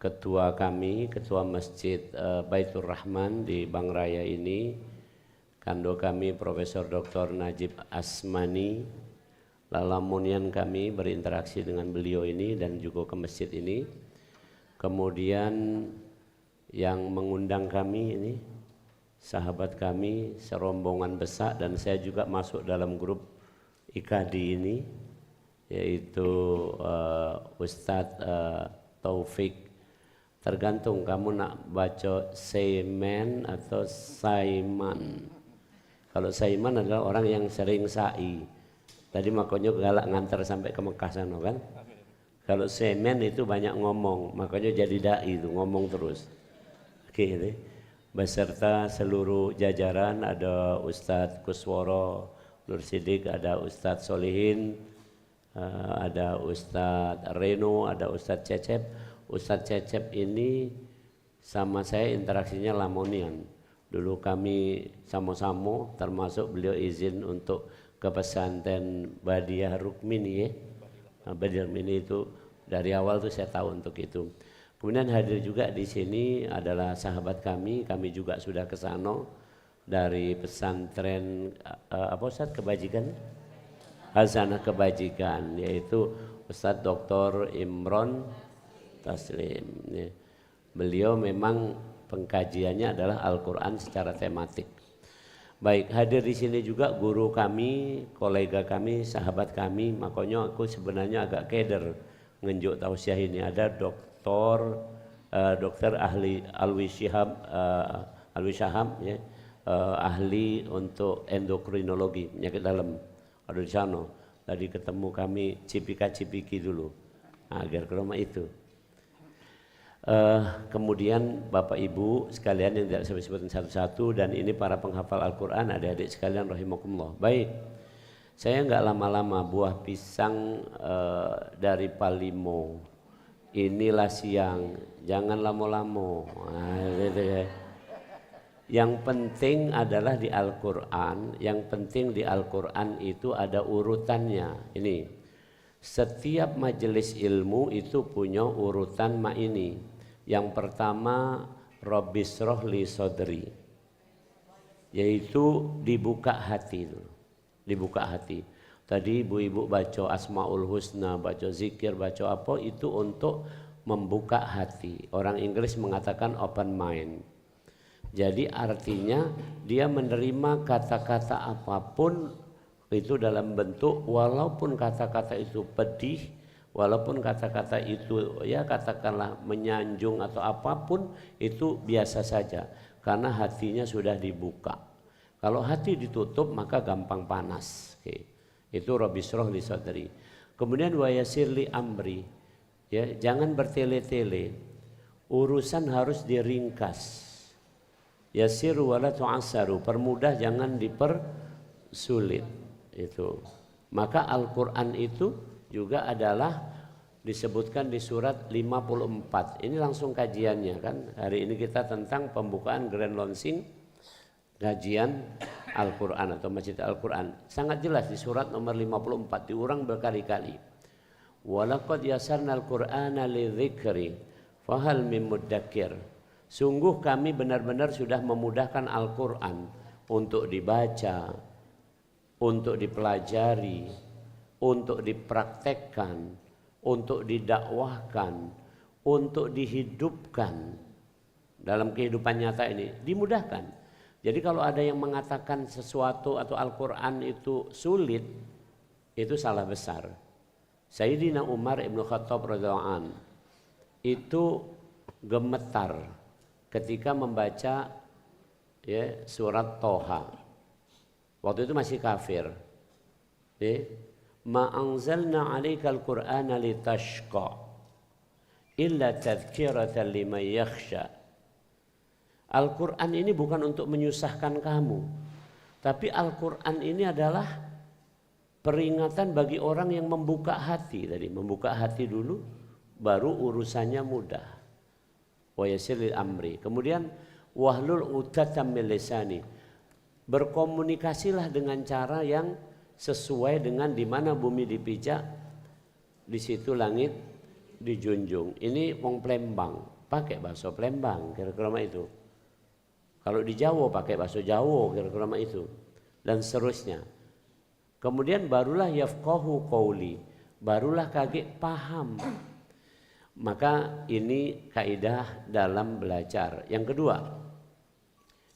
ketua kami, ketua Masjid Baitur Rahman di Bang Raya ini, kando kami Profesor Dr. Najib Asmani, lalamunian kami berinteraksi dengan beliau ini dan juga ke masjid ini. Kemudian yang mengundang kami ini, sahabat kami, serombongan besar, dan saya juga masuk dalam grup IKD ini, yaitu Ustadz Taufik. Tergantung kamu nak baca Saiman atau Saiman. Kalau Saiman adalah orang yang sering sa'i. Tadi makanya galak ngantar sampai ke Mekah sana kan. Kalau Saiman itu banyak ngomong, makanya jadi dai itu ngomong terus. Oke, ini beserta seluruh jajaran, ada Ustadz Kusworo Nur Sidik, ada Ustadz Solihin, ada Ustadz Reno, ada Ustadz Cecep. Ustadz Cecep ini sama saya interaksinya lamonian. Dulu kami sama-sama, termasuk beliau izin untuk ke pesantren Badiah Rukmini ya. Badiah Rukmini itu dari awal tuh saya tahu untuk itu. Kemudian hadir juga di sini adalah sahabat kami juga sudah ke sana dari pesantren apa Ustadz Kebajikan? Hazanah Kebajikan, yaitu Ustadz Dr. Imron Taslim. Beliau memang pengkajiannya adalah Al-Quran secara tematik. Baik, hadir di sini juga guru kami, kolega kami, sahabat kami. Makanya aku sebenarnya agak keder ngenjuk tausiah ini. Ada Dokter Ahli Alwi Syihab ya, ahli untuk endokrinologi penyakit dalam, ada di sana. Tadi ketemu kami cipika-cipiki dulu, agar ke rumah itu. Kemudian Bapak Ibu sekalian yang tidak saya sebutin satu-satu, dan ini para penghafal Al-Quran, adik-adik sekalian rahimakumullah. Baik, saya nggak lama-lama, buah pisang dari Palimo, inilah siang, jangan lamo-lamo. Yang penting adalah di Al-Quran, yang penting di Al-Quran itu ada urutannya. Ini setiap majelis ilmu itu punya urutan ini. Yang pertama Rabbisroh li sodri, yaitu dibuka hati, dibuka hati. Tadi ibu-ibu baca Asmaul Husna, baca zikir, baca apa, itu untuk membuka hati. Orang Inggris mengatakan open mind. Jadi artinya dia menerima kata-kata apapun itu dalam bentuk, walaupun kata-kata itu pedih, Walaupun kata-kata itu ya katakanlah menyanjung atau apapun itu biasa saja karena hatinya sudah dibuka. Kalau hati ditutup maka gampang panas. Oke. Itu Rabbi syrah li sadri. Kemudian wa yassir li amri. Ya, jangan bertele-tele. Urusan harus diringkas. Yassir wa la tu'assaru. Permudah jangan dipersulit. Itu. Maka Al-Qur'an itu juga adalah disebutkan di surat 54. Ini langsung kajiannya kan. Hari ini kita tentang pembukaan grand launching kajian Al-Quran atau Masjid Al-Quran. Sangat jelas di surat nomor 54 diulang berkali-kali. Walaqad yasarnal Qur'ana lidzikri fahal mim muddakir. Sungguh kami benar-benar sudah memudahkan Al-Quran untuk dibaca, untuk dipelajari, untuk dipraktekkan, untuk didakwahkan, untuk dihidupkan dalam kehidupan nyata ini, dimudahkan. Jadi kalau ada yang mengatakan sesuatu atau Al-Quran itu sulit, itu salah besar. Sayyidina Umar ibn Khattab radhiyallahu an itu gemetar ketika membaca ya, surat Toha. Waktu itu masih kafir. Ma anzalna 'alaikal Qur'ana litashqa illa tadhkiratan liman yakhsha. Al-Quran ini bukan untuk menyusahkan kamu, tapi Al-Quran ini adalah peringatan bagi orang yang membuka hati. Tadi membuka hati dulu, baru urusannya mudah. Wa yassir amri. Kemudian wahlul 'uqdatam min lisani. Berkomunikasilah dengan cara yang sesuai dengan di mana bumi dipijak, di situ langit dijunjung. Ini wong Plembang, pakai bahasa Plembang kira-kira itu. Kalau di Jawa pakai bahasa Jawa kira-kira itu, dan seterusnya. Kemudian barulah yafqahu qauli, barulah kage paham. Maka ini kaidah dalam belajar. Yang kedua,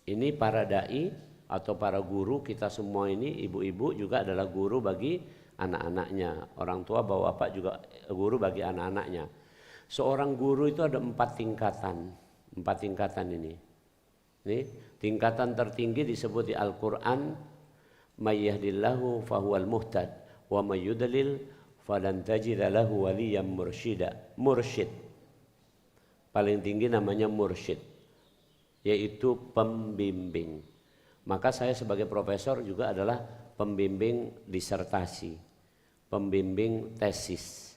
ini para dai atau para guru kita semua ini, ibu-ibu juga adalah guru bagi anak-anaknya. Orang tua bapak-bapak juga guru bagi anak-anaknya. Seorang guru itu ada 4 tingkatan. 4 tingkatan ini. Tingkatan tertinggi disebut di Al-Quran, may yahdillahu fahuwal muhtad wa may yudlil falan tajida lahu waliyan mursyida. Mursyid. Paling tinggi namanya mursyid, yaitu pembimbing. Maka saya sebagai profesor juga adalah pembimbing disertasi, pembimbing tesis,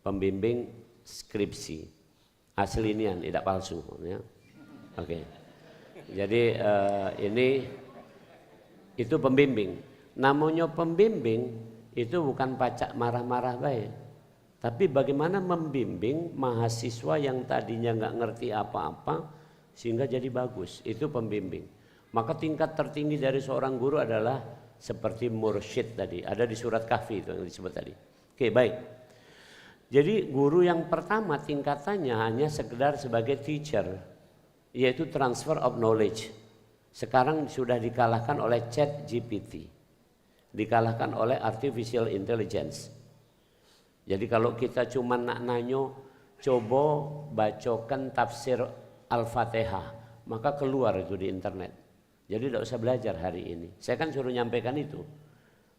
pembimbing skripsi. Aslinya tidak palsu ya. Oke. Jadi ini itu pembimbing. Namanya pembimbing itu bukan pacak marah-marah baik, tapi bagaimana membimbing mahasiswa yang tadinya nggak ngerti apa-apa sehingga jadi bagus. Itu pembimbing. Maka tingkat tertinggi dari seorang guru adalah seperti mursyid tadi. Ada di surat Kahfi itu yang disebut tadi. Oke, baik. Jadi guru yang pertama tingkatannya hanya sekedar sebagai teacher, yaitu transfer of knowledge. Sekarang sudah dikalahkan oleh ChatGPT, dikalahkan oleh artificial intelligence. Jadi kalau kita cuma nak nanyo, coba bacakan tafsir Al-Fatihah, maka keluar itu di internet. Jadi tidak usah belajar hari ini. Saya kan suruh nyampaikan itu.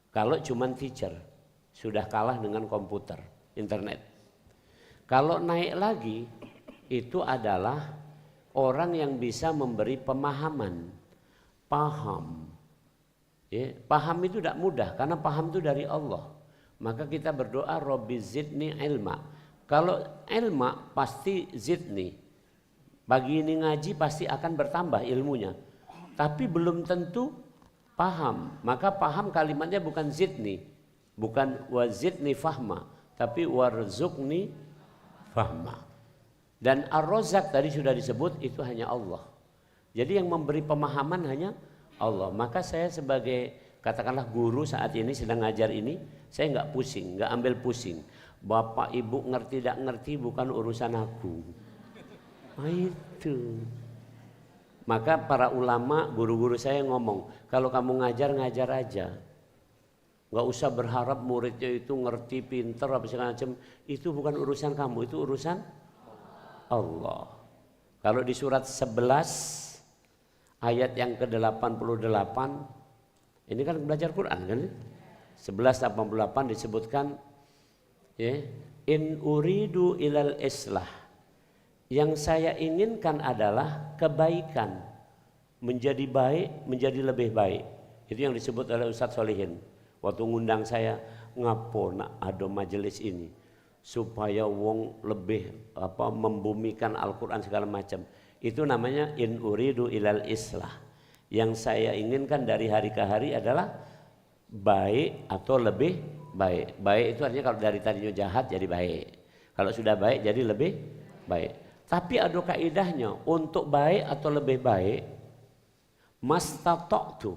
Kalau cuman teacher, sudah kalah dengan komputer, internet. Kalau naik lagi, itu adalah orang yang bisa memberi pemahaman, paham. Ya, paham itu tidak mudah, karena paham itu dari Allah. Maka kita berdoa, Rabbi zidni ilma. Kalau ilma pasti zidni. Pagi ini ngaji pasti akan bertambah ilmunya. Tapi belum tentu paham. Maka paham kalimatnya bukan zidni, bukan wazidni fahma, tapi warzuqni fahma. Dan ar-Razzaq tadi sudah disebut, itu hanya Allah. Jadi yang memberi pemahaman hanya Allah. Maka saya sebagai katakanlah guru saat ini sedang ngajar ini, saya nggak pusing, nggak ambil pusing. Bapak ibu ngerti tidak ngerti bukan urusan aku. Nah, itu. Maka para ulama, guru-guru saya ngomong, kalau kamu ngajar, ngajar aja. Nggak usah berharap muridnya itu ngerti, pinter, apa segala macam. Itu bukan urusan kamu, itu urusan Allah. Kalau di surat 11 ayat yang ke-88, ini kan belajar Quran kan? 11:88 disebutkan, ya, in uridu ilal islah. Yang saya inginkan adalah kebaikan, menjadi baik, menjadi lebih baik. Itu yang disebut oleh Ustadz Solihin. Waktu ngundang saya, ngapo nak ada majelis ini supaya wong lebih membumikan Al-Quran segala macam. Itu namanya in uridu ilal islah. Yang saya inginkan dari hari ke hari adalah baik atau lebih baik. Baik itu artinya kalau dari tadinya jahat jadi baik. Kalau sudah baik jadi lebih baik. Tapi ada kaidahnya, untuk baik atau lebih baik mastata'tu.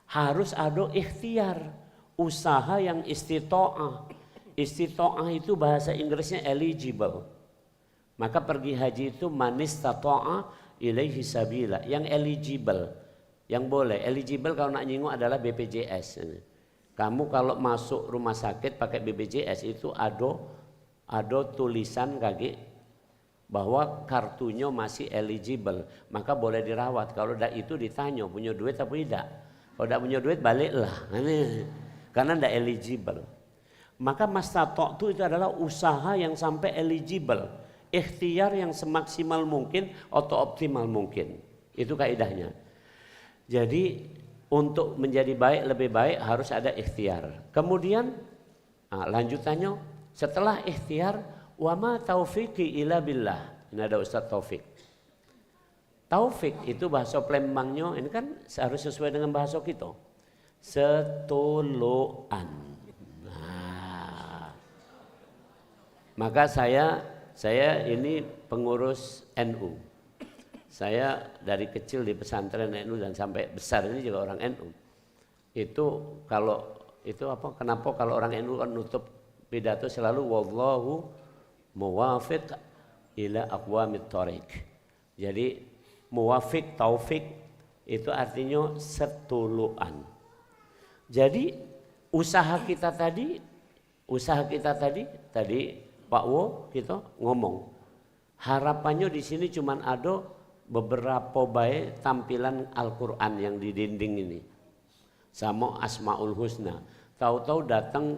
Harus ada ikhtiar, usaha yang istita'ah. Istita'ah itu bahasa Inggrisnya eligible. Maka pergi haji itu manistata'a ilaihi sabila, yang eligible, yang boleh. Eligible kalau nak nyinggung adalah BPJS. Kamu kalau masuk rumah sakit pakai BPJS itu ada tulisan kaki bahwa kartunya masih eligible, maka boleh dirawat. Kalau itu ditanya punya duit atau tidak. Kalau tidak punya duit baliklah, karena tidak eligible. Maka mastata'tu itu adalah usaha yang sampai eligible, ikhtiar yang semaksimal mungkin atau optimal mungkin. Itu kaidahnya. Jadi untuk menjadi baik, lebih baik harus ada ikhtiar. Kemudian lanjutannya setelah ikhtiar, wa ma taufiqi illa billah. Ini ada Ustaz Taufik. Taufik itu bahasa Plembangnya, ini kan harus sesuai dengan bahasa kita. Setuluan. Nah, maka saya ini pengurus NU. Saya dari kecil di pesantren NU dan sampai besar ini juga orang NU. Itu kalau itu apa? Kenapa kalau orang NU kan nutup pidato selalu wallahu muwafiq ila aqwamit thoriq. Jadi muwafiq, taufik itu artinya setuluan. Jadi usaha kita tadi Pak Wo kita ngomong. Harapannya di sini cuma ada beberapa baik tampilan Al-Quran yang di dinding ini. Sama Asmaul Husna. Tahu-tahu datang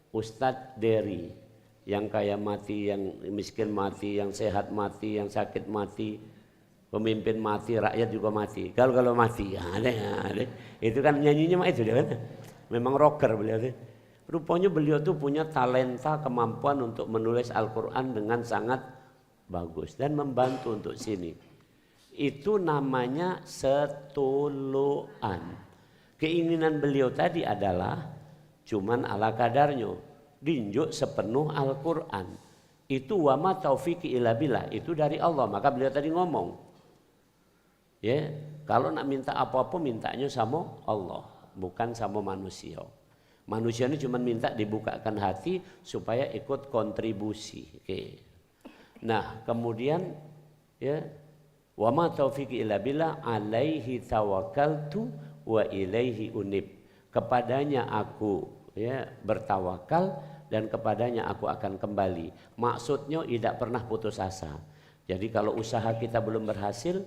Ustadz Dery yang kaya mati, yang miskin mati, yang sehat mati, yang sakit mati. Pemimpin mati, rakyat juga mati. Kalau mati, ada. Itu kan nyanyinya mah itu dia kan. Memang rocker beliau tuh. Rupanya beliau tuh punya talenta, kemampuan untuk menulis Al-Quran dengan sangat bagus dan membantu untuk sini. Itu namanya setuluan. Keinginan beliau tadi adalah cuman ala kadarnya, dinjuk sepenuh Al-Quran. Itu wa ma taufiqi illa billah, itu dari Allah. Maka beliau tadi ngomong, ya, kalau nak minta apa-apa mintanya sama Allah, bukan sama manusia. Manusia ini cuma minta dibukakan hati supaya ikut kontribusi. Oke. Nah, kemudian ya, wa ma taufiqi illa billah alaihi tawakkaltu wa ilaihi unib. Kepadanya aku ya bertawakal dan kepadanya aku akan kembali. Maksudnya tidak pernah putus asa. Jadi kalau usaha kita belum berhasil,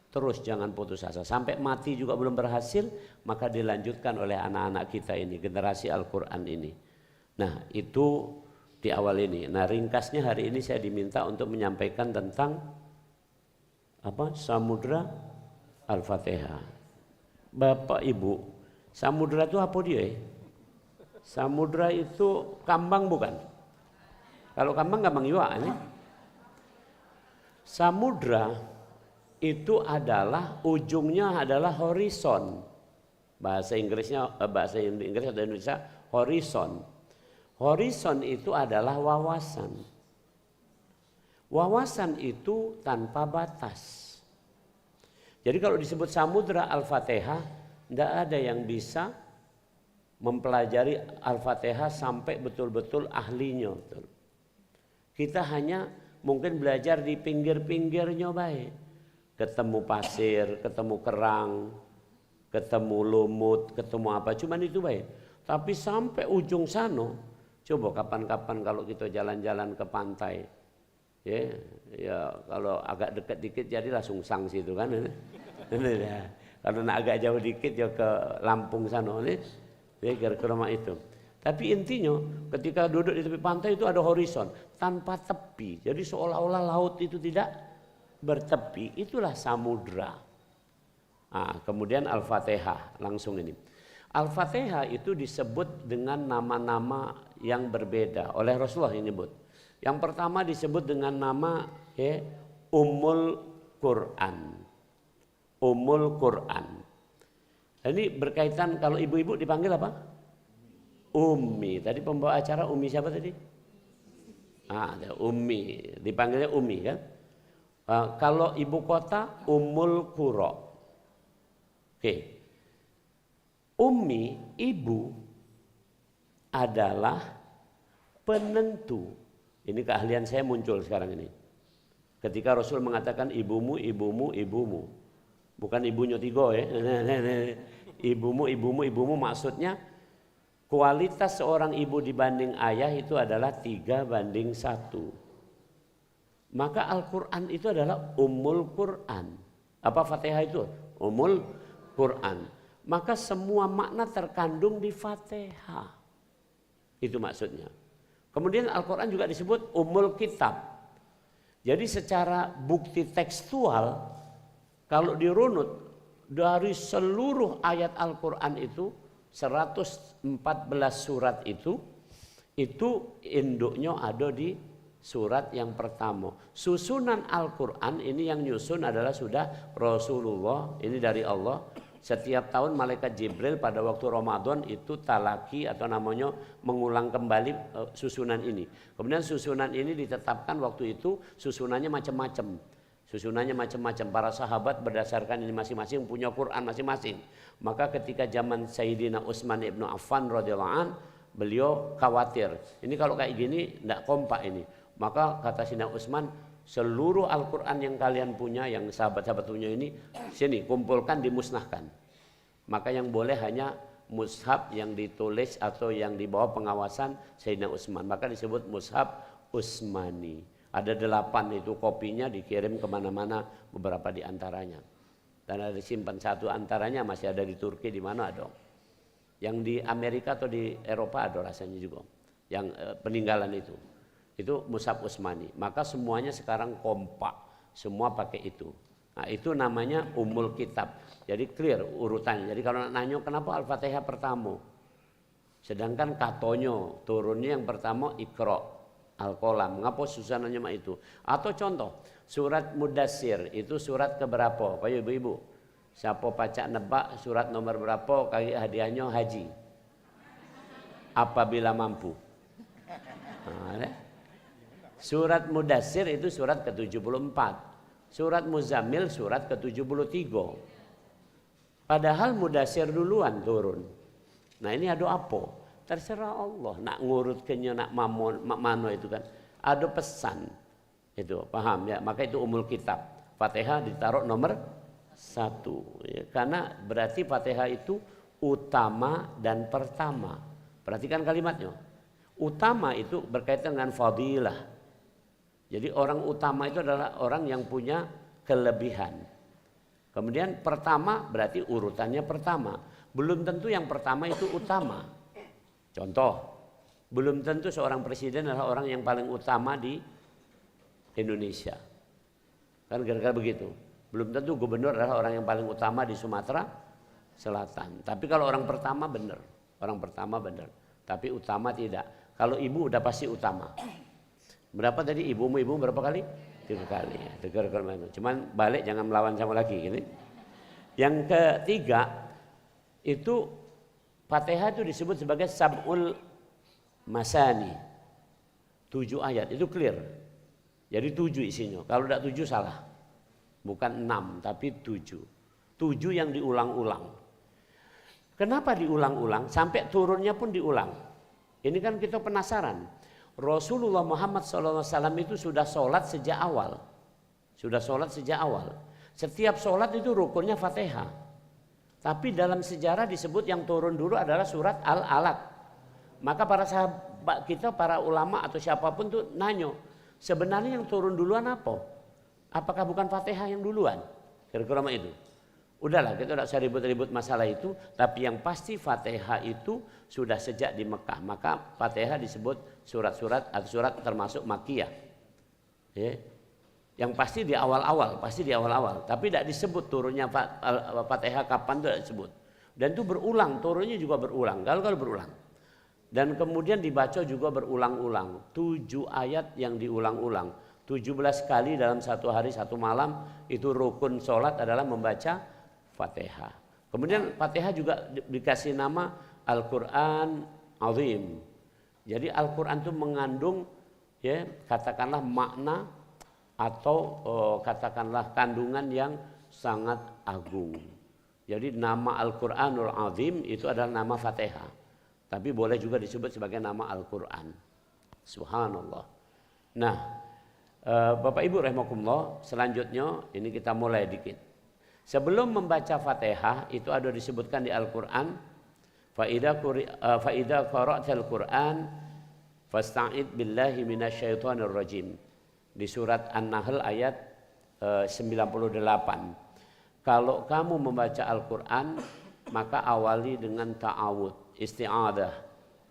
terus jangan putus asa. Sampai mati juga belum berhasil, maka dilanjutkan oleh anak-anak kita ini, generasi Al-Quran ini. Nah, itu di awal ini. Nah, ringkasnya hari ini saya diminta untuk menyampaikan tentang apa? Samudra Al-Fatihah. Bapak Ibu, samudra itu apa dia? Samudra itu kambang bukan? Kalau kambang juga ini. Samudra itu adalah ujungnya adalah horizon. Bahasa Inggris atau Indonesia horizon. Horizon itu adalah wawasan. Wawasan itu tanpa batas. Jadi kalau disebut samudra Al-Fatihah, tidak ada yang bisa mempelajari Al-Fatihah sampai betul-betul ahlinya. Kita hanya mungkin belajar di pinggir-pinggirnya baik. Ketemu pasir, ketemu kerang, ketemu lumut, ketemu apa, cuman itu baik. Tapi sampai ujung sana, coba kapan-kapan kalau kita jalan-jalan ke pantai, ya kalau agak dekat dikit jadi langsung sang situ kan. Kalau nak agak jauh dikit ya ke Lampung sana, ya kira-kira itu. Tapi intinya ketika duduk di tepi pantai itu ada horizon tanpa tepi. Jadi seolah-olah laut itu tidak bertepi. Itulah samudra. Nah, kemudian Al-Fatihah langsung ini. Al-Fatihah itu disebut dengan nama-nama yang berbeda oleh Rasulullah yang nyebut. Yang pertama disebut dengan nama Ummul Quran. Ummul Quran. Ini berkaitan kalau ibu-ibu dipanggil apa? Ummi. Tadi pembawa acara Ummi siapa tadi? Ada Ummi. Dipanggilnya Ummi kan? Kalau ibu kota Ummul Qura. Oke. Ummi, ibu adalah penentu. Ini keahlian saya muncul sekarang ini. Ketika Rasul mengatakan ibumu, ibumu, ibumu. Bukan ibunya tiga ya. Ibumu, ibumu, ibumu maksudnya kualitas seorang ibu dibanding ayah itu adalah 3:1. Maka Al-Quran itu adalah Ummul Quran. Apa Fatihah itu? Ummul Quran. Maka semua makna terkandung di Fatihah. Itu maksudnya. Kemudian Al-Quran juga disebut Ummul Kitab. Jadi secara bukti tekstual, kalau dirunut dari seluruh ayat Al-Quran itu, 114 surat itu induknya ada di surat yang pertama. Susunan Al-Quran ini yang nyusun adalah sudah Rasulullah, ini dari Allah. Setiap tahun malaikat Jibril pada waktu Ramadan itu talaki atau namanya mengulang kembali susunan ini. Kemudian susunan ini ditetapkan waktu itu susunannya macam-macam. Susunannya macam-macam. Para sahabat berdasarkan ini masing-masing punya Quran masing-masing. Maka ketika zaman Sayyidina Utsman ibnu Affan radhiyallahu an, beliau khawatir. Ini kalau kayak gini tidak kompak ini. Maka kata Sayyidina Utsman, seluruh Al-Quran yang kalian punya, yang sahabat-sahabat punya ini, sini kumpulkan, dimusnahkan. Maka yang boleh hanya mushaf yang ditulis atau yang di bawah pengawasan Sayyidina Utsman. Maka disebut mushaf Utsmani. Ada 8 itu kopinya dikirim kemana-mana beberapa di antaranya. Dan ada disimpan 1 antaranya masih ada di Turki, di mana ada. Yang di Amerika atau di Eropa ada rasanya juga. Yang peninggalan itu. Itu mushaf Utsmani. Maka semuanya sekarang kompak. Semua pakai itu. Nah itu namanya Ummul Kitab. Jadi clear urutannya. Jadi kalau nanya kenapa Al-Fatihah pertama. Sedangkan katonyo turunnya yang pertama Iqra. Al-Qalam, mengapa susananya mak itu? Atau contoh, surat Mudassir itu surat keberapa? Pak ibu-ibu, siapa pacak nebak surat nomor berapa kali hadiahnya haji? Apabila mampu. Nah, surat Mudassir itu surat ke-74. Surat Muzammil surat ke-73. Padahal Mudassir duluan turun. Nah ini ada apa? Terserah Allah nak ngurut kenya nak mano itu kan ada pesan itu paham ya, maka itu Ummul Kitab. Fatihah ditaruh nomor 1 ya, karena berarti Fatihah itu utama dan pertama. Perhatikan kalimatnya, utama itu berkaitan dengan fadilah. Jadi orang utama itu adalah orang yang punya kelebihan. Kemudian pertama berarti urutannya pertama, belum tentu yang pertama itu utama. Contoh, belum tentu seorang presiden adalah orang yang paling utama di Indonesia. Kan kira-kira begitu. Belum tentu gubernur adalah orang yang paling utama di Sumatera Selatan. Tapi kalau orang pertama benar. Orang pertama benar. Tapi utama tidak. Kalau ibu udah pasti utama. Berapa tadi ibumu berapa kali? 3 kali. Ya. Cuman balik jangan melawan sama lagi. Gitu. Yang ketiga itu Fatihah itu disebut sebagai Sab'ul Masani. 7 ayat, itu clear. Jadi 7 isinya. Kalau tidak 7 salah. Bukan 6, tapi 7. 7 yang diulang-ulang. Kenapa diulang-ulang? Sampai turunnya pun diulang. Ini kan kita penasaran. Rasulullah Muhammad SAW itu sudah sholat sejak awal. Sudah sholat sejak awal. Setiap sholat itu rukunnya Fatihah. Tapi dalam sejarah disebut yang turun dulu adalah surat Al-Alaq. Maka para sahabat kita, para ulama atau siapapun tuh nanyo, sebenarnya yang turun duluan apa? Apakah bukan Fatihah yang duluan? Kira-kira itu. Udahlah, kita tidak usah ribut-ribut masalah itu. Tapi yang pasti Fatihah itu sudah sejak di Mekah. Maka Fatihah disebut surat-surat atau surat termasuk Makkiyah. Ya. Yang pasti di awal-awal, Tapi tidak disebut turunnya Fatihah kapan itu tidak disebut. Dan itu berulang, turunnya juga berulang. Kalau berulang. Dan kemudian dibaca juga berulang-ulang. 7 ayat yang diulang-ulang. 17 kali dalam satu hari satu malam. Itu rukun sholat adalah membaca Fatihah. Kemudian Fatihah juga dikasih nama Al-Quran Azim. Jadi Al-Quran itu mengandung, ya, katakanlah makna atau katakanlah kandungan yang sangat agung. Jadi nama Al-Quranul Azim itu adalah nama Fatihah. Tapi boleh juga disebut sebagai nama Al-Quran. Subhanallah. Nah, Bapak Ibu rahimakumullah, selanjutnya ini kita mulai dikit. Sebelum membaca Fatihah itu ada disebutkan di Al-Quran, Fa'idha qara'tal Quran fasta'id billahi minasyaitonir rajim. Di surat An-Nahl ayat 98. Kalau kamu membaca Al-Quran, maka awali dengan ta'awud, isti'adah.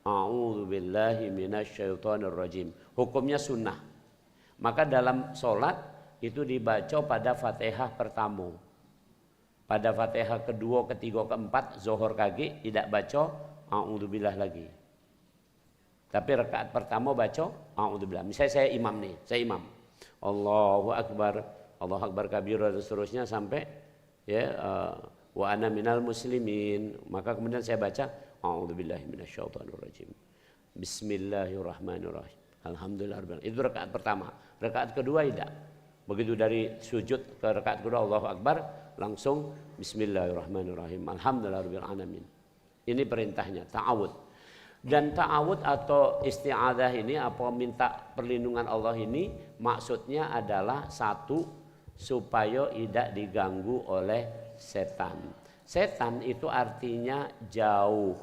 A'udzu billahi minasyaitonir rajim. Hukumnya sunnah. Maka dalam solat itu dibaca pada Fatihah pertama. Pada Fatihah kedua, ketiga, keempat, Zuhur kaki tidak baca a'udzubillah lagi. Tapi rakaat pertama baca a'udzubillah. Misalnya saya imam nih, Allahu Akbar, Allahu Akbar kabir dan seterusnya sampai ya wa ana minal muslimin. Maka kemudian saya baca a'udzubillahi minasyaitonirrajim. Bismillahirrahmanirrahim. Alhamdulillah. Itu rakaat pertama. Rakaat kedua tidak. Begitu dari sujud ke rakaat kedua Allahu Akbar, langsung Bismillahirrahmanirrahim. Alhamdulillahirabbil alamin. Ini perintahnya, ta'awud. Dan ta'awud atau isti'adah ini, apa minta perlindungan Allah ini, maksudnya adalah satu, supaya tidak diganggu oleh setan. Setan itu artinya jauh.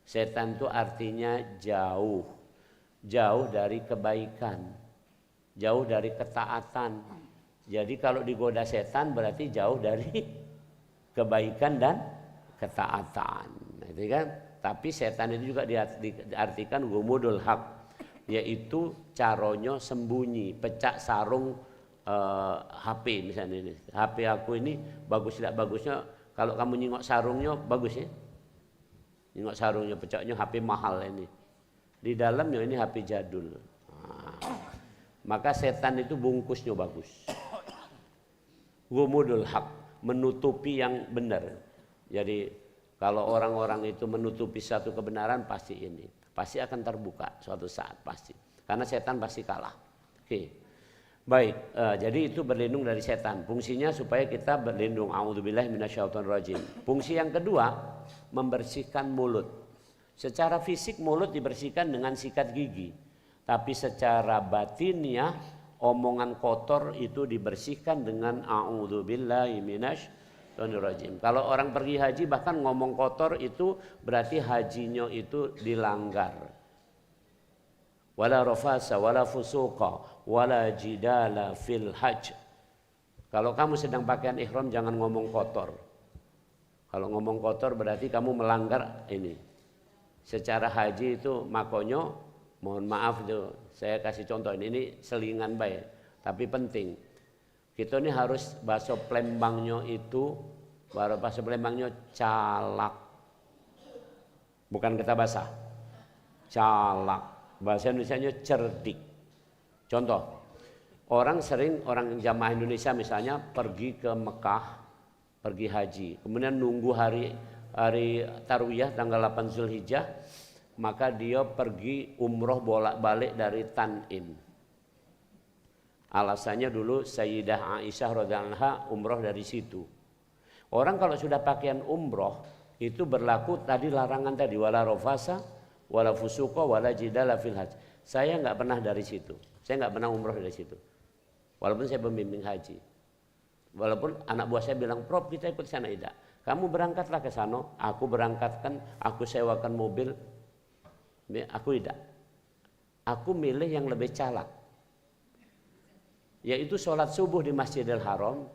Setan itu artinya jauh. Jauh dari kebaikan. Jauh dari ketaatan. Jadi kalau digoda setan berarti jauh dari kebaikan dan ketaatan. Itu kan? Tapi setan itu juga diartikan gumudul haq, yaitu caronyo sembunyi, pecah sarung HP misalnya ini. HP aku ini bagus tidak bagusnya, kalau kamu nyingok sarungnya bagus ya. Nyingok sarungnya, pecahnya HP mahal ini. Di dalamnya ini HP jadul. Maka setan itu bungkusnya bagus. Gumudul haq, menutupi yang benar. Jadi kalau orang-orang itu menutupi satu kebenaran pasti akan terbuka suatu saat pasti. Karena setan pasti kalah. Oke. Baik, jadi itu berlindung dari setan. Fungsinya supaya kita berlindung. A'udzubillahi minasyaitonirrajim. Fungsi yang kedua, membersihkan mulut. Secara fisik mulut dibersihkan dengan sikat gigi. Tapi secara batinnya omongan kotor itu dibersihkan dengan a'udzubillahi minasyaitonirrajim. Kalau orang pergi haji bahkan ngomong kotor itu berarti hajinya itu dilanggar. Wala rafasa wala fusuqa wala jidala fil hajj. Kalau kamu sedang pakaian ihram jangan ngomong kotor. Kalau ngomong kotor berarti kamu melanggar ini. Secara haji itu makonyo, mohon maaf itu saya kasih contoh ini selingan baik tapi penting. Kita ini harus bahasa Plembangnya itu, bahasa Plembangnya calak. Bukan kata basah. Calak. Bahasa Indonesianya cerdik. Contoh, orang jamaah Indonesia misalnya pergi ke Mekah, pergi haji. Kemudian nunggu hari Tarwiyah tanggal 8 Zulhijjah, maka dia pergi umroh bolak-balik dari Tan'im. Alasannya dulu Sayyidah Aisyah radhiyallahu anha umroh dari situ. Orang kalau sudah pakaian umroh itu berlaku tadi larangan tadi wala rafasa wala fusuqa wala jidala fil hajj. Saya nggak pernah dari situ. Saya nggak pernah umroh dari situ. Walaupun saya pembimbing haji. Walaupun anak buah saya bilang, "Prof, kita ikut sana." Tidak. Kamu berangkatlah ke sana, aku berangkatkan, aku sewakan mobil. Aku tidak. Aku milih yang lebih calak. Yaitu sholat subuh di Masjidil Haram,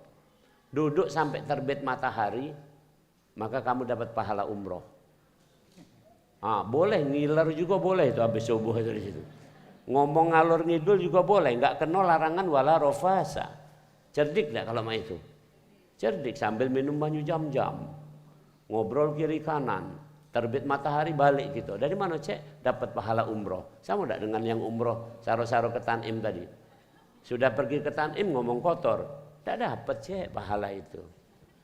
duduk sampai terbit matahari, maka kamu dapat pahala umroh. Boleh ngiler juga boleh itu habis subuh itu di situ. Ngomong ngalor ngidul juga boleh, nggak kena larangan wala rofasa. Cerdik nggak kalau mah itu? Cerdik, sambil minum banyu jam-jam, ngobrol kiri kanan, terbit matahari balik gitu. Dari mana cek? Dapat pahala umroh. Sama tidak dengan yang umroh saro-saro ke Tanim tadi? Sudah pergi ke Tanim ngomong kotor, tidak dapat cek pahala itu.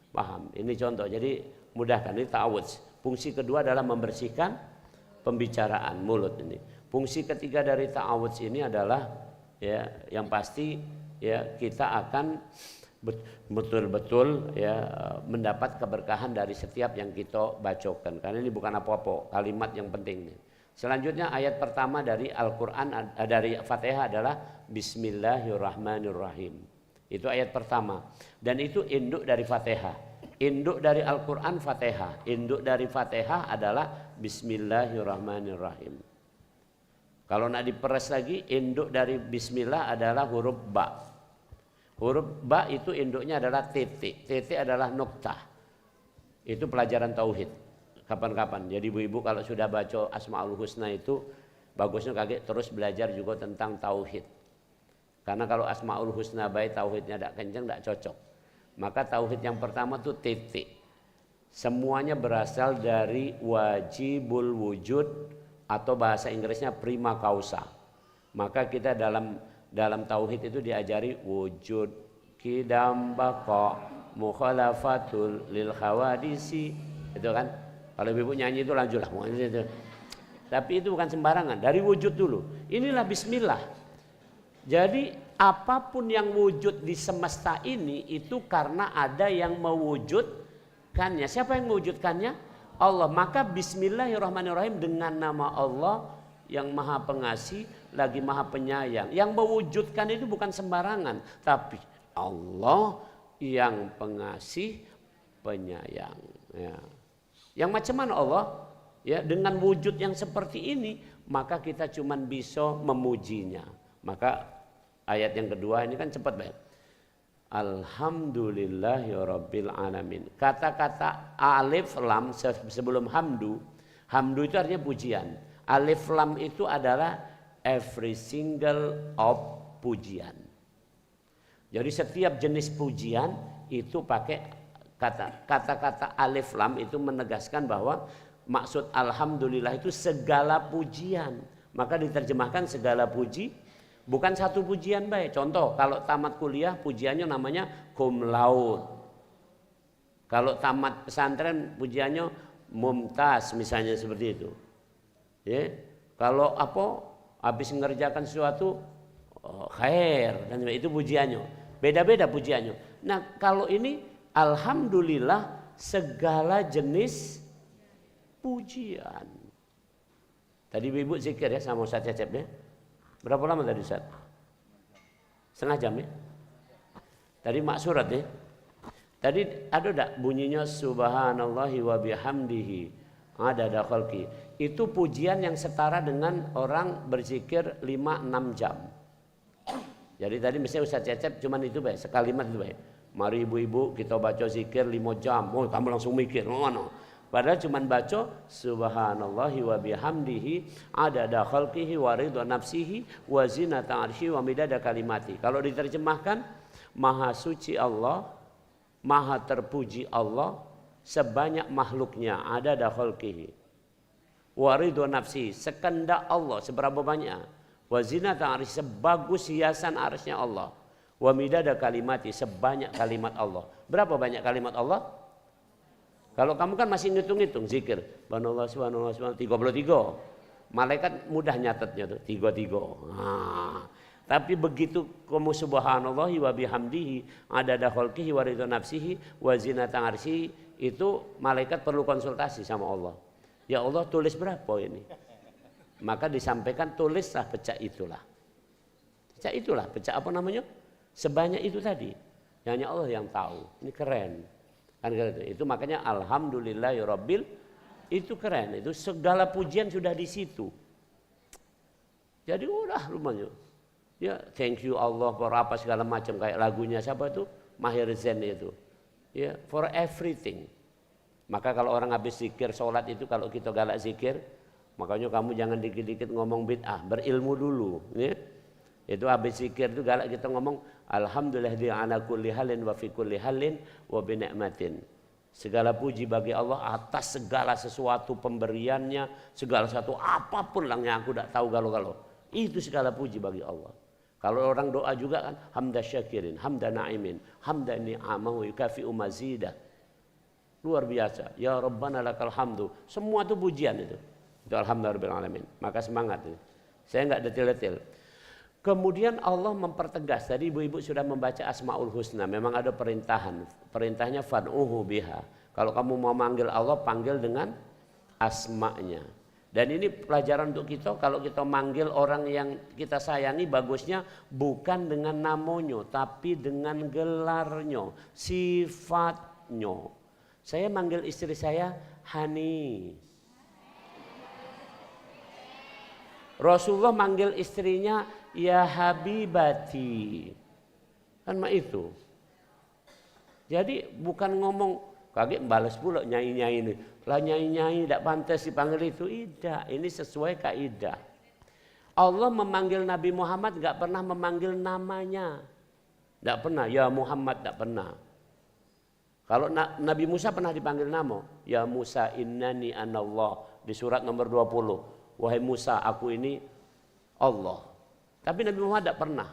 Paham? Ini contoh. Jadi mudahkan, ini ta'awudz. Fungsi kedua adalah membersihkan pembicaraan mulut ini. Fungsi ketiga dari ta'awudz ini adalah ya yang pasti ya kita akan betul-betul ya mendapat keberkahan dari setiap yang kita bacakan, karena ini bukan apa-apa, kalimat yang penting nih. Selanjutnya ayat pertama dari Al-Qur'an dari Fatihah adalah Bismillahirrahmanirrahim. Itu ayat pertama dan itu induk dari Fatihah. Induk dari Al-Qur'an Fatihah, induk dari Fatihah adalah Bismillahirrahmanirrahim. Kalau nak diperes lagi, induk dari Bismillah adalah huruf ba. Huruf ba itu induknya adalah titik. Titik adalah noktah. Itu pelajaran tauhid. Kapan-kapan. Jadi ibu-ibu kalau sudah baca Asmaul Husna itu bagusnya kaget terus belajar juga tentang tauhid. Karena kalau Asmaul Husna baik tauhidnya tidak kencang, tidak cocok. Maka tauhid yang pertama itu titik. Semuanya berasal dari wajibul wujud atau bahasa Inggrisnya prima causa. Maka kita dalam tauhid itu diajari wujud, qidam, baqa, mukhalafatul lil khawadisi. Itu kan kalau ibu nyanyi itu lanjutlah itu. Tapi itu bukan sembarangan, dari wujud dulu. Inilah bismillah. Jadi apapun yang wujud di semesta ini itu karena ada yang mewujudkannya. Siapa yang mewujudkannya? Allah. Maka bismillahirrahmanirrahim, dengan nama Allah yang maha pengasih lagi maha penyayang. Yang mewujudkan itu bukan sembarangan, tapi Allah yang pengasih penyayang. Ya. Yang macam mana Allah? Ya, dengan wujud yang seperti ini maka kita cuman bisa memujinya. Maka ayat yang kedua ini kan cepat banget. Alhamdulillahirabbil alamin. Kata-kata alif lam sebelum hamdu, hamdu itu artinya pujian. Alif lam itu adalah every single of pujian. Jadi setiap jenis pujian itu pakai kata-kata alif lam, itu menegaskan bahwa maksud alhamdulillah itu segala pujian. Maka diterjemahkan segala puji, bukan satu pujian baik. Contoh, kalau tamat kuliah pujiannya namanya cum laude. Kalau tamat pesantren pujiannya mumtaz misalnya, seperti itu. Ya, kalau habis mengerjakan sesuatu khair, dan itu pujiannya. Beda-beda pujiannya. Nah, kalau ini alhamdulillah segala jenis pujian. Tadi ibu zikir ya sama Ustaz Cecep ya. Berapa lama tadi Ustaz? Setengah jam ya. Tadi maksurat ya. Tadi ada enggak bunyinya subhanallahi wa bihamdihi adada khalqi. Itu pujian yang setara dengan orang berzikir 5-6 jam. Jadi tadi misalnya Ustaz Cecep cuman itu baik, sekalimat itu baik. Mari ibu-ibu kita baca zikir 5 jam. Oh, kamu langsung mikir, no. Padahal cuman baca subhanallahi wa bihamdihi adada khalqihi wa ridha nafsihi wa zinata arsyihi wa midada kalimati. Kalau diterjemahkan, maha suci Allah, maha terpuji Allah sebanyak makhluknya, adada khalqihi wa ridha nafsihi, sekendak Allah seberapa banyak, wa zinata arsyihi, sebagus hiasan arsy-Nya Allah, wa midada kalimati, sebanyak kalimat Allah. Berapa banyak kalimat Allah? Kalau kamu kan masih ngitung-ngitung zikir, subhanallah 33. Malaikat mudah nyatetnya tuh 33. Nah, tapi begitu kamu subhanallahi wa bihamdihi adada khalqihi wa ridha nafsihi wa zinata arsyihi, itu malaikat perlu konsultasi sama Allah. Ya Allah, tulis berapa ini? Maka disampaikan tulislah pecah itulah. Pecah itulah, pecah apa namanya? Sebanyak itu tadi. Hanya Allah yang tahu. Ini keren. Kan gitu. Itu makanya alhamdulillahirabbil, itu keren. Itu segala pujian sudah di situ. Jadi udah rumahnya. Ya, thank you Allah for apa segala macam, kayak lagunya siapa itu? Maher Zain itu. Ya, for everything. Maka kalau orang habis zikir sholat itu, kalau kita galak zikir, makanya kamu jangan dikit-dikit ngomong bid'ah, berilmu dulu. Ya. Itu habis zikir itu galak kita ngomong alhamdulillah di ala kulli halin wa fi kulli halin wa bi ni'matin. Segala puji bagi Allah atas segala sesuatu pemberiannya, segala sesuatu apapun lah yang aku tidak tahu galau-galau. Itu segala puji bagi Allah. Kalau orang doa juga kan hamda syakirin, hamda na'imin, hamda ni'amahu yukafi'u mazidah. Luar biasa. Ya Rabbana lakal hamdu. Semua itu pujian itu. Itu alhamdulillah alamin. Maka semangat itu. Saya enggak detail-detail. Kemudian Allah mempertegas. Tadi ibu-ibu sudah membaca Asmaul Husna. Memang ada perintahan. Perintahnya fad'uhu biha. Kalau kamu mau manggil Allah, panggil dengan asma'nya. Dan ini pelajaran untuk kita. Kalau kita manggil orang yang kita sayangi, bagusnya bukan dengan namanya, tapi dengan gelarnya, sifatnya. Saya manggil istri saya Hani. Rasulullah manggil istrinya ya Habibati. Kan mak itu. Jadi bukan ngomong kaget balas pula nyai-nyai ini. Lah nyai-nyai tidak pantas dipanggil itu. Tidak, ini sesuai kaidah. Allah memanggil Nabi Muhammad enggak pernah memanggil namanya. Tidak pernah, ya Muhammad tidak pernah. Kalau Nabi Musa pernah dipanggil nama, ya Musa innani anallah di surat nomor 20. Wahai Musa, aku ini Allah. Tapi Nabi Muhammad tidak pernah.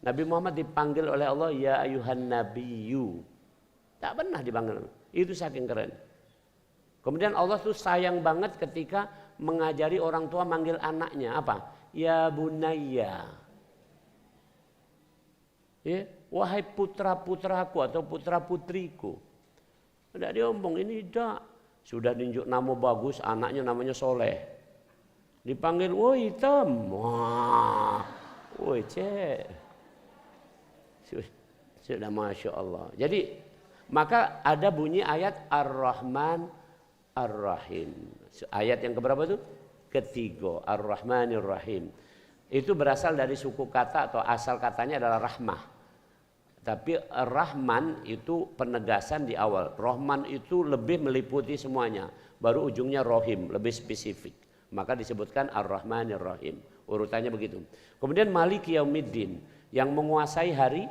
Nabi Muhammad dipanggil oleh Allah ya ayuhan nabiyyu. Tak pernah dipanggil. Itu saking keren. Kemudian Allah tuh sayang banget ketika mengajari orang tua manggil anaknya apa? Ya bunayya. Ya, wahai putra-putraku atau putra-putriku. Tidak diomong, ini tidak. Sudah tunjuk nama bagus, anaknya namanya Soleh. Dipanggil, woi hitam. Wah, woi cek. Sudah Masya Allah. Jadi, maka ada bunyi ayat Ar-Rahman Ar-Rahim. Ayat yang keberapa itu? Ketiga, Ar-Rahmanir Rahim. Itu berasal dari suku kata atau asal katanya adalah rahmah. Tapi Rahman itu penegasan di awal. Rahman itu lebih meliputi semuanya. Baru ujungnya Rohim, lebih spesifik. Maka disebutkan Ar-Rahmanir Rahim. Urutannya begitu. Kemudian Maliki Yaumiddin, yang menguasai hari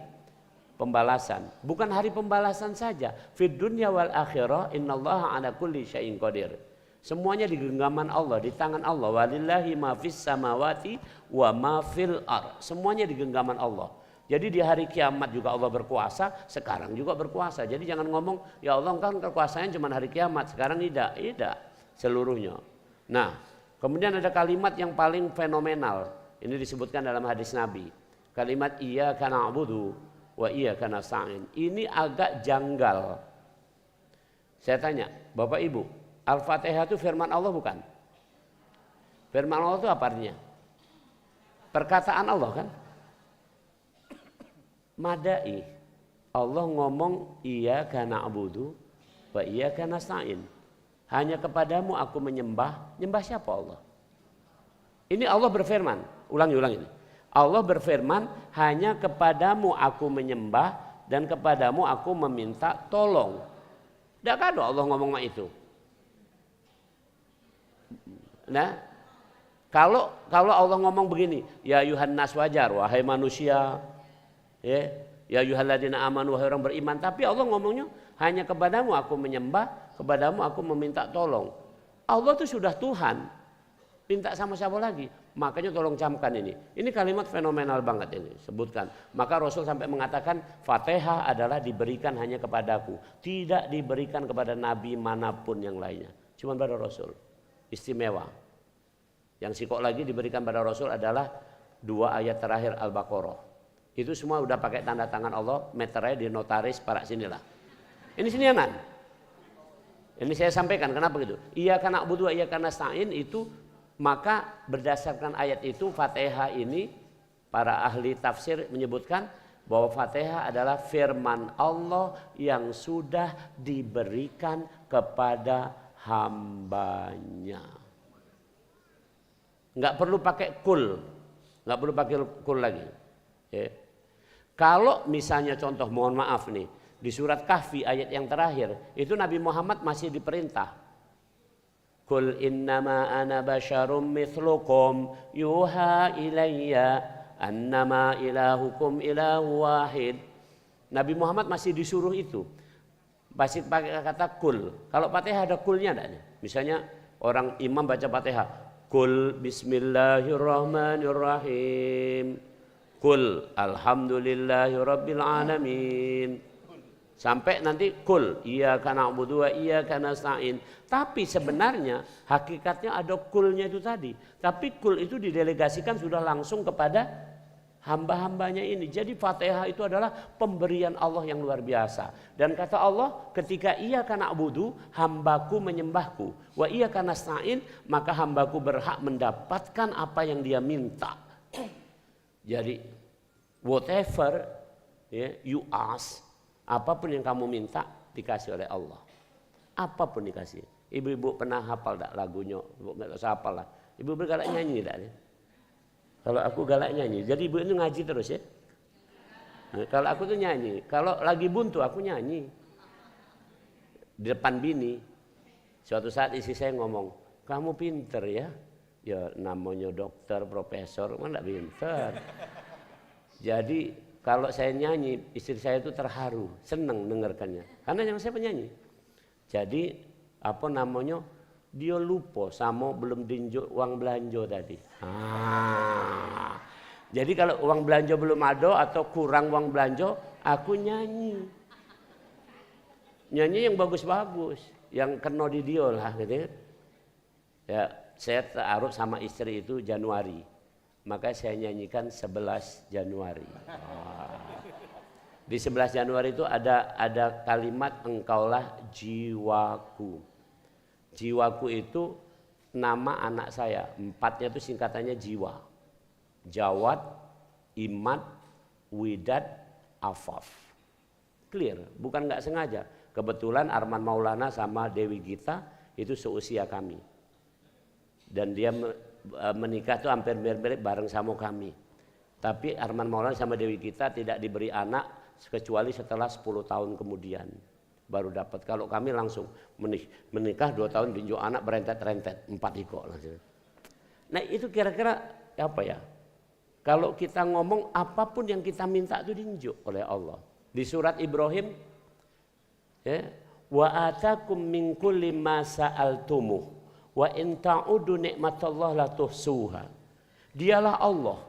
pembalasan. Bukan hari pembalasan saja. Fid dunya wal akhirah innallaha ala kulli syai'in qadir. Semuanya di genggaman Allah, di tangan Allah. Walillahi ma fis samawati wa ma fil ardh. Semuanya di genggaman Allah. Jadi di hari kiamat juga Allah berkuasa, sekarang juga berkuasa. Jadi jangan ngomong, ya Allah kan kekuasaannya cuma hari kiamat, sekarang tidak seluruhnya. Nah, kemudian ada kalimat yang paling fenomenal. Ini disebutkan dalam hadis Nabi. Kalimat iyyaka na'budu wa iyyaka nasta'in. Ini agak janggal. Saya tanya, Bapak Ibu, Al-Fatihah itu firman Allah bukan? Firman Allah itu apa artinya? Perkataan Allah kan? Madai. Allah ngomong iyyaka na'budu wa iyyaka nasta'in. Hanya kepadamu aku menyembah. Nyembah siapa Allah? Ini Allah berfirman. Ulangi ini. Allah berfirman, hanya kepadamu aku menyembah dan kepadamu aku meminta tolong. Tidak ada Allah ngomong itu. Nah, kalau Allah ngomong begini, ya ayuhan nas wajar, wahai manusia, ya ayyuhalladzina amanu, wahai orang beriman. Tapi Allah ngomongnya hanya kepadamu aku menyembah, kepadamu aku meminta tolong. Allah itu sudah Tuhan, minta sama siapa lagi? Makanya tolong camkan ini. Ini kalimat fenomenal banget ini, sebutkan. Maka Rasul sampai mengatakan Fatihah adalah diberikan hanya kepadaku, tidak diberikan kepada nabi manapun yang lainnya, cuma pada Rasul. Istimewa. Yang sikok lagi diberikan pada Rasul adalah 2 ayat terakhir Al-Baqarah. Itu semua udah pakai tanda tangan Allah, meternya di notaris para sinilah. Ini siniangan. Ini saya sampaikan kenapa gitu. Iyyaka na'budu wa iyyaka nasta'in itu, maka berdasarkan ayat itu Fatihah ini para ahli tafsir menyebutkan bahwa Fatihah adalah firman Allah yang sudah diberikan kepada hambanya. Nggak perlu pakai kul, nggak perlu pakai kul lagi. Ya. Kalau misalnya contoh, mohon maaf nih, di surat Kahfi ayat yang terakhir itu Nabi Muhammad masih diperintah, Qul innama ana basyarum mithlukum yuha ilayya annama ilahukum ilahu wahid. Nabi Muhammad masih disuruh itu, masih pakai kata kul. Kalau Fatihah ada kulnya enggak? Misalnya orang imam baca Fatihah, Qul bismillahirrahmanirrahim, Qul alhamdulillahirabbil alamin, sampai nanti kul iyyaka na'budu wa iyyaka nasta'in. Tapi sebenarnya hakikatnya ada kulnya itu tadi. Tapi kul itu didelegasikan sudah langsung kepada hamba-hambanya ini. Jadi Fatihah itu adalah pemberian Allah yang luar biasa. Dan kata Allah, ketika iyyaka na'budu, hambaku menyembahku, wa iyyaka nasta'in, maka hambaku berhak mendapatkan apa yang dia minta. Jadi whatever you ask, apapun yang kamu minta dikasih oleh Allah. Apapun dikasih. Ibu-ibu pernah hafal tak lagunya? Ibu nggak usah hafal lah. Ibu galak nyanyi tak? Kalau aku galak nyanyi. Jadi ibu itu ngaji terus ya. Nah, kalau aku tuh nyanyi. Kalau lagi buntu aku nyanyi. Di depan bini. Suatu saat istri saya ngomong, kamu pinter ya. Ya namanya dokter, profesor, mana pinter. Jadi kalau saya nyanyi, istri saya itu terharu, senang dengarkannya. Karena yang saya penyanyi. Jadi apa namanya, dia lupa sama belum dinjuk uang belanja tadi. Jadi kalau uang belanja belum ada atau kurang uang belanja, aku nyanyi. Nyanyi yang bagus-bagus, yang kena di dia lah gitu. Ya, saya taruh sama istri itu Januari. Maka saya nyanyikan 11 Januari. Di 11 Januari itu ada kalimat engkaulah jiwaku. Jiwaku itu nama anak saya. 4-nya itu singkatannya jiwa. Jawad, Imad, Widad, Afaf. Clear, bukan nggak sengaja. Kebetulan Arman Maulana sama Dewi Gita itu seusia kami. Dan dia menikah tuh hampir mirip bareng sama kami. Tapi Arman Maulana sama Dewi Gita tidak diberi anak kecuali setelah 10 tahun kemudian baru dapat. Kalau kami langsung menikah 2 tahun dinjuk anak berentet-rentet 4 iko langsung. Nah itu kira-kira apa ya? Kalau kita ngomong apapun yang kita minta itu dinjuk oleh Allah. Di surat Ibrahim, ya, wa atakum min kulli ma sa'altumuh wa in ta'udu nikmatallah la tuhsuha. Dialah Allah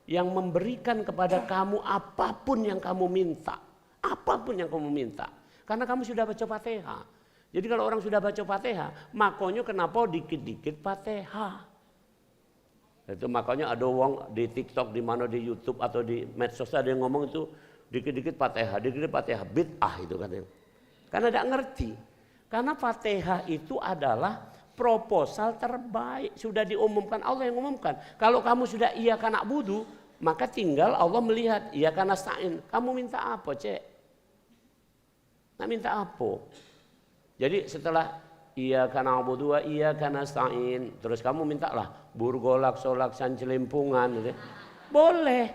yang memberikan kepada kamu apapun yang kamu minta. Apapun yang kamu minta. Karena kamu sudah baca Fatihah. Jadi kalau orang sudah baca Fatihah, makanya kenapa dikit-dikit Fatihah. Itu makanya ada orang di TikTok, di mana di YouTube atau di medsos ada yang ngomong itu dikit-dikit Fatihah, dikit-dikit Fatihah, bid'ah itu katanya. Karena tidak ngerti. Karena Fatihah itu adalah proposal terbaik, sudah diumumkan, Allah yang umumkan. Kalau kamu sudah iyyaka na'budu, maka tinggal Allah melihat iyyaka nasta'in. Kamu minta apa, Cek? Nak minta apa? Jadi setelah iyyaka na'budu wa iyyaka nasta'in, terus kamu mintalah burgolak, solak, sancelimpungan gitu. Boleh.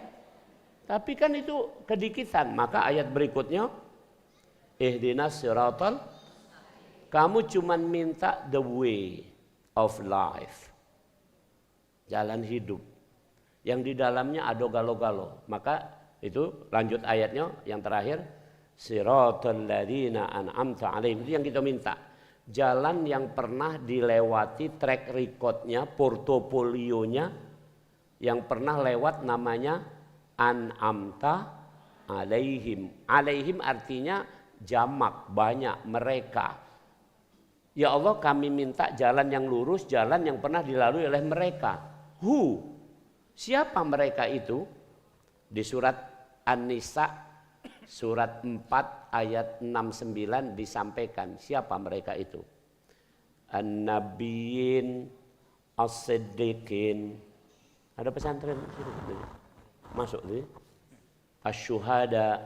Tapi kan itu kedikitan. Maka ayat berikutnya, ihdinas siratal, kamu cuman minta the way of life, jalan hidup yang di dalamnya ada galo-galo. Maka itu lanjut ayatnya yang terakhir, siratal ladzina an'amta alaihim, itu yang kita minta. Jalan yang pernah dilewati track recordnya, portofolionya, yang pernah lewat namanya an'amta alaihim. Alaihim artinya jamak, banyak, mereka. Ya Allah, kami minta jalan yang lurus, jalan yang pernah dilalui oleh mereka. Who? Siapa mereka itu? Di surat An-Nisa surat 4 ayat 69 disampaikan siapa mereka itu. An-Nabiyyin As-Siddiqin. Ada pesantren masuk nih. asyuhada,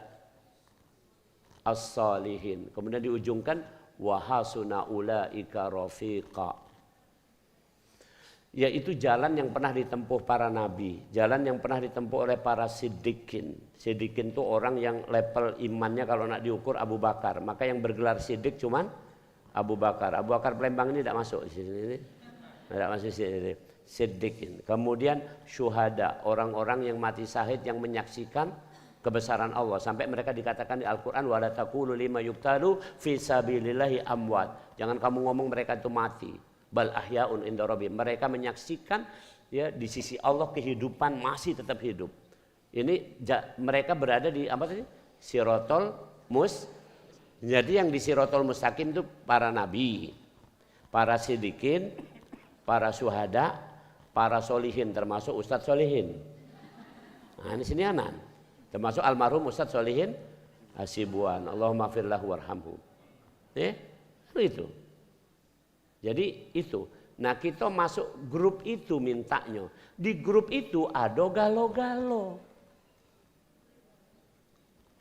as-salihin. Kemudian diujungkan wa hasuna ulaika rafiqa. Yaitu jalan yang pernah ditempuh para nabi, jalan yang pernah ditempuh oleh para siddiqin. Siddiqin itu orang yang level imannya kalau nak diukur Abu Bakar. Maka yang bergelar siddiq cuman Abu Bakar. Abu Bakar Palembang ini tidak masuk di sini. Tidak masuk di sini. Siddiqin. Kemudian syuhada, orang-orang yang mati syahid yang menyaksikan kebesaran Allah sampai mereka dikatakan di Al-Qur'an wala taqulu lima yuqtalu fi sabilillahi amwat. Jangan kamu ngomong mereka itu mati. Bal ahyaun inda rabbihim. Mereka menyaksikan ya di sisi Allah kehidupan masih tetap hidup. Ini mereka berada di apa tadi? Sirotol mus. Jadi yang di sirotol mustaqim itu para nabi, para sidikin, para syuhada, para solihin termasuk Ustadz Solihin. Nah, ini sini anan. Termasuk almarhum Ustadz Solihin Hasibuan. Allahumma firlahu warhamhu. Itu. Jadi itu. Nah kita masuk grup itu mintanya. Di grup itu ada galo-galo.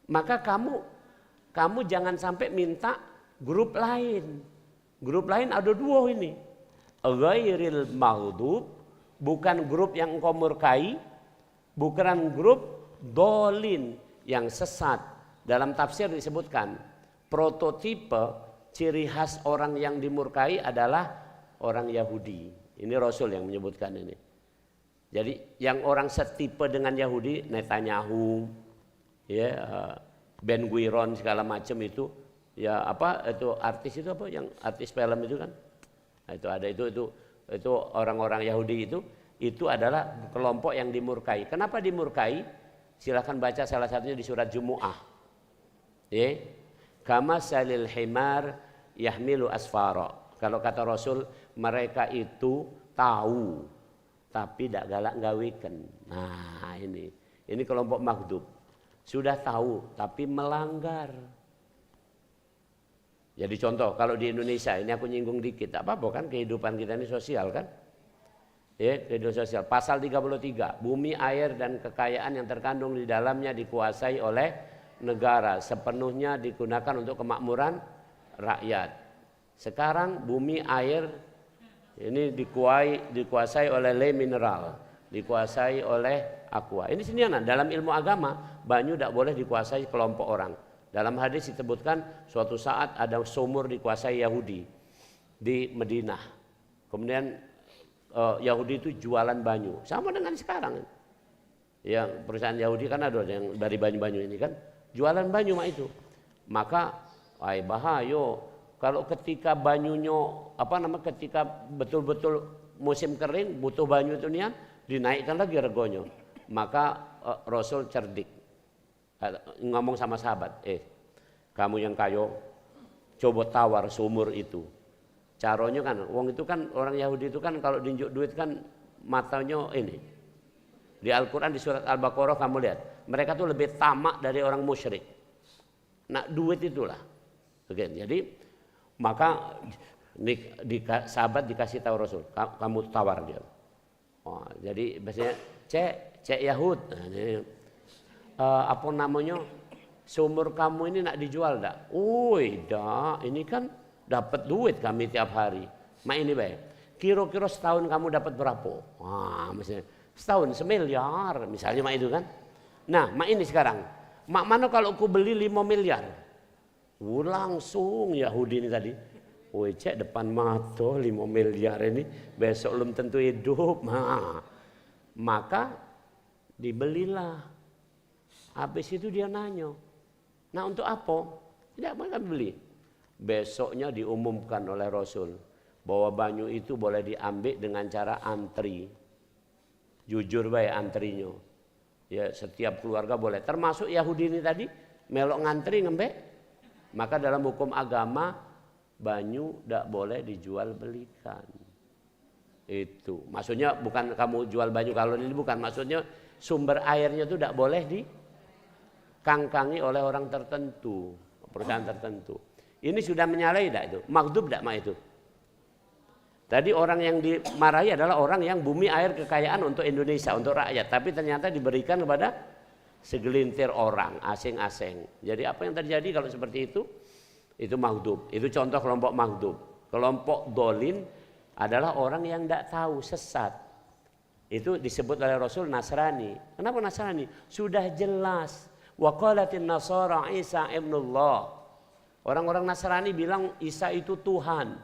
Maka kamu jangan sampai minta grup lain. Grup lain ada dua ini. Ghairil maghdub, bukan grup yang engkau murkai, bukan grup dolin yang sesat. Dalam tafsir disebutkan prototipe ciri khas orang yang dimurkai adalah orang Yahudi. Ini Rasul yang menyebutkan ini. Jadi yang orang setipe dengan Yahudi, Netanyahu, ya, Ben Gurion segala macam itu, ya apa itu artis itu apa yang artis film itu kan? Nah, itu ada itu orang-orang Yahudi itu adalah kelompok yang dimurkai. Kenapa dimurkai? Silakan baca salah satunya di surat Jumu'ah. Ya. Kama salil himar yahmilu asfara. Kalau kata Rasul, mereka itu tahu tapi tidak galak gawikan. Nah, ini kelompok maghdub. Sudah tahu tapi melanggar. Jadi contoh kalau di Indonesia, ini aku nyinggung dikit, apa-apa kan kehidupan kita ini sosial kan? Ya, kehidupan sosial. Pasal 33, bumi, air dan kekayaan yang terkandung di dalamnya dikuasai oleh negara, sepenuhnya digunakan untuk kemakmuran rakyat. Sekarang bumi, air ini dikuasai oleh le mineral, dikuasai oleh aqua. Ini sinianan dalam ilmu agama, banyu tidak boleh dikuasai kelompok orang. Dalam hadis disebutkan suatu saat ada sumur dikuasai Yahudi di Madinah. Kemudian Yahudi itu jualan banyu, sama dengan sekarang. Yang perusahaan Yahudi kan ada yang dari banyu-banyu ini kan. Jualan banyu mak itu. Maka bahayo kalau ketika banyunya ketika betul-betul musim kering butuh banyu itu nian dinaikkan lagi regonya. Maka Rasul cerdik ngomong sama sahabat, kamu yang kayo coba tawar sumur itu. Caranya kan wong itu kan orang Yahudi itu kan kalau diunjuk duit kan matanya ini. Di Al-Quran di surat Al-Baqarah kamu lihat. Mereka tuh lebih tamak dari orang musyrik. Nah duit itulah. Oke, jadi maka sahabat dikasih tahu Rasul. Kamu tawar dia. Oh, jadi biasanya cek Yahud. Nah, ini, apa namanya? Sumur kamu ini nak dijual dak? Ini kan dapat duit kami tiap hari. Mak ini baik. Kira-kira setahun kamu dapat berapa? Wah, misalnya setahun 1 miliar misalnya mak itu kan. Nah mak ini sekarang mak mana kalau aku beli 5 miliar langsung Yahudi ini tadi cek depan mata 5 miliar ini besok belum tentu hidup. Maka dibelilah. Habis itu dia nanya, nah untuk apa? Tidak mau beli. Besoknya diumumkan oleh Rasul bahwa banyu itu boleh diambil dengan cara antri. Jujur baik antrinya. Ya setiap keluarga boleh. Termasuk Yahudi ini tadi melok ngantri ngembek. Maka dalam hukum agama banyu tidak boleh dijual belikan. Itu. Maksudnya bukan kamu jual banyu kalau ini bukan. Maksudnya sumber airnya itu tidak boleh dikangkangi oleh orang tertentu, perusahaan tertentu. Ini sudah menyalahi tidak itu? Maghdub tidak mak itu? Tadi orang yang dimarahi adalah orang yang bumi air kekayaan untuk Indonesia, untuk rakyat. Tapi ternyata diberikan kepada segelintir orang asing-asing. Jadi apa yang terjadi kalau seperti itu? Itu maghdub. Itu contoh kelompok maghdub. Kelompok dolin adalah orang yang tidak tahu, sesat. Itu disebut oleh Rasul Nasrani. Kenapa Nasrani? Sudah jelas. Wa qalatin nasara Isa ibnullah. Orang-orang Nasrani bilang Isa itu Tuhan.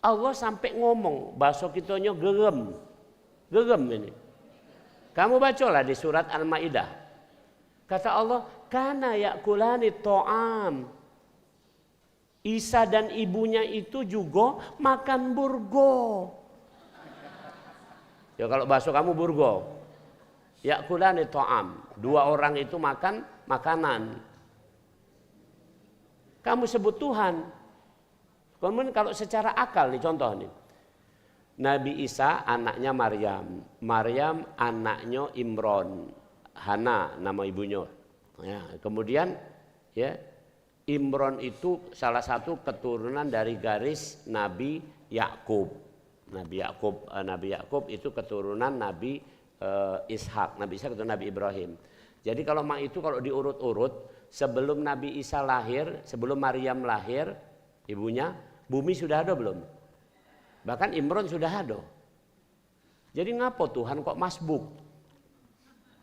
Allah sampai ngomong, bahasa kitanya gegem. Gegem ini. Kamu bacalah di surat Al-Maidah. Kata Allah, kana yakulani to'am. Isa dan ibunya itu juga makan burgo. Ya kalau bahasa kamu burgo. Yakulani to'am. Dua orang itu makan makanan. Kamu sebut Tuhan. Kemudian kalau secara akal nih contoh nih. Nabi Isa anaknya Maryam, Maryam anaknya Imron, Hana nama ibunya. Ya, kemudian ya Imron itu salah satu keturunan dari garis Nabi Yakub. Nabi Yakub itu keturunan Nabi Ishak. Nabi Ishak itu Nabi Ibrahim. Jadi kalau itu kalau diurut-urut sebelum Nabi Isa lahir, sebelum Maryam lahir, ibunya, bumi sudah ada belum? Bahkan Imron sudah ada. Jadi ngapo Tuhan kok masbuk?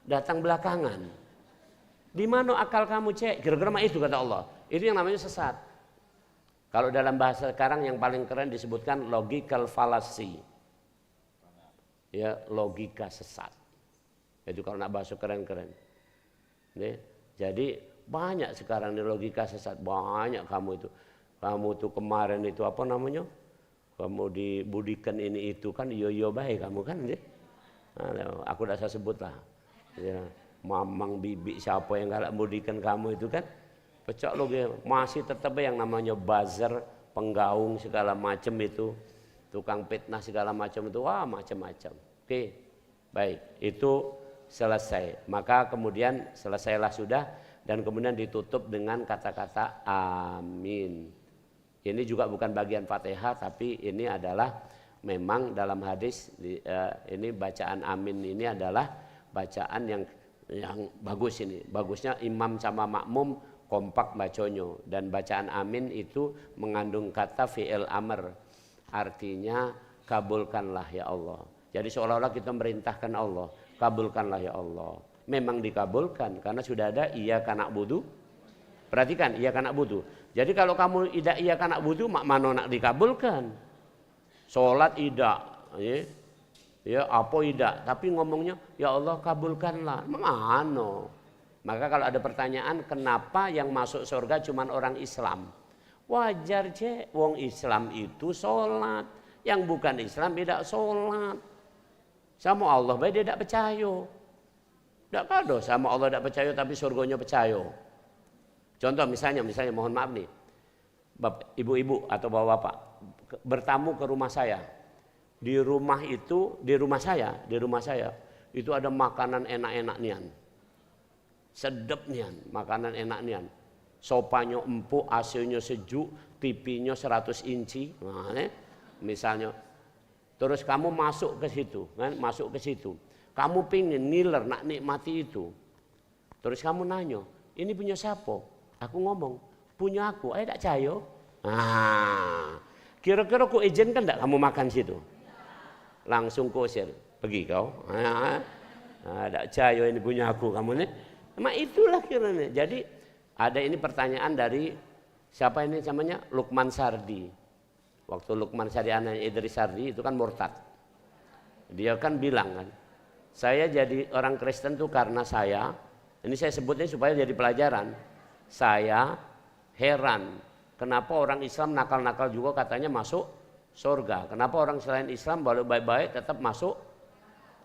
Datang belakangan. Di mana akal kamu cek? Kira-kira itu kata Allah. Itu yang namanya sesat. Kalau dalam bahasa sekarang yang paling keren disebutkan logical fallacy. Ya, logika sesat. Itu kalau nak bahasa keren-keren. Nih, jadi banyak sekarang nih logika sesat. Banyak kamu itu. Kamu tuh kemarin itu apa namanya? Kamu dibudikan ini itu kan yo baik kamu kan deh. Nah, aku udah saya sebut lah. Ya, mamang bibi siapa yang galak budikan kamu itu kan. Pecah lo masih tetap yang namanya buzzer, penggaung segala macam itu. Tukang fitnah segala macam itu wah macam-macam. Oke. Baik, itu selesai. Maka kemudian selesailah sudah dan kemudian ditutup dengan kata-kata amin. Ini juga bukan bagian Fatihah tapi ini adalah memang dalam hadis ini bacaan amin ini adalah bacaan yang bagus ini. Bagusnya imam sama makmum kompak bacanya dan bacaan amin itu mengandung kata fi'il amr. Artinya kabulkanlah ya Allah. Jadi seolah-olah kita merintahkan Allah, kabulkanlah ya Allah. Memang dikabulkan karena sudah ada iyyaka na'budu. Perhatikan, iyyaka na'budu. Jadi kalau kamu tidak iyyaka na'budu, mak mano nak dikabulkan. Salat tidak, ya apa tidak. Tapi ngomongnya, ya Allah kabulkanlah. Mano. Maka kalau ada pertanyaan, kenapa yang masuk surga cuma orang Islam? Wajar cek, wong Islam itu sholat. Yang bukan Islam tidak sholat. Sama Allah baik dia tidak percaya. Tidak kado sama Allah tidak percaya tapi surganya percaya. Contoh misalnya mohon maaf nih, ibu-ibu atau bapak-bapak bertamu ke rumah saya. Di rumah saya itu ada makanan enak-enak nian. Sedep nian, makanan enak nian. Sopanya empuk, AC-nya sejuk, TV-nya 100 inci. Nah, misalnya. Terus kamu masuk ke situ, kan? Masuk ke situ. Kamu pingin ngiler nak nikmati itu. Terus kamu nanya, ini punya siapa? Aku ngomong, punya aku, tak cayo. Kira-kira ku izinkan tak kamu makan situ? Langsung kusir, pergi kau. Tak cayo ini punya aku kamu nih. Emang itulah kiranya. Jadi ada ini pertanyaan dari siapa ini namanya? Lukman Sardi. Waktu Lukman Sardi anaknya Idris Sardi itu kan murtad. Dia kan bilang kan, saya jadi orang Kristen tuh karena ini saya sebutnya supaya jadi pelajaran. Saya heran kenapa orang Islam nakal-nakal juga katanya masuk surga. Kenapa orang selain Islam baru baik-baik tetap masuk?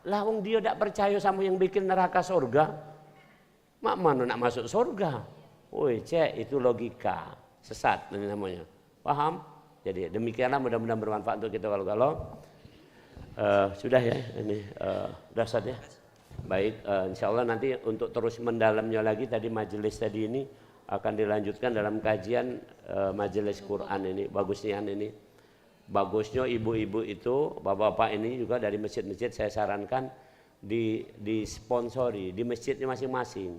Lah wong dia tidak percaya sama yang bikin neraka surga. Mak mana nak masuk surga? Woi cek itu logika sesat ini namanya. Paham? Jadi demikianlah mudah-mudahan bermanfaat untuk kita kalau sudah ya ini dasar ya. Baik, insya Allah nanti untuk terus mendalamnya lagi tadi majelis tadi ini akan dilanjutkan dalam kajian majelis Quran ini. Bagusnya ibu-ibu itu, bapak-bapak ini juga dari masjid-masjid saya sarankan disponsori di masjidnya masing-masing.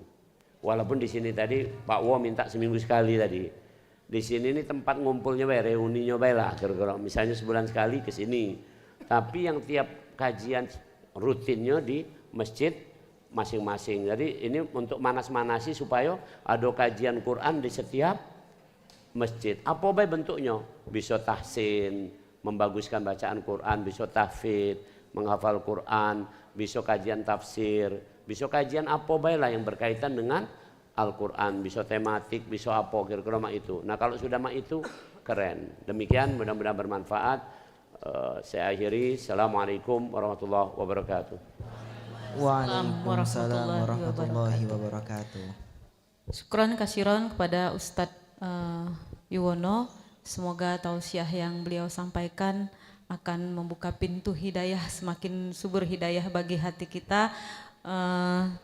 Walaupun di sini tadi Pak Wo minta seminggu sekali tadi. Di sini ini tempat ngumpulnya bae, reuninya bae lah kira-kira. Misalnya sebulan sekali ke sini. Tapi yang tiap kajian rutinnya di masjid masing-masing. Jadi ini untuk manas-manasi supaya ada kajian Quran di setiap masjid. Apa bae bentuknya? Bisa tahsin, membaguskan bacaan Quran, bisa tahfidz, menghafal Quran, bisa kajian tafsir, bisa kajian apa bae lah yang berkaitan dengan Al-Quran, bisa tematik, bisa apa kira-kira mak itu. Nah kalau sudah mak itu keren. Demikian mudah-mudahan bermanfaat. Saya akhiri. Assalamualaikum warahmatullahi wabarakatuh. Waalaikumsalam warahmatullahi wabarakatuh. Syukran kasiron kepada Ustadz Yuwono. Semoga tausiah yang beliau sampaikan akan membuka pintu hidayah, semakin subur hidayah bagi hati kita.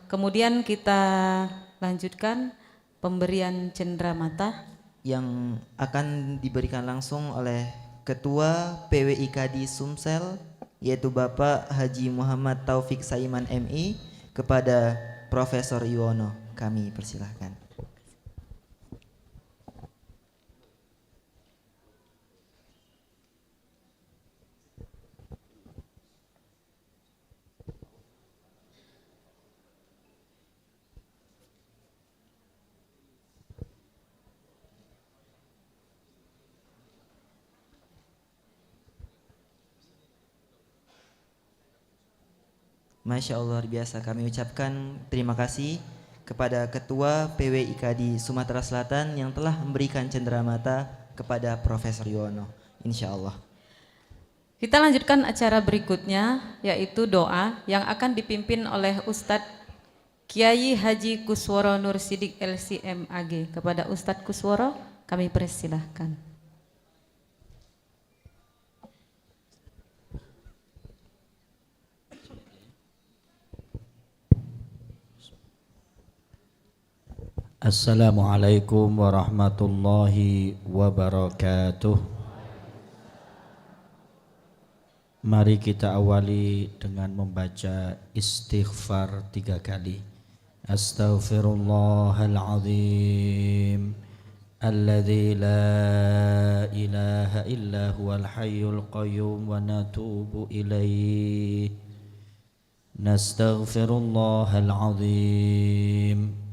Kemudian kita lanjutkan pemberian cenderamata yang akan diberikan langsung oleh Ketua PWIKD Sumsel, yaitu Bapak Haji Muhammad Taufik Saiman MI, kepada Profesor Yuwono. Kami persilahkan. Masya Allah, luar biasa. Kami ucapkan terima kasih kepada Ketua PWIKD Sumatera Selatan yang telah memberikan cenderamata kepada Profesor Yuwono. Insya Allah. Kita lanjutkan acara berikutnya, yaitu doa yang akan dipimpin oleh Ustadz Kiai Haji Kusworo Nur Sidik LCMAG. Kepada Ustadz Kusworo kami persilahkan. Assalamualaikum warahmatullahi wabarakatuh. Mari kita awali dengan membaca istighfar 3 kali. Astaghfirullahaladzim alladzi la ilaha illa huwal hayyul qayyum wa natubu ilaih. Nastaghfirullahaladzim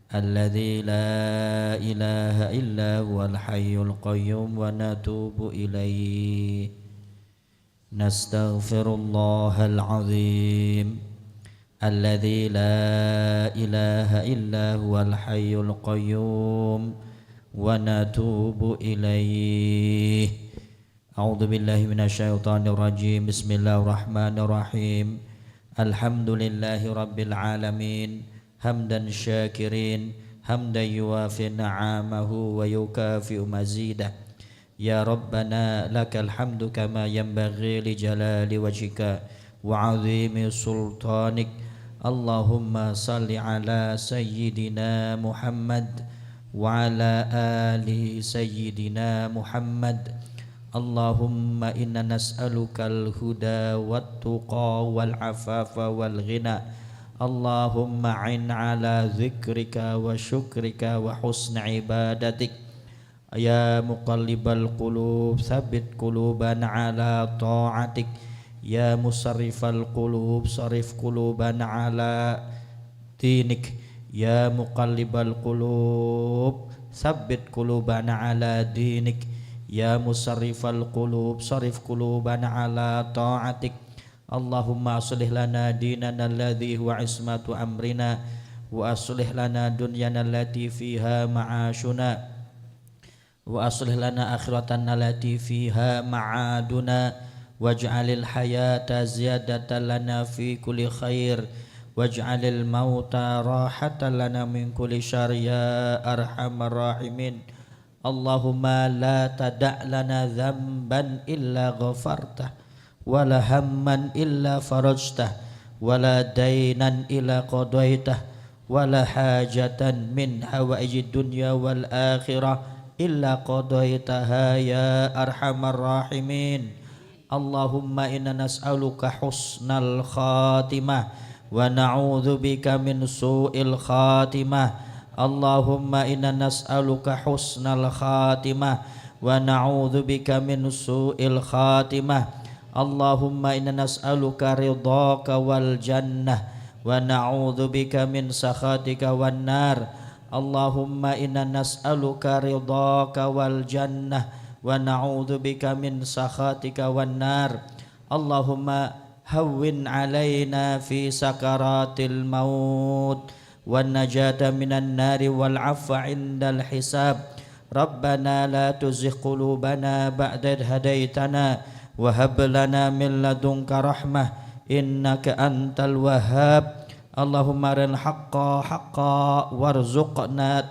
الذي لا إله إلا هو الحي القيوم ونتوب إليه نستغفر الله العظيم الذي لا إله إلا هو الحي القيوم ونتوب إليه أعوذ بالله من الشيطان الرجيم بسم الله الرحمن الرحيم الحمد لله رب العالمين حمدا شاكرين حمدا يوافي نعمه ويكافئ مزيده يا ربنا لك الحمد كما ينبغي لجلال وجهك وعظيم سلطانك اللهم صل على سيدنا محمد وعلى آل سيدنا محمد اللهم إنا نسألك الهدى والتقى والعفاف والغنى اللهم عن على ذكرك وشكرك وحسن عبادتك يا مقلب القلوب ثبت قلوبنا على طاعتك يا مصرف القلوب صرف قلوبنا على دينك يا مقلب القلوب ثبت قلوبنا على دينك يا مصرف القلوب صرف قلوبنا على طاعتك اللهم أصلح لنا ديننا الذي هو عصمة أمرنا وأصلح لنا دنيانا التي فيها معاشنا وأصلح لنا آخرتنا التي فيها معادنا واجعل الحياة زيادة لنا في كل خير واجعل الموت راحة لنا من كل شر يا أرحم الراحمين اللهم لا تدع لنا ذنبا إلا غفرته ولا هما إلا فرجته ولا دينا إلا قضيته ولا حاجة من حوائج الدنيا والآخرة إلا قضيتها يا أرحم الراحمين Allahumma inna nas'aluka husnal khatimah wa na'udzubika min su'il khatimah. Allahumma inna nas'aluka husnal khatimah wa na'udzubika min su'il khatimah. Allahumma inna nas'aluka ridhaka wal jannah wa na'udzubika min sakhatika wan nar. Allahumma inna nas'aluka ridhaka wal jannah wa na'udzubika min sakhatika wan nar. Allahumma hawwin alaina fi sakaratil maut wan najata minan nari wal afwa indal hisab. Rabbana la tuzigh qulubana ba'da idh hadaitana wa hab lana min ladunka rahmah innaka antal wahhab. Allahumma arinal haqqa haqqa warzuqna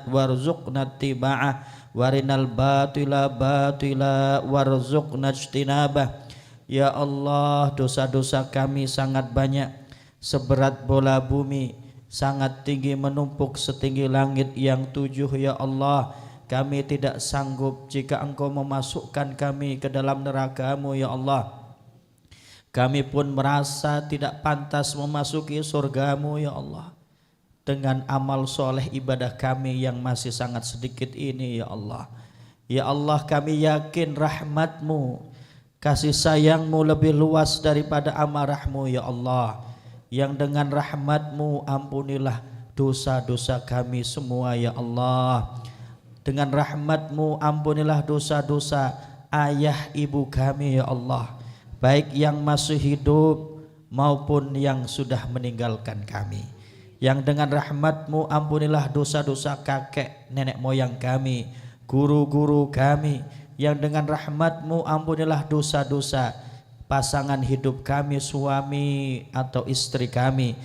ittiba'ah warinal batila batila warzuqna ijtinabah. Ya Allah, dosa-dosa kami sangat banyak, seberat bola bumi, sangat tinggi menumpuk setinggi langit yang 7. Ya Allah, kami tidak sanggup jika Engkau memasukkan kami ke dalam neraka-Mu. Ya Allah, kami pun merasa tidak pantas memasuki surga-Mu. Ya Allah, dengan amal soleh ibadah kami yang masih sangat sedikit ini. Ya Allah, ya Allah, kami yakin rahmat-Mu, kasih sayang-Mu lebih luas daripada amarah-Mu. Ya Allah, yang dengan rahmat-Mu ampunilah dosa-dosa kami semua. Ya Allah, dengan rahmat-Mu ampunilah dosa-dosa ayah ibu kami. Ya Allah, baik yang masih hidup maupun yang sudah meninggalkan kami. Yang dengan rahmat-Mu ampunilah dosa-dosa kakek nenek moyang kami, guru-guru kami. Yang dengan rahmat-Mu ampunilah dosa-dosa pasangan hidup kami, suami atau istri kami.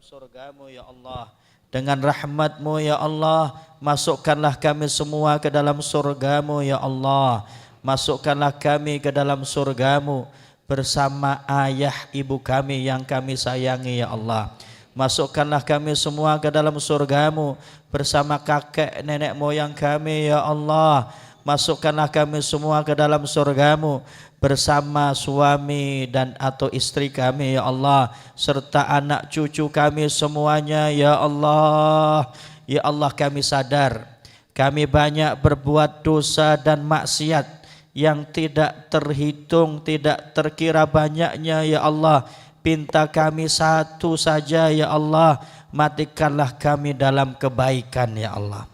Surga-Mu ya Allah, dengan rahmat-Mu ya Allah, masukkanlah kami semua ke dalam surga-Mu ya Allah. Masukkanlah kami ke dalam surga-Mu bersama ayah ibu kami yang kami sayangi ya Allah. Masukkanlah kami semua ke dalam surga-Mu bersama kakek nenek moyang kami ya Allah. Masukkanlah kami semua ke dalam surga-Mu bersama suami dan atau istri kami ya Allah, serta anak cucu kami semuanya ya Allah. Ya Allah, kami sadar kami banyak berbuat dosa dan maksiat yang tidak terhitung, tidak terkira banyaknya ya Allah. Pinta kami satu saja ya Allah, matikanlah kami dalam kebaikan ya Allah.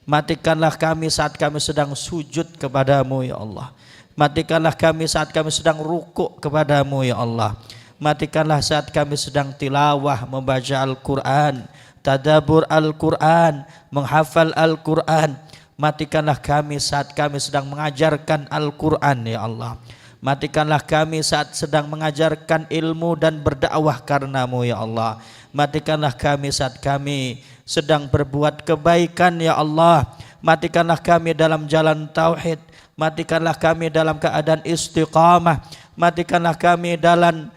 Matikanlah kami saat kami sedang sujud kepadamu ya Allah. Matikanlah kami saat kami sedang rukuk kepadamu ya Allah. Matikanlah saat kami sedang tilawah membaca Al-Quran, tadabbur Al-Quran, menghafal Al-Quran. Matikanlah kami saat kami sedang mengajarkan Al-Quran ya Allah. Matikanlah kami saat sedang mengajarkan ilmu dan berdakwah karenamu ya Allah. Matikanlah kami saat kami sedang berbuat kebaikan ya Allah. Matikanlah kami dalam jalan tauhid. Matikanlah kami dalam keadaan istiqamah. Matikanlah kami dalam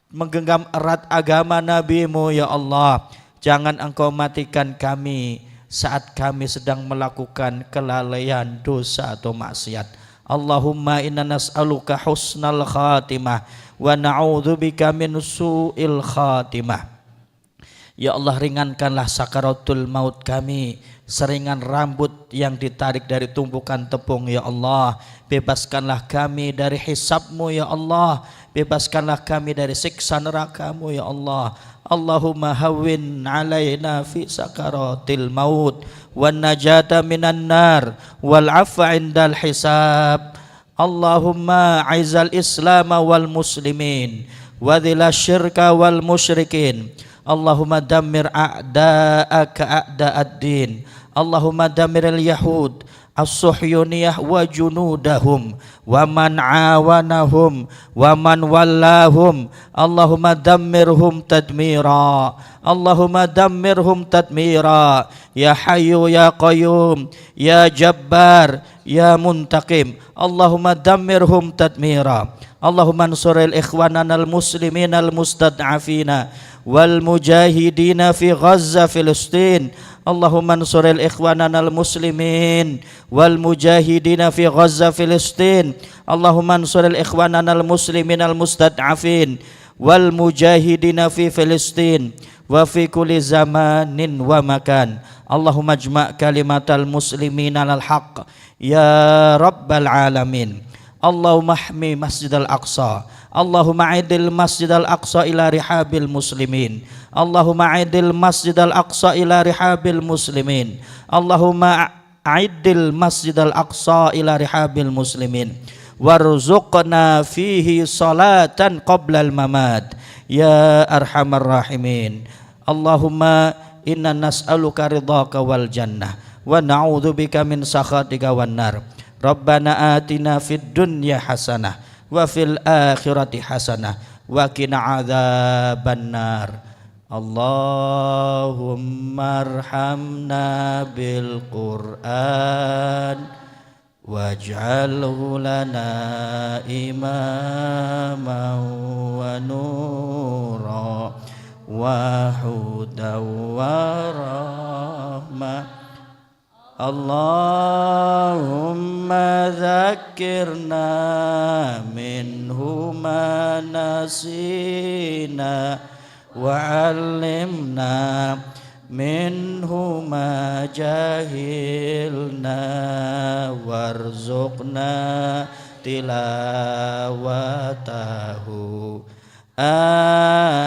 menggenggam erat agama Nabi-Mu ya Allah. Jangan Engkau matikan kami saat kami sedang melakukan kelalaian, dosa atau maksiat. Allahumma inna nas'aluka husnal khatimah wa na'udzubika min su'il khatimah. Ya Allah, ringankanlah sakaratul maut kami seringan rambut yang ditarik dari tumpukan tepung ya Allah. Bebaskanlah kami dari hisab-Mu ya Allah. Bebaskanlah kami dari siksa neraka-Mu ya Allah. Allahumma hawwin alaina fi sakaratil maut wan najata minan nar wal afwa indal hisab. Allahumma aizal islam wal muslimin wa dhila syirka wal musyrikin. Allahumma dammir a'da'aka a'da'ad-din. Allahumma dammir al-yahud as-suhyuniyah wa junudahum wa man awanahum wa man wallahum. Allahumma dammirhum tadmira. Allahumma dammirhum tadmira. Ya hayyu ya qayyum ya jabbar ya muntaqim. Allahumma dammirhum tadmira. Allahumma ansuril ikhwanana al-muslimin al-mustad'afina والمجاهدين في غزة فلسطين اللهم انصر الإخواننا المسلمين والمجاهدين في غزة فلسطين اللهم انصر الإخواننا المسلمين المستضعفين والمجاهدين في فلسطين وفي كل زمان ومكان اللهم اجمع كلمة المسلمين على الحق يا رب العالمين اللهم احمي مسجد الأقصى اللهم أعد المسجد الأقصى إلى رحاب المسلمين اللهم أعد المسجد الأقصى إلى رحاب المسلمين اللهم أعد المسجد الأقصى إلى رحاب المسلمين وارزقنا فيه صلاة قبل الممات يا أرحم الراحمين اللهم إنا نسألك رضاك والجنة ونعوذ بك من سخطك والنار ربنا آتنا في الدنيا حسنة وفي الآخرة حسنة وقنا عذاب النار اللهم ارحمنا بالقرآن واجعله لنا إماما ونورا وهدى ورحمة اللهم ذكرنا منه ما نسينا وعلمنا منه ما جهلنا وارزقنا تلاوته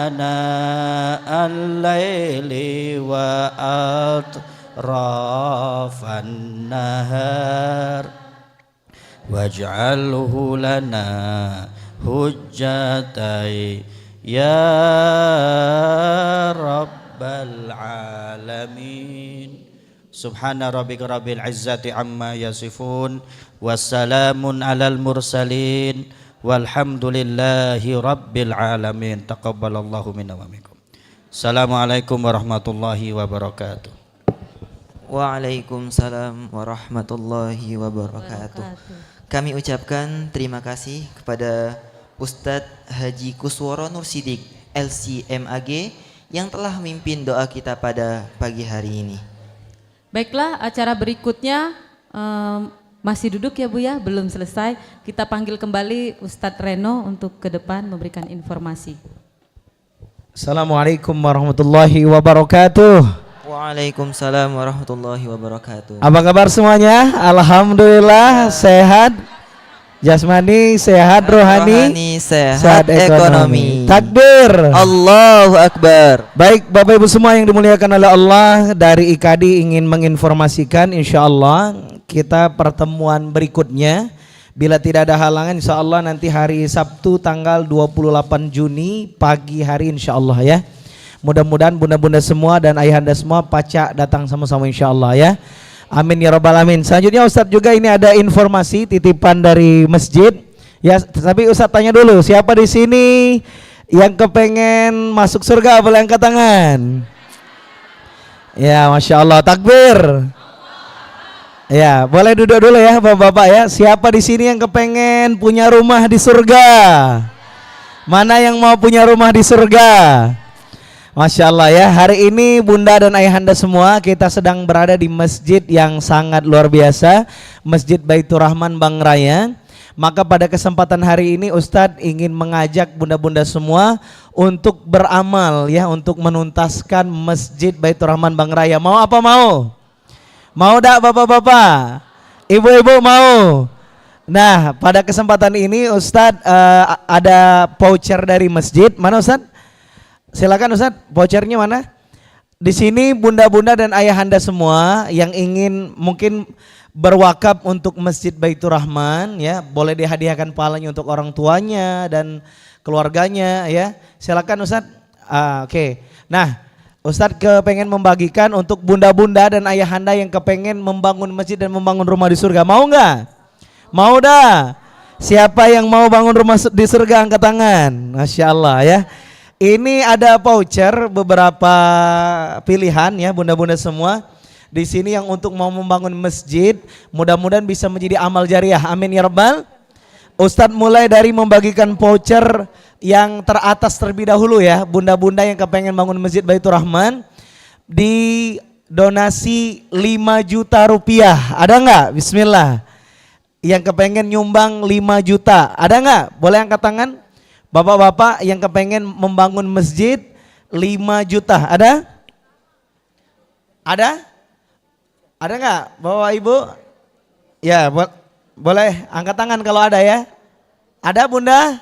آناء الليل وأطراف النهار واجعله لنا حجتي يا رب العالمين سبحان ربك رب العزة عما يصفون والسلام على المرسلين والحمد لله رب العالمين تقبل الله منا ومنكم. Assalamualaikum warahmatullahi wabarakatuh. Waalaikumsalam warahmatullahi wabarakatuh. Kami ucapkan terima kasih kepada Ustadz Haji Kusworo Nur Sidik LCMAG yang telah memimpin doa kita pada pagi hari ini. Baiklah, acara berikutnya masih duduk ya Bu ya, belum selesai. Kita panggil kembali Ustadz Reno untuk ke depan memberikan informasi. Assalamualaikum warahmatullahi wabarakatuh. Waalaikumsalam warahmatullahi wabarakatuh. Apa kabar semuanya? Alhamdulillah sehat. Jasmani sehat, rohani sehat ekonomi. Takbir. Allahu Akbar. Baik Bapak Ibu semua yang dimuliakan oleh Allah, dari IKADI ingin menginformasikan insyaallah kita pertemuan berikutnya bila tidak ada halangan insyaallah nanti hari Sabtu tanggal 28 Juni pagi hari insyaallah ya. Mudah-mudahan bunda-bunda semua dan ayahanda semua pacak datang sama-sama insyaallah ya. Amin ya rabbal alamin. Selanjutnya Ustadz juga ini ada informasi titipan dari masjid. Ya, tapi Ustadz tanya dulu, siapa di sini yang kepengen masuk surga boleh angkat tangan? Ya, Masya Allah, takbir. Ya, boleh duduk dulu ya Bapak-bapak ya. Siapa di sini yang kepengen punya rumah di surga? Mana yang mau punya rumah di surga? Masya Allah ya, hari ini bunda dan ayahanda semua kita sedang berada di masjid yang sangat luar biasa, Masjid Baitur Rahman Bangraya. Maka pada kesempatan hari ini Ustadz ingin mengajak bunda-bunda semua untuk beramal ya, untuk menuntaskan Masjid Baitur Rahman Bangraya. Mau apa mau? Mau dak bapak-bapak? Ibu-ibu mau? Nah, pada kesempatan ini Ustadz ada voucher dari masjid. Mana Ustadz? Silakan Ustadz, vouchernya mana? Di sini bunda-bunda dan ayahanda semua yang ingin mungkin berwakaf untuk Masjid Baitur Rahman ya, boleh dihadiahkan pahalanya untuk orang tuanya dan keluarganya ya. Silakan Ustadz. Oke. Nah, Ustadz kepengen membagikan untuk bunda-bunda dan ayahanda yang kepengen membangun masjid dan membangun rumah di surga. Mau nggak? Mau dah. Siapa yang mau bangun rumah di surga angkat tangan. Masya Allah ya. Ini ada voucher beberapa pilihan ya bunda-bunda semua. Di sini yang untuk mau membangun masjid, mudah-mudahan bisa menjadi amal jariah. Amin ya rabbal. Ustadz mulai dari membagikan voucher yang teratas terlebih dahulu ya, bunda-bunda yang kepengen bangun Masjid Baitur Rahman, di donasi 5 juta rupiah, ada nggak? Bismillah. Yang kepengen nyumbang 5 juta, ada nggak? Boleh angkat tangan? Bapak-bapak yang kepengen membangun masjid 5 juta, ada? Ada? Ada nggak Bapak Ibu? Ya, boleh angkat tangan kalau ada ya. Ada Bunda?